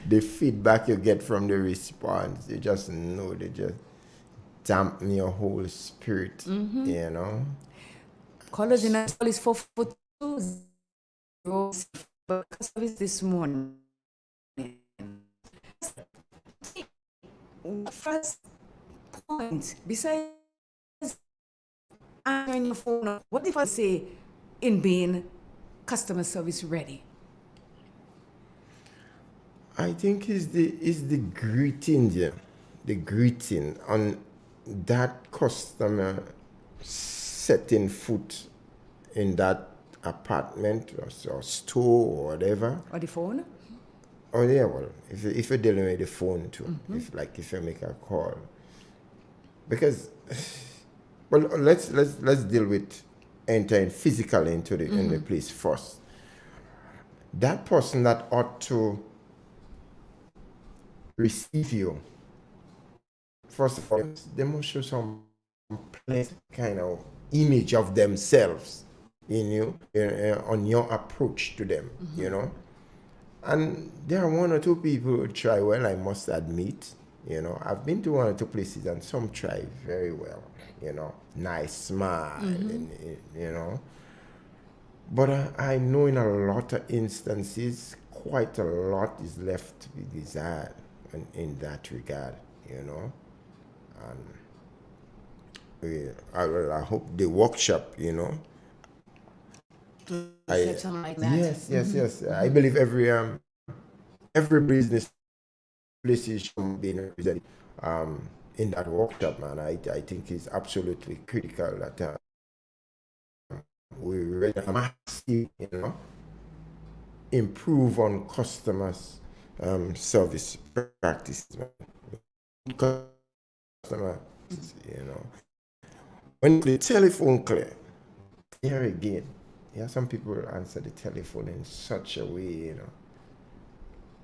The feedback you get from the response, you just know they just dampen your whole spirit, you know? Callers in Nashville is 442 service this morning. First point, besides answering your phone, what if I say in being customer service ready? I think is the greeting, yeah, the greeting on that customer setting foot in that apartment or store or whatever. Or the phone? Oh yeah, well, if you're dealing with the phone too, if you make a call, because, well, let's deal with entering physically into the place first. That person that ought to receive you, first of all, they must show some pleasant kind of image of themselves in you, on your approach to them, you know. And there are one or two people who try well, I must admit. You know, I've been to one or two places and some try very well, you know, nice smile, and, you know. But I know in a lot of instances, quite a lot is left to be desired in that regard, you know. And I hope the workshop, you know. Said something like that. Yes. I believe every business place should be represented in that workshop, man. I think it's absolutely critical that we really massive, you know, improve on customers' service practices, man. Customer, you know, when the telephone clear, here again. Yeah, some people answer the telephone in such a way, you know.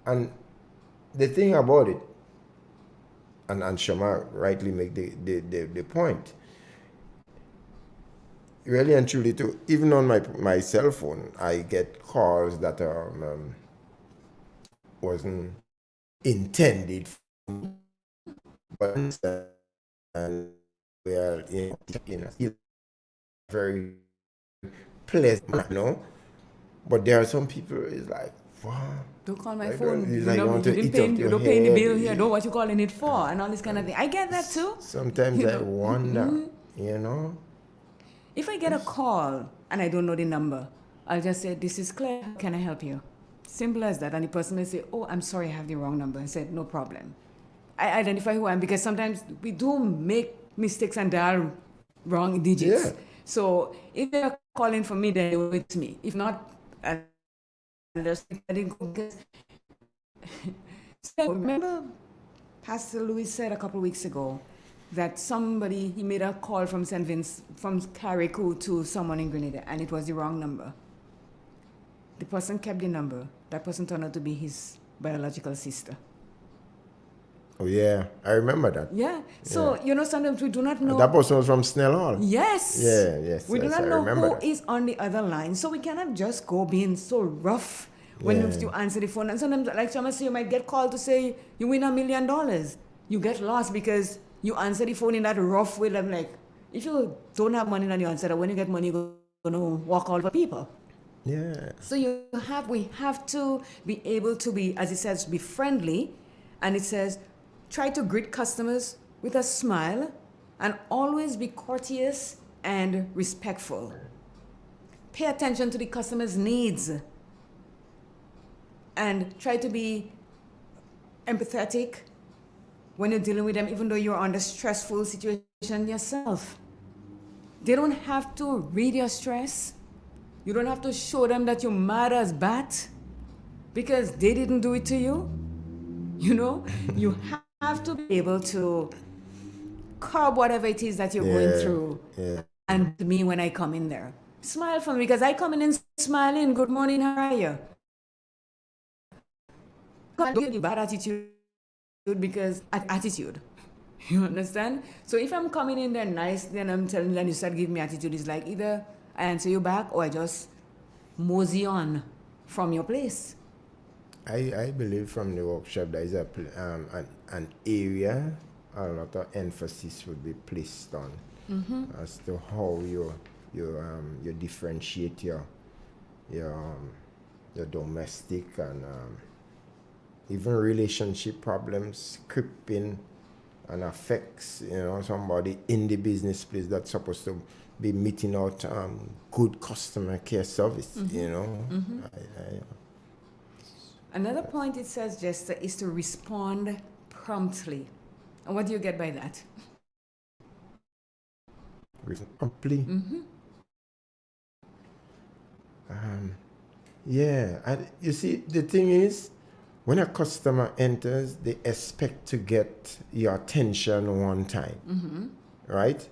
And the thing about it, and Shama rightly make the point, really and truly too, even on my cell phone, I get calls that wasn't intended for me, but and we are in very pleasant, you know. But there are some people is like, wow. Don't call my I phone. don't- You it's like know, you want to you eat didn't up pay, your you don't pay the bill head. here. Know what you calling it for, and all this kind of thing. I get that too. Sometimes You I know. wonder, you know. If I get a call and I don't know the number, I'll just say, "This is Claire. How can I help you?" Simple as that. And the person may say, "Oh, I'm sorry, I have the wrong number." I said, "No problem." I identify who I am because sometimes we do make mistakes and dial wrong digits. Yeah. So if they're calling for me, then it's me. If not, I'll just let it go. Because so remember, Pastor Louis said a couple of weeks ago that he made a call from St. Vince, from Carriacou to someone in Grenada, and it was the wrong number. The person kept the number. That person turned out to be his biological sister. Oh yeah, I remember that. Yeah. So, you know, sometimes we do not know. That person was from Snell Hall. Yes. Yes. We do yes, not I know remember who that. is on the other line. So we cannot just go being so rough when you answer the phone. And sometimes, like Chama said, you might get called to say you win $1 million. You get lost because you answer the phone in that rough way. I'm like, if you don't have money and you answer that, when you get money, you're going to walk all over people. Yeah. So we have to be able to be, as it says, be friendly. And it says, try to greet customers with a smile and always be courteous and respectful. Pay attention to the customer's needs and try to be empathetic when you're dealing with them, even though you're under stressful situation yourself. They don't have to read your stress. You don't have to show them that you're mad as bat because they didn't do it to you. You know, you have to be able to curb whatever it is that you're going through. Yeah. And to me, when I come in there, smile for me because I come in and smiling. Good morning, how are you? Don't give you bad attitude because attitude. You understand? So if I'm coming in there nice, then I'm telling you, then you start giving me attitude. It's like either I answer you back or I just mosey on from your place. I believe from the workshop there is an area a lot of emphasis would be placed on as to how you differentiate your domestic and even relationship problems creep in and affects somebody in the business place that's supposed to be meeting out good customer care service. Another point it says, Jester, is to respond promptly. And what do you get by that? Promptly. You see, the thing is, when a customer enters, they expect to get your attention one time, right?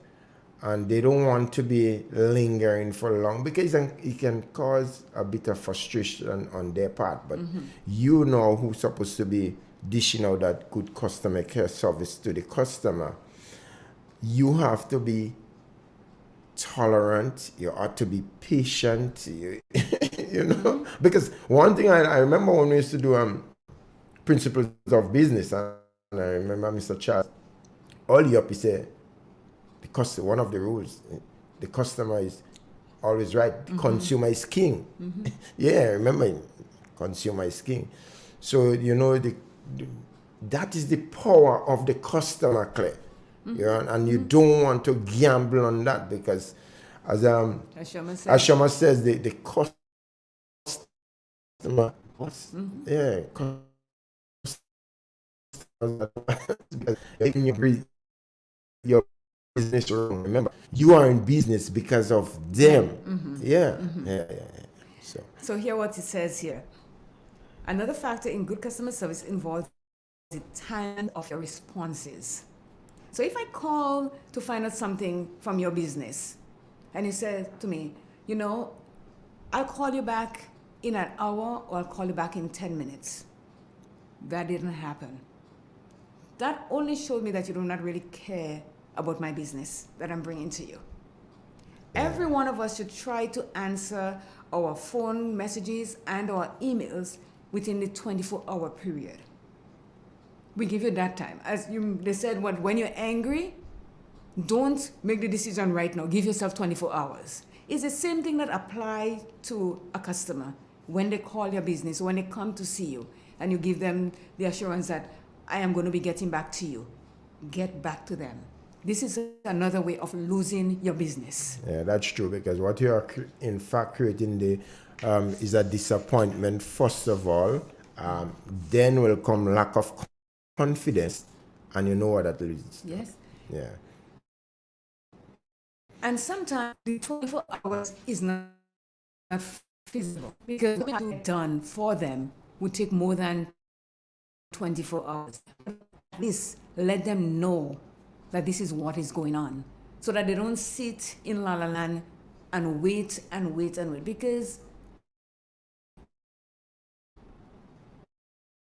And they don't want to be lingering for long because it can cause a bit of frustration on their part. But you know who's supposed to be dishing out that good customer care service to the customer. You have to be tolerant. You ought to be patient. Because one thing I remember when we used to do principles of business, and I remember Mr. Charles, all he said, because one of the rules, the customer is always right. The consumer is king. Yeah, remember, consumer is king. So that is the power of the customer, Claire. And you don't want to gamble on that because, as Shoma says, the customer, your business wrong. Remember, you are in business because of them. So hear what it says here. Another factor in good customer service involves the time of your responses. So if I call to find out something from your business and you say to me, I'll call you back in an hour or I'll call you back in 10 minutes. That didn't happen. That only showed me that you do not really care about my business that I'm bringing to you. Every one of us should try to answer our phone messages and our emails within the 24-hour period. We give you that time. They said, when you're angry, don't make the decision right now. Give yourself 24 hours. It's the same thing that applies to a customer. When they call your business, when they come to see you, and you give them the assurance that I am going to be getting back to you, get back to them. This is another way of losing your business. Yeah, that's true, because what you are in fact creating is a disappointment, first of all. Then will come lack of confidence, and you know what that leads to. Yes. Yeah. And sometimes the 24 hours is not feasible because what you have done for them would take more than 24 hours. At least let them know that this is what is going on so that they don't sit in La La Land and wait and wait and wait. Because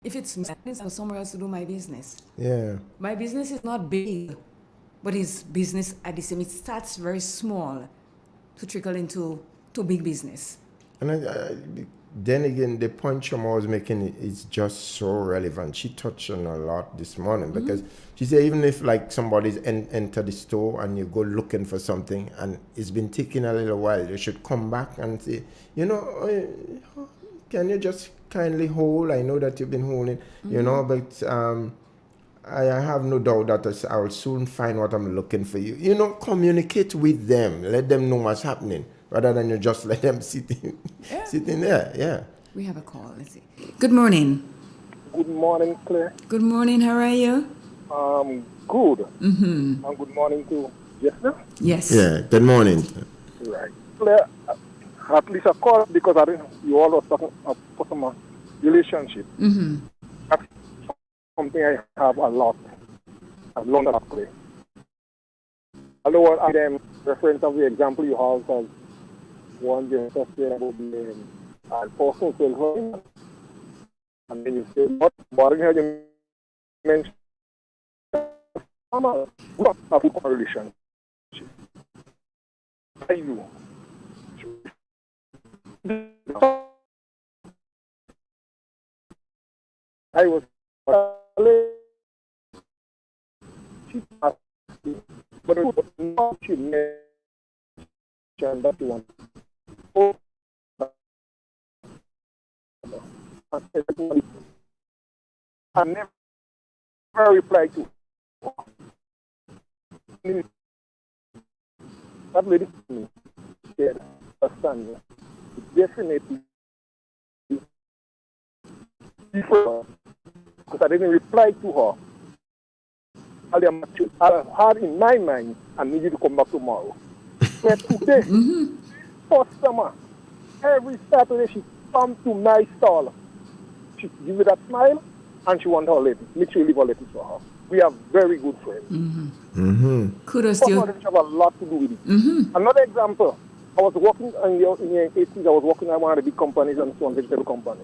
if it's business, I go somewhere else to do my business. Yeah. My business is not big, but it's business at the same. It starts very small to trickle into big business. And then again, the point Shoma was making is just so relevant. She touched on a lot this morning because she said even if like somebody's enter the store and you go looking for something and it's been taking a little while, you should come back and say, can you just kindly hold? I know that you've been holding, but I have no doubt that I will soon find what I'm looking for you. Communicate with them. Let them know what's happening rather than you just let them sitting there. Yeah. We have a call. Let's see. Good morning. Good morning, Claire. Good morning. How are you? Good. And good morning to Jessica. Yes. Yeah. Good morning. Right. Claire, at least a call because I think you all are talking about customer relationship. That's something I have a lot. I've learned a lot, Claire. Although I am reference of the example you have as one just said about the personal sales, and then you say, what you mentioned farmer, we have a good relationship. I do. I was but it was not she mentioned that you want. I never replied to that lady said, understand, definitely because I didn't reply to her. I had in my mind, I need you to come back tomorrow. But today, customer, every Saturday she comes to my stall. She gives me that smile and she wants her lettuce. Make sure you leave her lettuce for her. We are very good friends. Kudos to you. Have a lot to do with it. Another example, I was working in the 80s, I was working at one of the big companies and so on, vegetable company.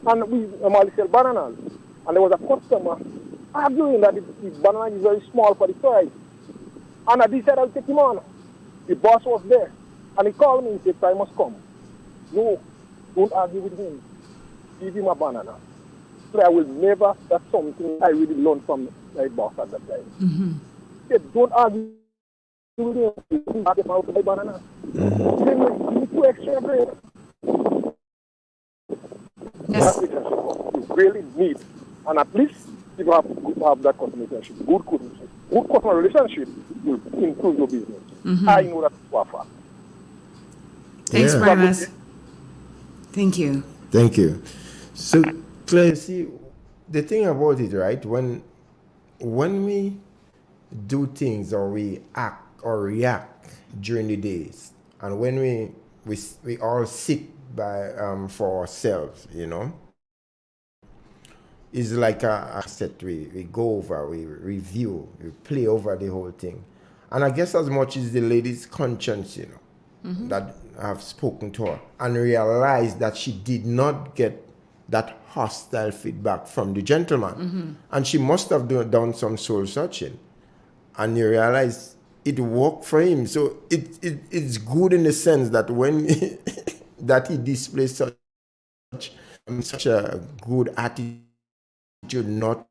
And we normally sell bananas. And there was a customer arguing that the banana is very small for the size. And I decided I'll take him on. The boss was there. And he called me and said, I must come. No, don't argue with him. Give him a banana. So I will never, that's something I really learned from my boss at that time. He said, don't argue with him. Give him out to buy banana. Give me 2 extra bread. Yes. You really need. And at least you have that customer relationship. Good customer relationship will improve your business. I know that for a fact. Thanks, Primus. Thank you. Thank you. So, Claire, see, the thing about it, right, when we do things or we act or react during the days, and when we all sit by for ourselves, you know, it's like a set we go over, we review, we play over the whole thing. And I guess as much as the lady's conscience, you know, that I've spoken to her and realized that she did not get that hostile feedback from the gentleman. And she must have done some soul searching. And you realize it worked for him. So it's good in the sense that when that he displays such a good attitude, not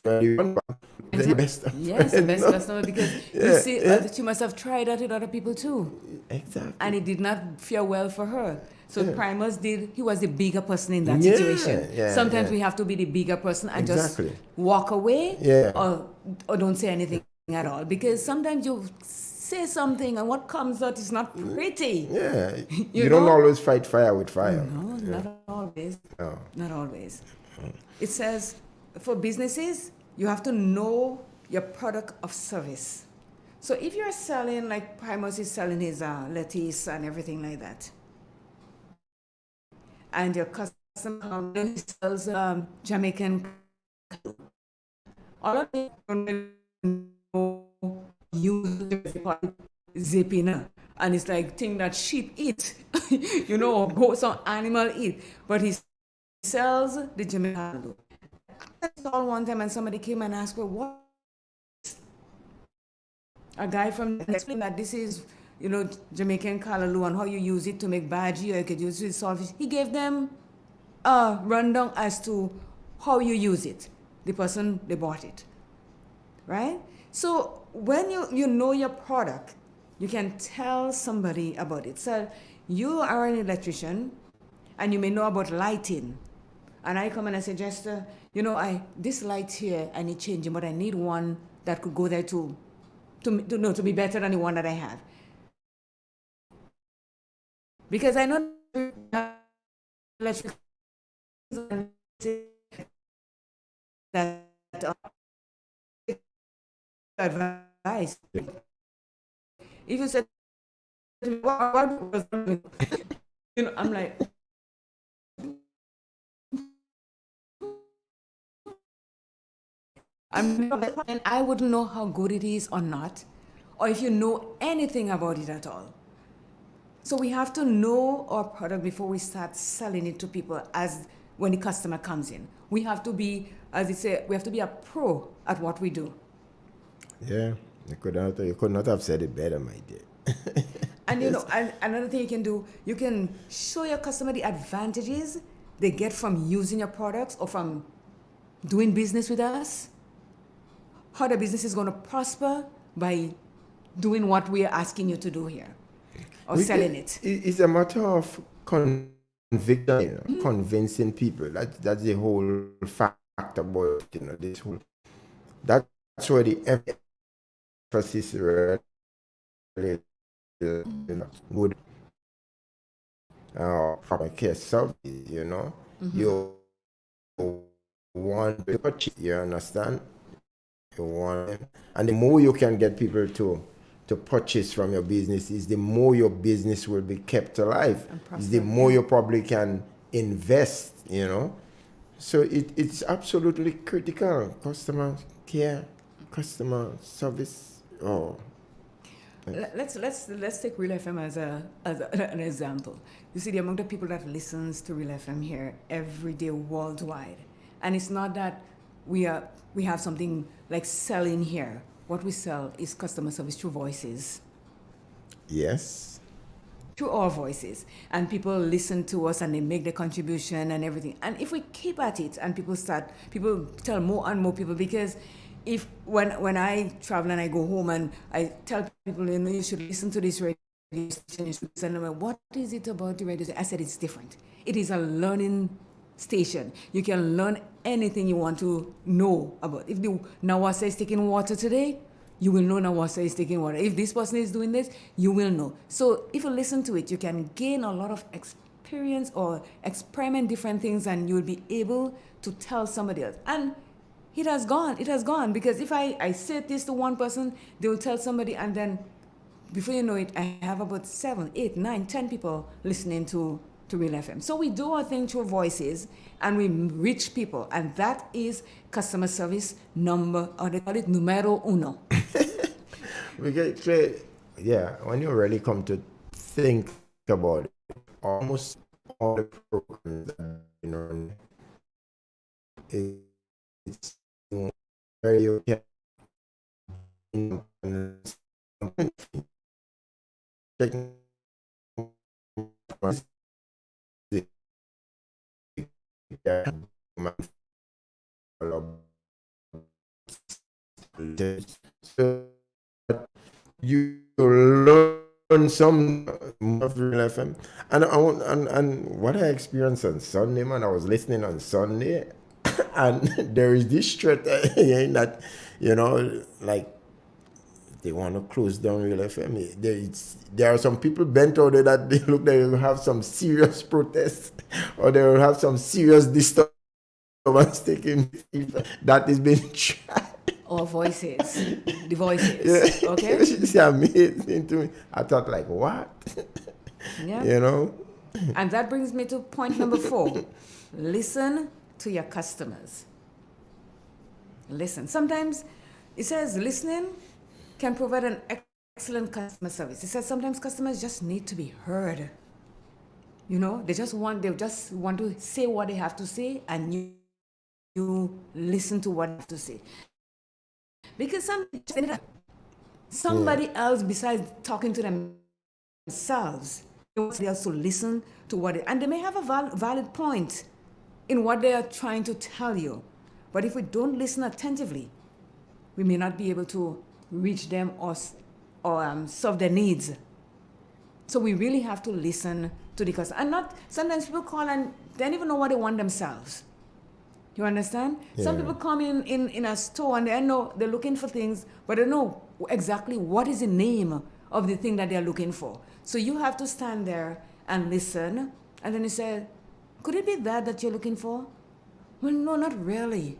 the best. Yes, the best customer, because you see, she must have tried that with other people too. Exactly. And it did not fare well for her. So Primus he was the bigger person in that situation. Sometimes we have to be the bigger person and just walk away or don't say anything at all. Because sometimes you say something and what comes out is not pretty. Yeah. you don't always fight fire with fire. No, not always. No. Not always. It says, for businesses, you have to know your product of service. So if you're selling, like Primus is selling his lettuce and everything like that, and your customer sells Jamaican, all of them use zipping, and it's like thing that sheep eat, you know, or some animal eat, but he sells the Jamaican. I saw one time and somebody came and asked, well, what? A guy from explained that this is, you know, Jamaican callaloo and how you use it to make bhaji, or you could use it to saltfish. He gave them a rundown as to how you use it. The person, they bought it, right? So when you know your product, you can tell somebody about it. So you are an electrician and you may know about lighting. And I come and I suggest, you know, this light here, I need changing, but I need one that could go there to be better than the one that I have. Because I know electric that advice. If you said, what was, you know, I'm like, and I wouldn't know how good it is or not, or if you know anything about it at all. So we have to know our product before we start selling it to people as when the customer comes in. We have to be, as they say, we have to be a pro at what we do. Yeah, you could not have said it better, my dear. And you know, and another thing you can do, you can show your customer the advantages they get from using your products or from doing business with us. How the business is going to prosper by doing what we are asking you to do here or selling it. It's a matter of conviction, convincing people. That's the whole fact about this whole. That's where the emphasis really good from a case service, you want to purchase, you understand? You want, and the more you can get people to purchase from your business, is the more your business will be kept alive. Is the more you probably can invest, So it's absolutely critical. Customer care, customer service. Let's take Real FM as an example. You see the amount of people that listens to Real FM here every day worldwide, and it's not that we have something like selling here. What we sell is customer service through voices. Yes. Through our voices, and people listen to us and they make the contribution and everything. And if we keep at it, and people tell more and more people, because if when I travel and I go home and I tell people, you should listen to this radio station, you should listen to them, what is it about the radio station? I said it's different. It is a learning station. You can learn anything you want to know about. If the Nawasa is taking water today, you will know Nawasa is taking water. If this person is doing this, you will know. So if you listen to it, you can gain a lot of experience or experiment different things, and you'll be able to tell somebody else. And it has gone, because if I say this to one person, they will tell somebody, and then before you know it, I have about 7, 8, 9, 10 people listening to Real FM. So we do our thing through voices, and we reach people, and that is customer service they call it numero uno. When you really come to think about it, almost all the programs that it's where you can so you learn some of Real FM, and what I experienced on Sunday, man, I was listening on Sunday, and there is this threat that like they want to close down Real FM. There are some people bent out there that they look like they will have some serious protests, or they will have some serious disturbance taking that is being tried. Or voices, the voices, okay? It's amazing to me. I thought, like, what? Yeah. And that brings me to point number 4. Listen to your customers. Listen. Sometimes it says listening can provide an excellent customer service. It says sometimes customers just need to be heard. They just want to say what they have to say, and you listen to what they have to say. Because somebody else besides talking to themselves, they want somebody else to listen to and they may have a valid point in what they are trying to tell you. But if we don't listen attentively, we may not be able to reach them or solve their needs. So we really have to listen to the customer. And sometimes people call and they don't even know what they want themselves. You understand? Yeah. Some people come in a store and they know they're looking for things, but they know exactly what is the name of the thing that they're looking for. So you have to stand there and listen, and then you say, could it be that you're looking for? Well, no, not really.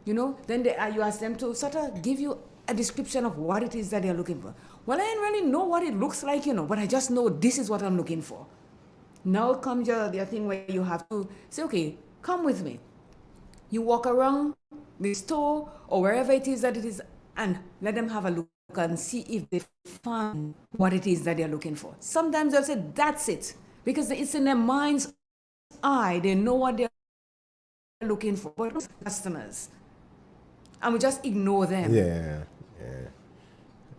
Then you ask them to sort of give you a description of what it is that they're looking for. Well, I didn't really know what it looks like, but I just know this is what I'm looking for. Now comes your thing where you have to say, okay, come with me. You walk around the store or wherever it is that it is, and let them have a look and see if they find what it is that they're looking for. Sometimes they'll say, that's it, because it's in their mind's eye. They know what they're looking for. But customers, and we just ignore them. Yeah.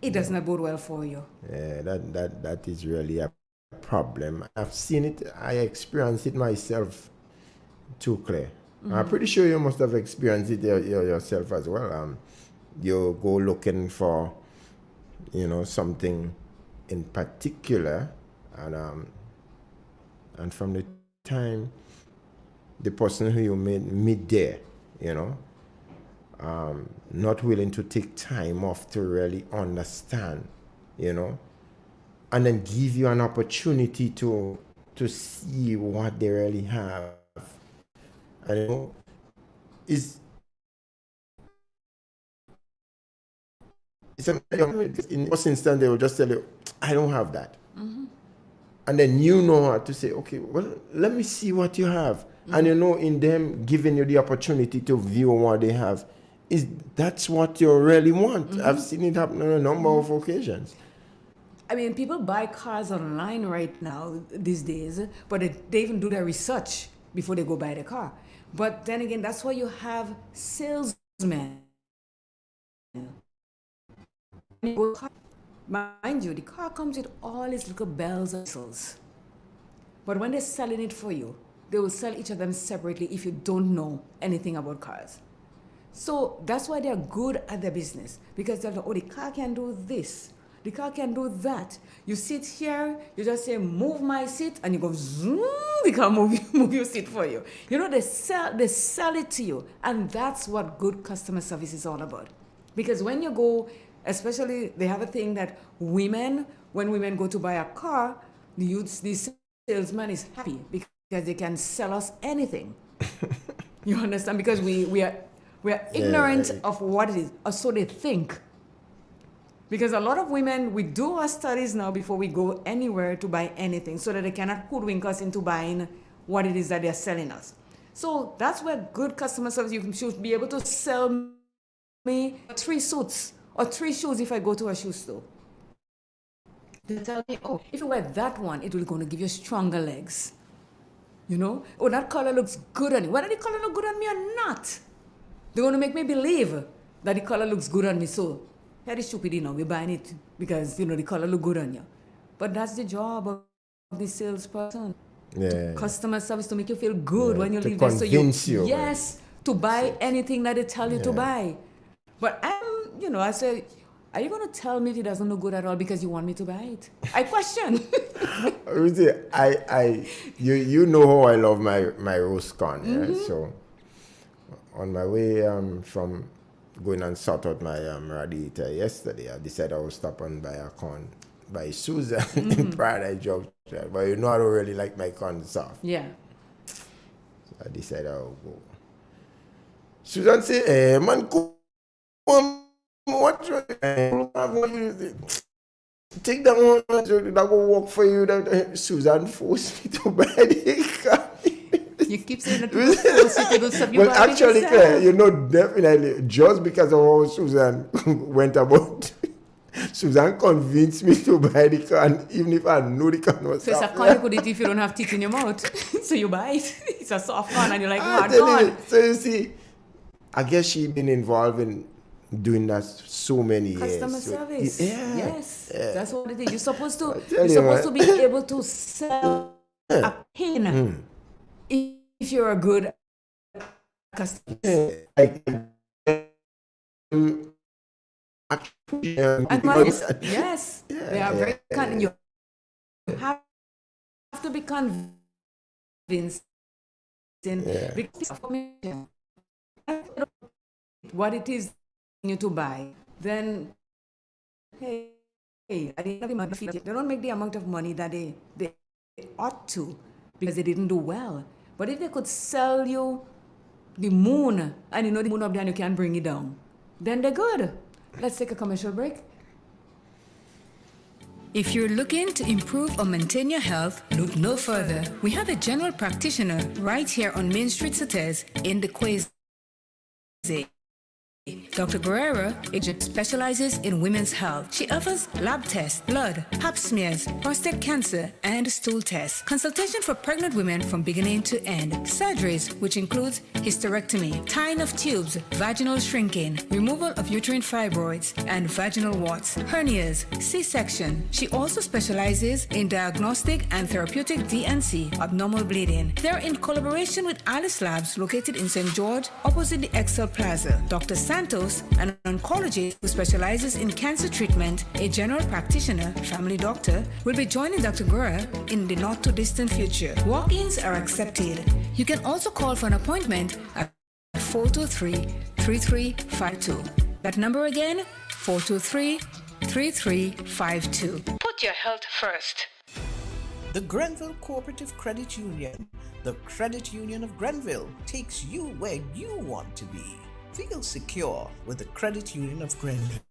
it does not bode well for you. Yeah, that is really a problem. I've seen it. I experienced it myself too, Claire. I'm pretty sure you must have experienced it yourself as well. You go looking for, something in particular, and from the time the person who you meet there, not willing to take time off to really understand, and then give you an opportunity to see what they really have. And it's in most instance they will just tell you, I don't have that. And then you know how to say, okay, well, let me see what you have. And in them giving you the opportunity to view what they have, that's what you really want. I've seen it happen on a number of occasions. I mean, people buy cars online right now these days, but they even do their research before they go buy the car. But then again, that's why you have salesmen. Mind you, the car comes with all its little bells and whistles. But when they're selling it for you, they will sell each of them separately if you don't know anything about cars. So that's why they're good at their business, because they're like, oh, the car can do this, the car can do that. You sit here, you just say, move my seat, and you go, zoom, the car move your seat for you. They sell it to you, and that's what good customer service is all about. Because when you go, especially, they have a thing that when women go to buy a car, the salesman is happy because they can sell us anything. You understand? Because we are ignorant of what it is, or so they think. Because a lot of women, we do our studies now before we go anywhere to buy anything, so that they cannot hoodwink us into buying what it is that they're selling us. So that's where good customer service, you should be able to sell me 3 suits or 3 shoes if I go to a shoe store. They tell me, oh, if you wear that one, it will going to give you stronger legs. Oh, that color looks good on you. Whether the color look good on me or not, they're going to make me believe that the color looks good on me. So, here is stupid, we're buying it because, the color look good on you. But that's the job of the salesperson. Yeah. Customer service, to make you feel good when you to leave there. So you. Yes, to buy anything that they tell you to buy. But I say, are you going to tell me if it doesn't look good at all because you want me to buy it? I question. You know how I love my roast corn, right? So on my way from going and sort out my radiator yesterday, I decided I would stop and buy a corn by Susan in Paradise Junction. But I don't really like my corn soft. Yeah. So I decided I would go. Susan said, hey, man, what take that one that will work for you. That Susan forced me to buy the car. You keep saying that people force you to do stuff you buy actually, yourself. Definitely, just because of how Susan went about, Susan convinced me to buy the car, and even if I knew the car was so soft. it's a corn you could eat if you don't have teeth in your mouth. So you buy it. It's a soft corn and you're like, hard corn. So you see, I guess she's been involved in doing that so many years. Customer service. Yeah. Yes. That's what it is. You're supposed to be able to sell a pin if you're a good customer. Yes. They are very you have to be convinced what it is you to buy, then hey, they don't make the amount of money that they ought to because they didn't do well. But if they could sell you the moon, and the moon up there and you can't bring it down, then they're good. Let's take a commercial break. If you're looking to improve or maintain your health, look no further. We have a general practitioner right here on Main Street, Sotez in the Quays. Dr. Guerrera specializes in women's health. She offers lab tests, blood, pap smears, prostate cancer, and stool tests. Consultation for pregnant women from beginning to end. Surgeries, which includes hysterectomy, tying of tubes, vaginal shrinking, removal of uterine fibroids, and vaginal warts, hernias, C-section. She also specializes in diagnostic and therapeutic DNC, abnormal bleeding. They're in collaboration with Alice Labs, located in St. George, opposite the Excel Plaza. Dr. Santos, an oncologist who specializes in cancer treatment, a general practitioner, family doctor, will be joining Dr. Guerra in the not too distant future. Walk-ins are accepted. You can also call for an appointment at 423-3352. That number again, 423-3352. Put your health first. The Grenville Cooperative Credit Union, the credit union of Grenville, takes you where you want to be. Feel secure with the Credit Union of Grenville,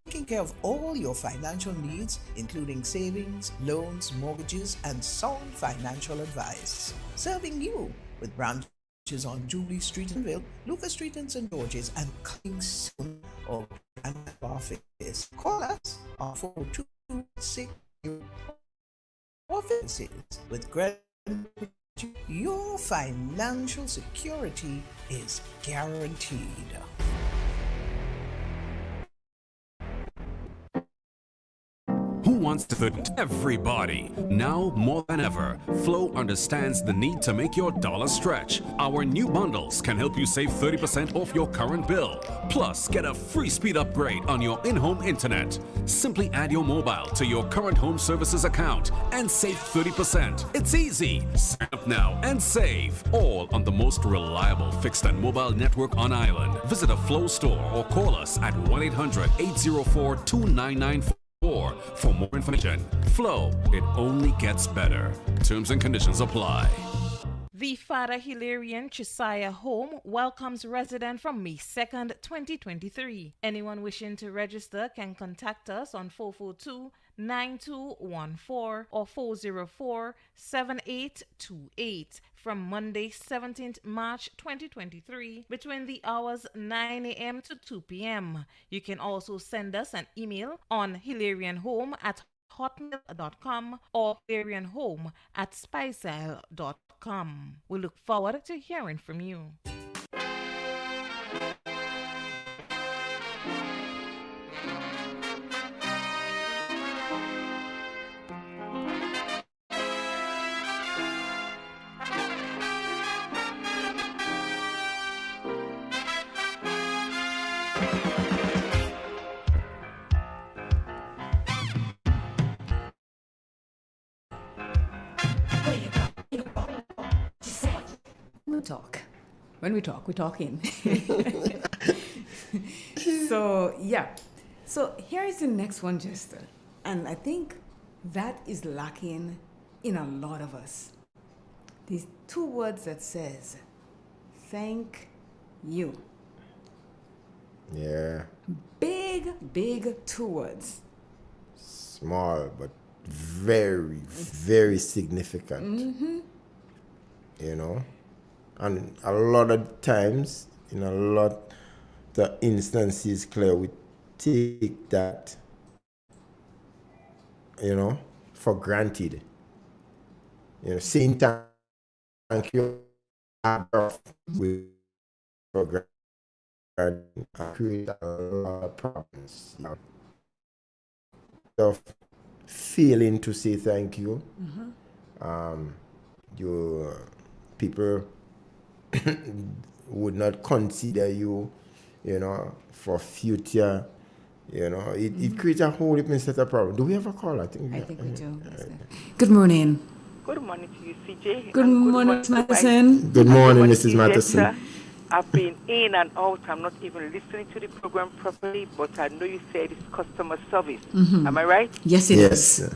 taking care of all your financial needs, including savings, loans, mortgages, and sound financial advice. Serving you with branches on Jubilee Street in Grenville, Lucas Street in St. George's, and coming soon or Grand office. Call us on 426 offices with Grenville. Your financial security is guaranteed. Who wants to hurt everybody? Now more than ever, Flow understands the need to make your dollar stretch. Our new bundles can help you save 30% off your current bill. Plus, get a free speed upgrade on your in-home internet. Simply add your mobile to your current home services account and save 30%. It's easy. Sign up now and save. All on the most reliable fixed and mobile network on island. Visit a Flow store or call us at 1-800-804-2994. For more information. Flow, it only gets better. Terms and conditions apply. The Father Hilarion Josiah Home welcomes residents from May 2nd, 2023. Anyone wishing to register can contact us on 442-9214 or 404-7828 from Monday 17th March 2023 between the hours 9 a.m. to 2 p.m. You can also send us an email on hilarionhome@hotmail.com or hilarionhome@spiceisle.com. We look forward to hearing from you. We'll talk. When we talk, we're talking. So, yeah. So here is the next one, Jester. And I think that is lacking in a lot of us. These two words that says, thank you. Yeah. Big two words. Small, but very, very significant. Mm-hmm. You know? And a lot of times, in a lot of instances, Claire, we take that, you know, for granted. You know, saying thank you with for granted create a lot of problems. You know? So, failing to say thank you, people would not consider you, you know, for future, you know. It creates a whole different set of problems. Do we have a call? I think we do. Good morning. Good morning to you, CJ. Good morning, Mrs. Matheson. Good morning, Mrs. Matheson. I've been in and out. I'm not even listening to the program properly, but I know you said it's customer service. Mm-hmm. Am I right? Yes, it is.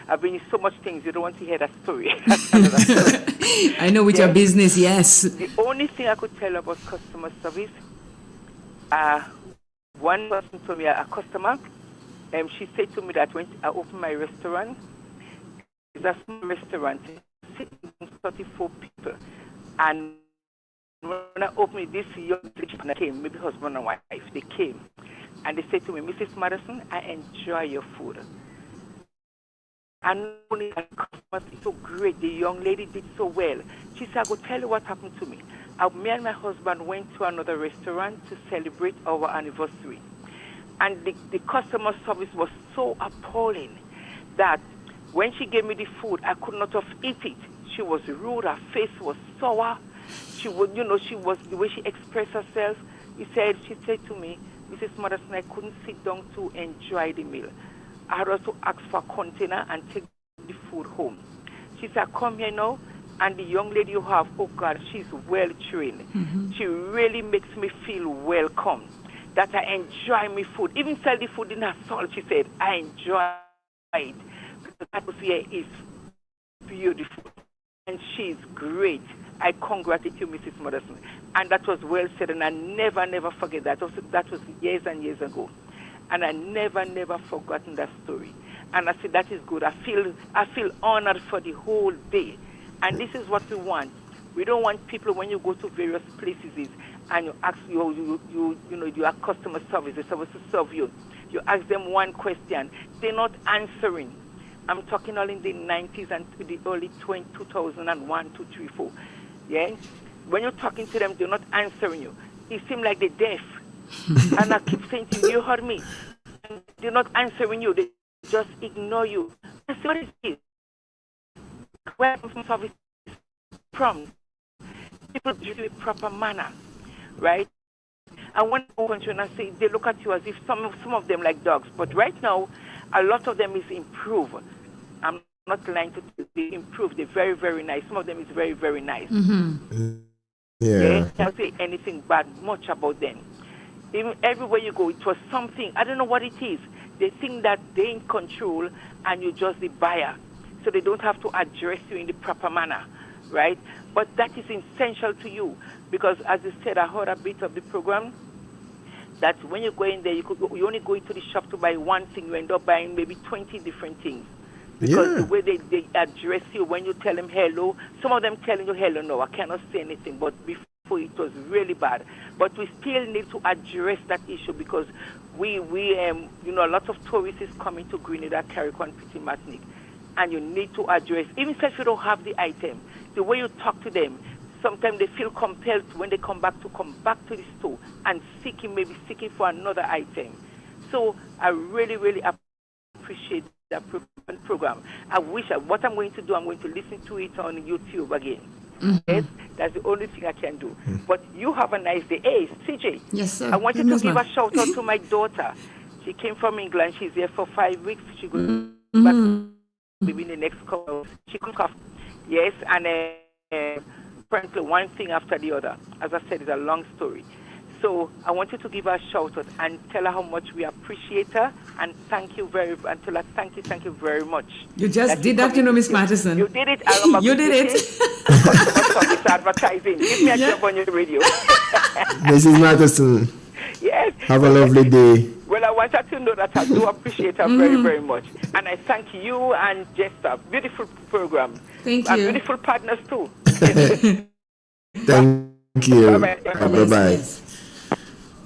I've been in so much things. You don't want to hear that story. I know with your business, yes. The only thing I could tell you about customer service, one person told me, a customer, she said to me that when I opened my restaurant, it's a small restaurant, sitting 34 people, and when I opened it, this young lady came, maybe husband and wife, they came. And they said to me, Mrs. Madison, I enjoy your food. And only the customer is so great. The young lady did so well. She said, I will tell you what happened to me. Me and my husband went to another restaurant to celebrate our anniversary. And the customer service was so appalling that when she gave me the food, I could not have eaten it. She was rude. Her face was sour. She would, she was, the way she expressed herself. She said to me, Mrs. Madison, I couldn't sit down to enjoy the meal. I had also asked for a container and take the food home. She said, come here now, and the young lady you have, oh God, she's well trained. Mm-hmm. She really makes me feel welcome, that I enjoy my food. Even sell the food in her salt, she said, I enjoy it. The atmosphere is beautiful, and she's great. I congratulate you, Mrs. Madison. And that was well said, and I never forget that. That was years and years ago. And I never forgotten that story. And I said, that is good. I feel honored for the whole day. And this is what we want. We don't want people, when you go to various places and you ask you are customer service, they're supposed to serve you. You ask them one question, they're not answering. I'm talking all in the 90s and the early 2001, 2, 3, 4. Yeah? When you're talking to them, they're not answering you. It seems like they're deaf. And I keep saying to you, you heard me. They're not answering you. They just ignore you. That's what it is. Where service from? People do it in a proper manner, right? And when I say, they look at you as if some of them like dogs. But right now, a lot of them is improved. I'm not lying to you. They improved. They're very, very nice. Some of them is very, very nice. Mm-hmm. Yeah. They can't say anything bad much about them. Even everywhere you go, it was something. I don't know what it is. They think that they're in control and you're just the buyer. So they don't have to address you in the proper manner, right? But that is essential to you because, as I said, I heard a bit of the program that when you go in there, you only go into the shop to buy one thing, you end up buying maybe 20 different things. Because the way they address you when you tell them hello, some of them telling you hello, no, I cannot say anything, but before it was really bad. But we still need to address that issue because we a lot of tourists is coming to Grenada, Carriacou, Petit Martinique, and you need to address, even if you don't have the item, the way you talk to them, sometimes they feel compelled when they come back to the store and maybe seeking for another item. So I really, really appreciate that program. I wish what I'm going to do, I'm going to listen to it on YouTube again. Mm-hmm. Yes, that's the only thing I can do. Mm-hmm. But you have a nice day. Hey, CJ. Yes, sir. I wanted to give a shout out to my daughter. She came from England. She's here for 5 weeks. She goes back maybe in the next couple of weeks. She comes off. Yes, and frankly, one thing after the other. As I said, it's a long story. So I wanted to give her a shout out and tell her how much we appreciate her and thank you very much. Until I thank you very much. You just did that, Miss Madison. You did it. You did it. It's advertising. Give me a job on your radio. Mrs. Madison. Yes. Have a lovely day. Well, I want her to know that I do appreciate her very, very much. And I thank you and Jester. Beautiful program. Thank you. And beautiful partners too. Thank you. Bye-bye.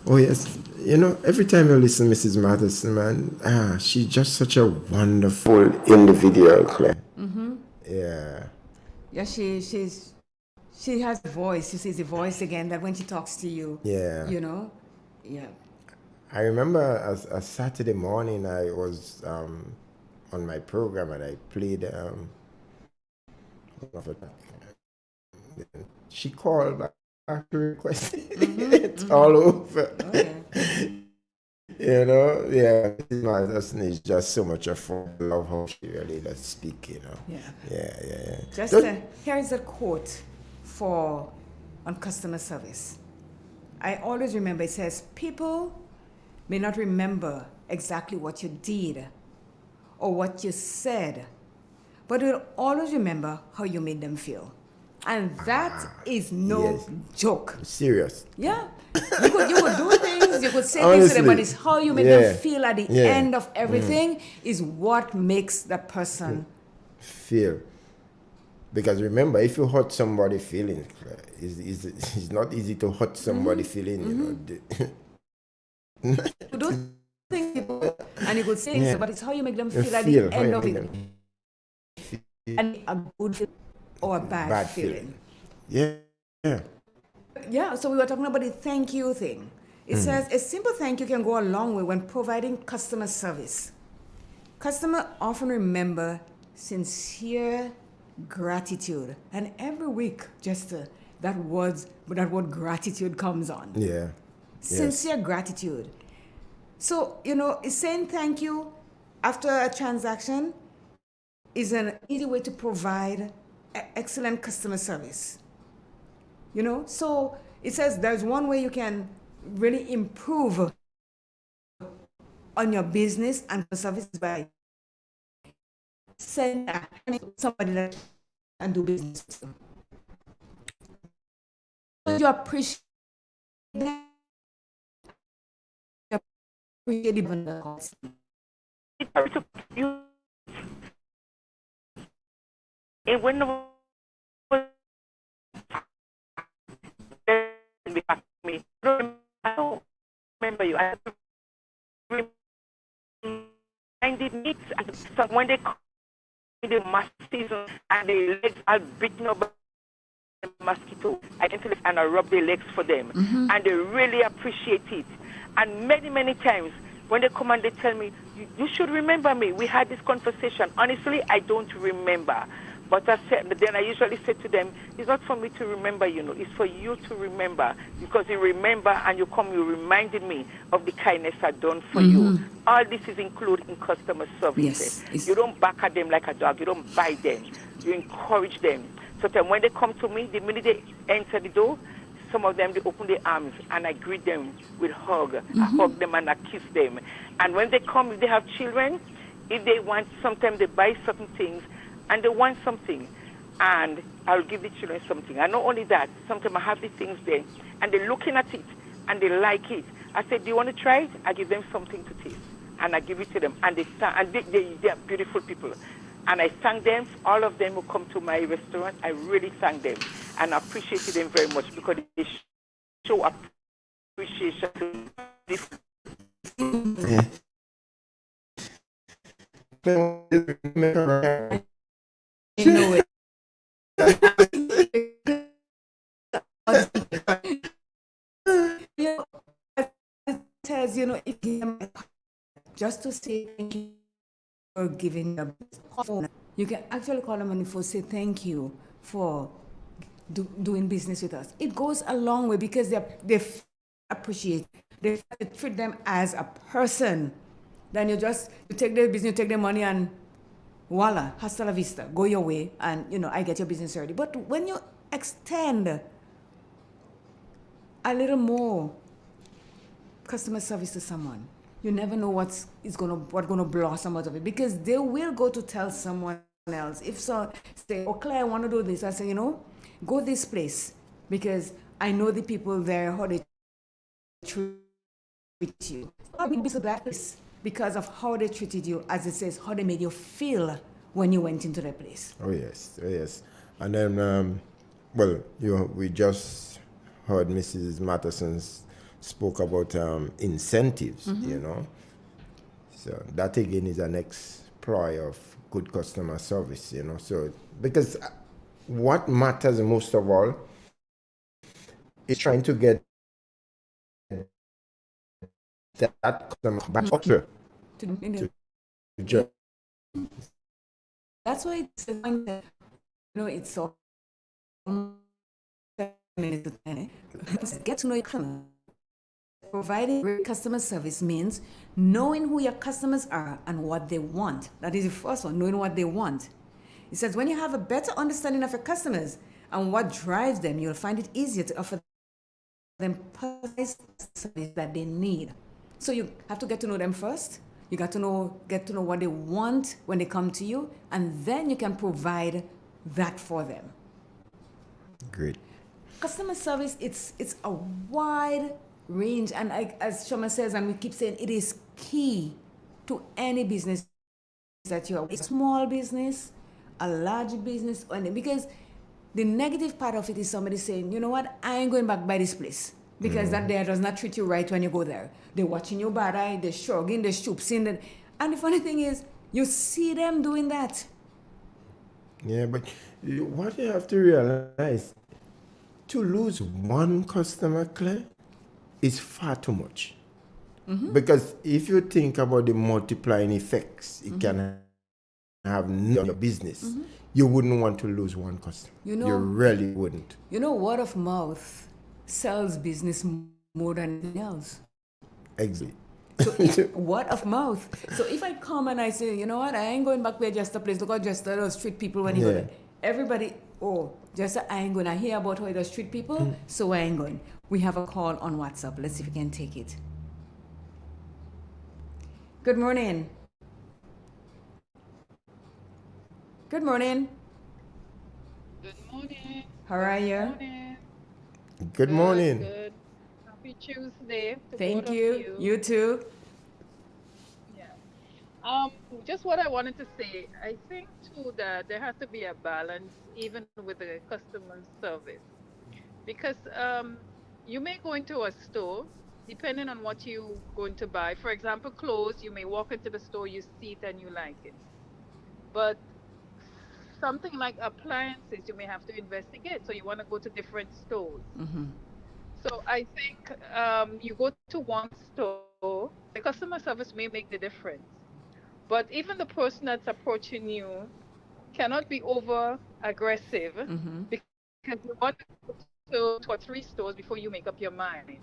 Oh, yes. Every time I listen to Mrs. Madison, man, she's just such a wonderful individual, Claire. Mm-hmm. Yeah. Yeah, she has a voice. You see the voice again, that when she talks to you, yeah. Yeah. I remember a Saturday morning, I was on my program and I played she called back to request it's all over. Okay. Yeah, Madison is just so much of fun. I love how she really does speak, Yeah. Just here is a quote on customer service. I always remember, it says, people may not remember exactly what you did or what you said, but will always remember how you made them feel. And that is no joke. Serious. Yeah. You could do things, you could say things to them, but it's how you make them feel at the end of everything is what makes that person feel. Because remember, if you hurt somebody's feelings, It's not easy to hurt somebody feeling, you know. You don't think people, and you could say, Yeah. but it's how you make them You feel at feel, the how end you of make it. them And a good feeling or a bad feeling. Yeah. Yeah, so we were talking about the thank you thing. It says a simple thank you can go a long way when providing customer service. Customers often remember sincere gratitude, and every week, just that word gratitude comes on. Yeah. Sincere gratitude. So, you know, saying thank you after a transaction is an easy way to provide excellent customer service. You know, so it says there's one way you can really improve on your business and service by sending somebody that can do business with you. You appreciate them. You appreciate even the cost. And when I don't remember you. I reminded me when they come in the mass season and the legs are beaten up by the mosquito, I rub their legs for them, and they really appreciate it. And many times when they come and they tell me, you should remember me. We had this conversation. Honestly, I don't remember. But then I usually say to them, it's not for me to remember, you know, it's for you to remember. Because you remember and you reminded me of the kindness I've done for you. All this is included in customer services. Yes. You don't back at them like a dog. You don't bite them. You encourage them. So then when they come to me, the minute they enter the door, some of them, they open their arms and I greet them with hug. I hug them and I kiss them. And when they come, if they have children, if they want, sometimes they buy certain things, and they want something, and I'll give the children something. And not only that, sometimes I have the things there, and they're looking at it, and they like it. I said, do you want to try it? I give them something to taste, and I give it to them, and they are beautiful people. And I thank them, all of them who come to my restaurant, I really thank them, and I appreciate them very much, because they show appreciation to this. You know it. Says, you know, if you just to say thank you for giving them phone, you can actually call them and say thank you for doing business with us. It goes a long way because they appreciate, they treat them as a person. Then you take their business, you take their money, and voila, hasta la vista, go your way, and you know, I get your business ready. But when you extend a little more customer service to someone, you never know what's gonna blossom out of it, because they will go to tell someone else. If so, say, oh Claire, I want to do this, I say, you know, go this place because I know the people there, how they treat you. I will be so that place because of how they treated you, as it says, how they made you feel when you went into the place. Oh yes. And then, we just heard Mrs. Matterson spoke about incentives, you know. So that again is an exploit of good customer service, you know. So because what matters most of all is trying to get that customer back up to that's why it's you know, it's so get to know your customer. Providing great customer service means knowing who your customers are and what they want. That is the first one, knowing what they want. It says when you have a better understanding of your customers and what drives them, you'll find it easier to offer them personalized service that they need. So you have to get to know them first. You get to know what they want when they come to you, and then you can provide that for them. Great. Customer service, it's a wide range, and as Shoma says, and we keep saying, it is key to any business that you are. A small business, a large business, because The negative part of it is somebody saying, you know what, I ain't going back by this place because that there does not treat you right when you go there. They're watching you bad eye, they're shrugging, they're stooping. And the funny thing is, you see them doing that. Yeah, but what you have to realize, to lose one customer, Claire, is far too much. Because if you think about the multiplying effects it can have on your business, you wouldn't want to lose one customer. You really wouldn't. You know, word of mouth sells business more than anything else. Exactly. So word of mouth. So if I come and I say, you know what, I ain't going back where Jester plays. Look how Jester does treat people when he go there. Everybody, Jester, I ain't going to hear about how he does treat people, so I ain't going. We have a call on WhatsApp. Let's see if we can take it. Good morning. Good morning. Good morning. How are you? Good morning. Good. Happy Tuesday. To Thank both of you. You too. Just what I wanted to say, I think too that there has to be a balance even with the customer service. Because you may go into a store, depending on what you're going to buy. For example, clothes, you may walk into the store, you see it and you like it. But something like appliances, you may have to investigate. So you want to go to different stores. So I think you go to one store, the customer service may make the difference. But even the person that's approaching you cannot be over aggressive because you want to go to 2 or 3 stores before you make up your mind.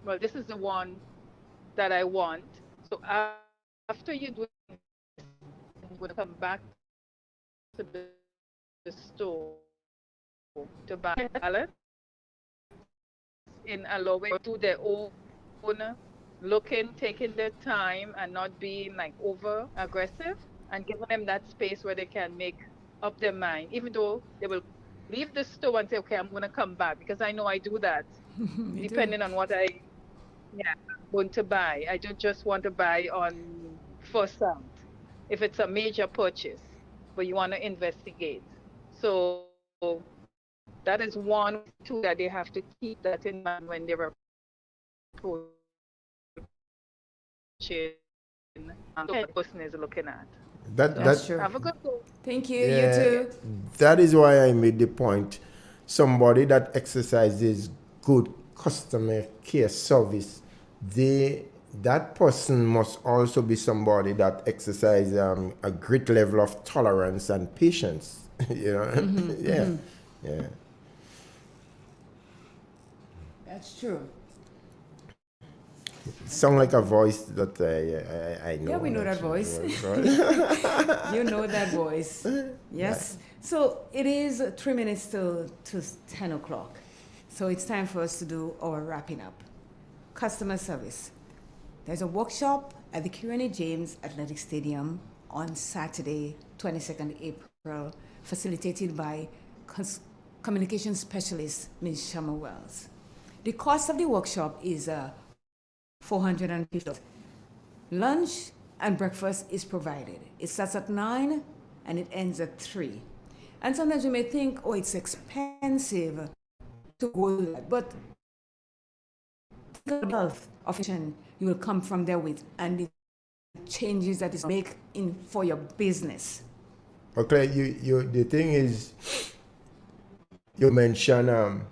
Well, this is the one that I want. So after you do this, I'm going to come back to the store to buy a pallet in allowing to their own looking, taking their time and not being like over aggressive and giving them that space where they can make up their mind, even though they will leave the store and say, okay, I'm going to come back, because I know I do that depending on what I'm going to buy. I don't just want to buy on first sight if it's a major purchase, but you want to investigate. So that is one, two that they have to keep that in mind when they're approaching the person is looking at. That's true. Have a good day. Thank you. You too. That is why I made the point. Somebody that exercises good customer care service, that person must also be somebody that exercises a great level of tolerance and patience. You know, yeah. That's true. Sound like a voice that I know. Yeah, we know that voice. You know that voice. Yes. So it is 3 minutes to 10 o'clock. So it's time for us to do our wrapping up. Customer service. There's a workshop at the Kirani James Athletic Stadium on Saturday, 22nd April, facilitated by communication specialist Ms. Shama Wells. The cost of the workshop is $450. Lunch and breakfast is provided. It starts at 9 and it ends at 3. And sometimes you may think, oh, it's expensive to go to that. But the health option you will come from there with, and the changes that is make in for your business. Okay, the thing is, you mentioned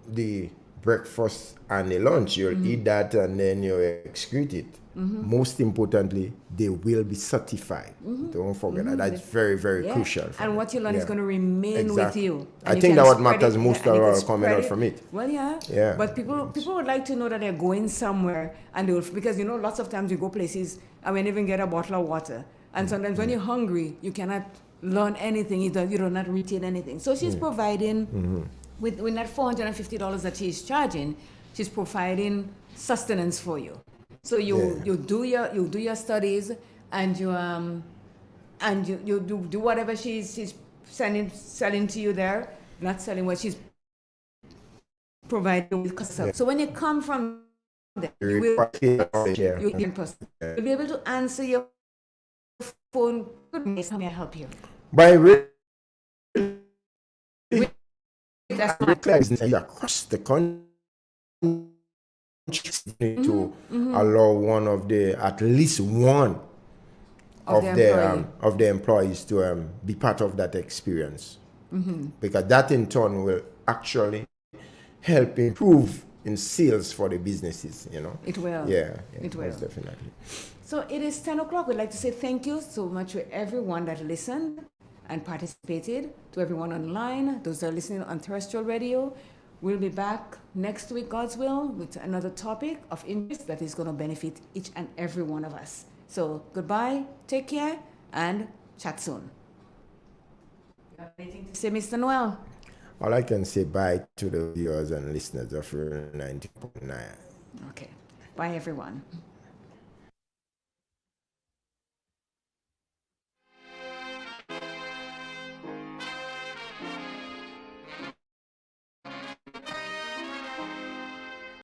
the breakfast and the lunch. You'll eat that and then you excrete it. Most importantly, they will be certified. Don't forget that. That's very, very crucial. And what you learn is going to remain with you. I think that's what matters most coming out from it. Well, yeah. But people would like to know that they're going somewhere, and because lots of times you go places and we even get a bottle of water. And sometimes when you're hungry, you cannot learn anything. You do not retain anything. So she's providing, with that $450 that she's charging, she's providing sustenance for you. So you do your studies, and you do whatever she's selling to you there. Not selling what she's providing with customers. So when you come from there, you'll be able to answer your phone. Good morning, how may I help you? By That's declare business across the country to allow one of the, at least one of the employees to be part of that experience. Because that in turn will actually help improve in sales for the businesses, you know. It will. Yeah, it will. Most definitely. So it is 10 o'clock. We'd like to say thank you so much to everyone that listened and participated, to everyone online, those that are listening on terrestrial radio. We'll be back next week, God's will, with another topic of interest that is going to benefit each and every one of us. So goodbye, take care, and chat soon. You have anything to say, Mr. Noel? All I can say bye to the viewers and listeners of 90.9. Okay. Bye, everyone.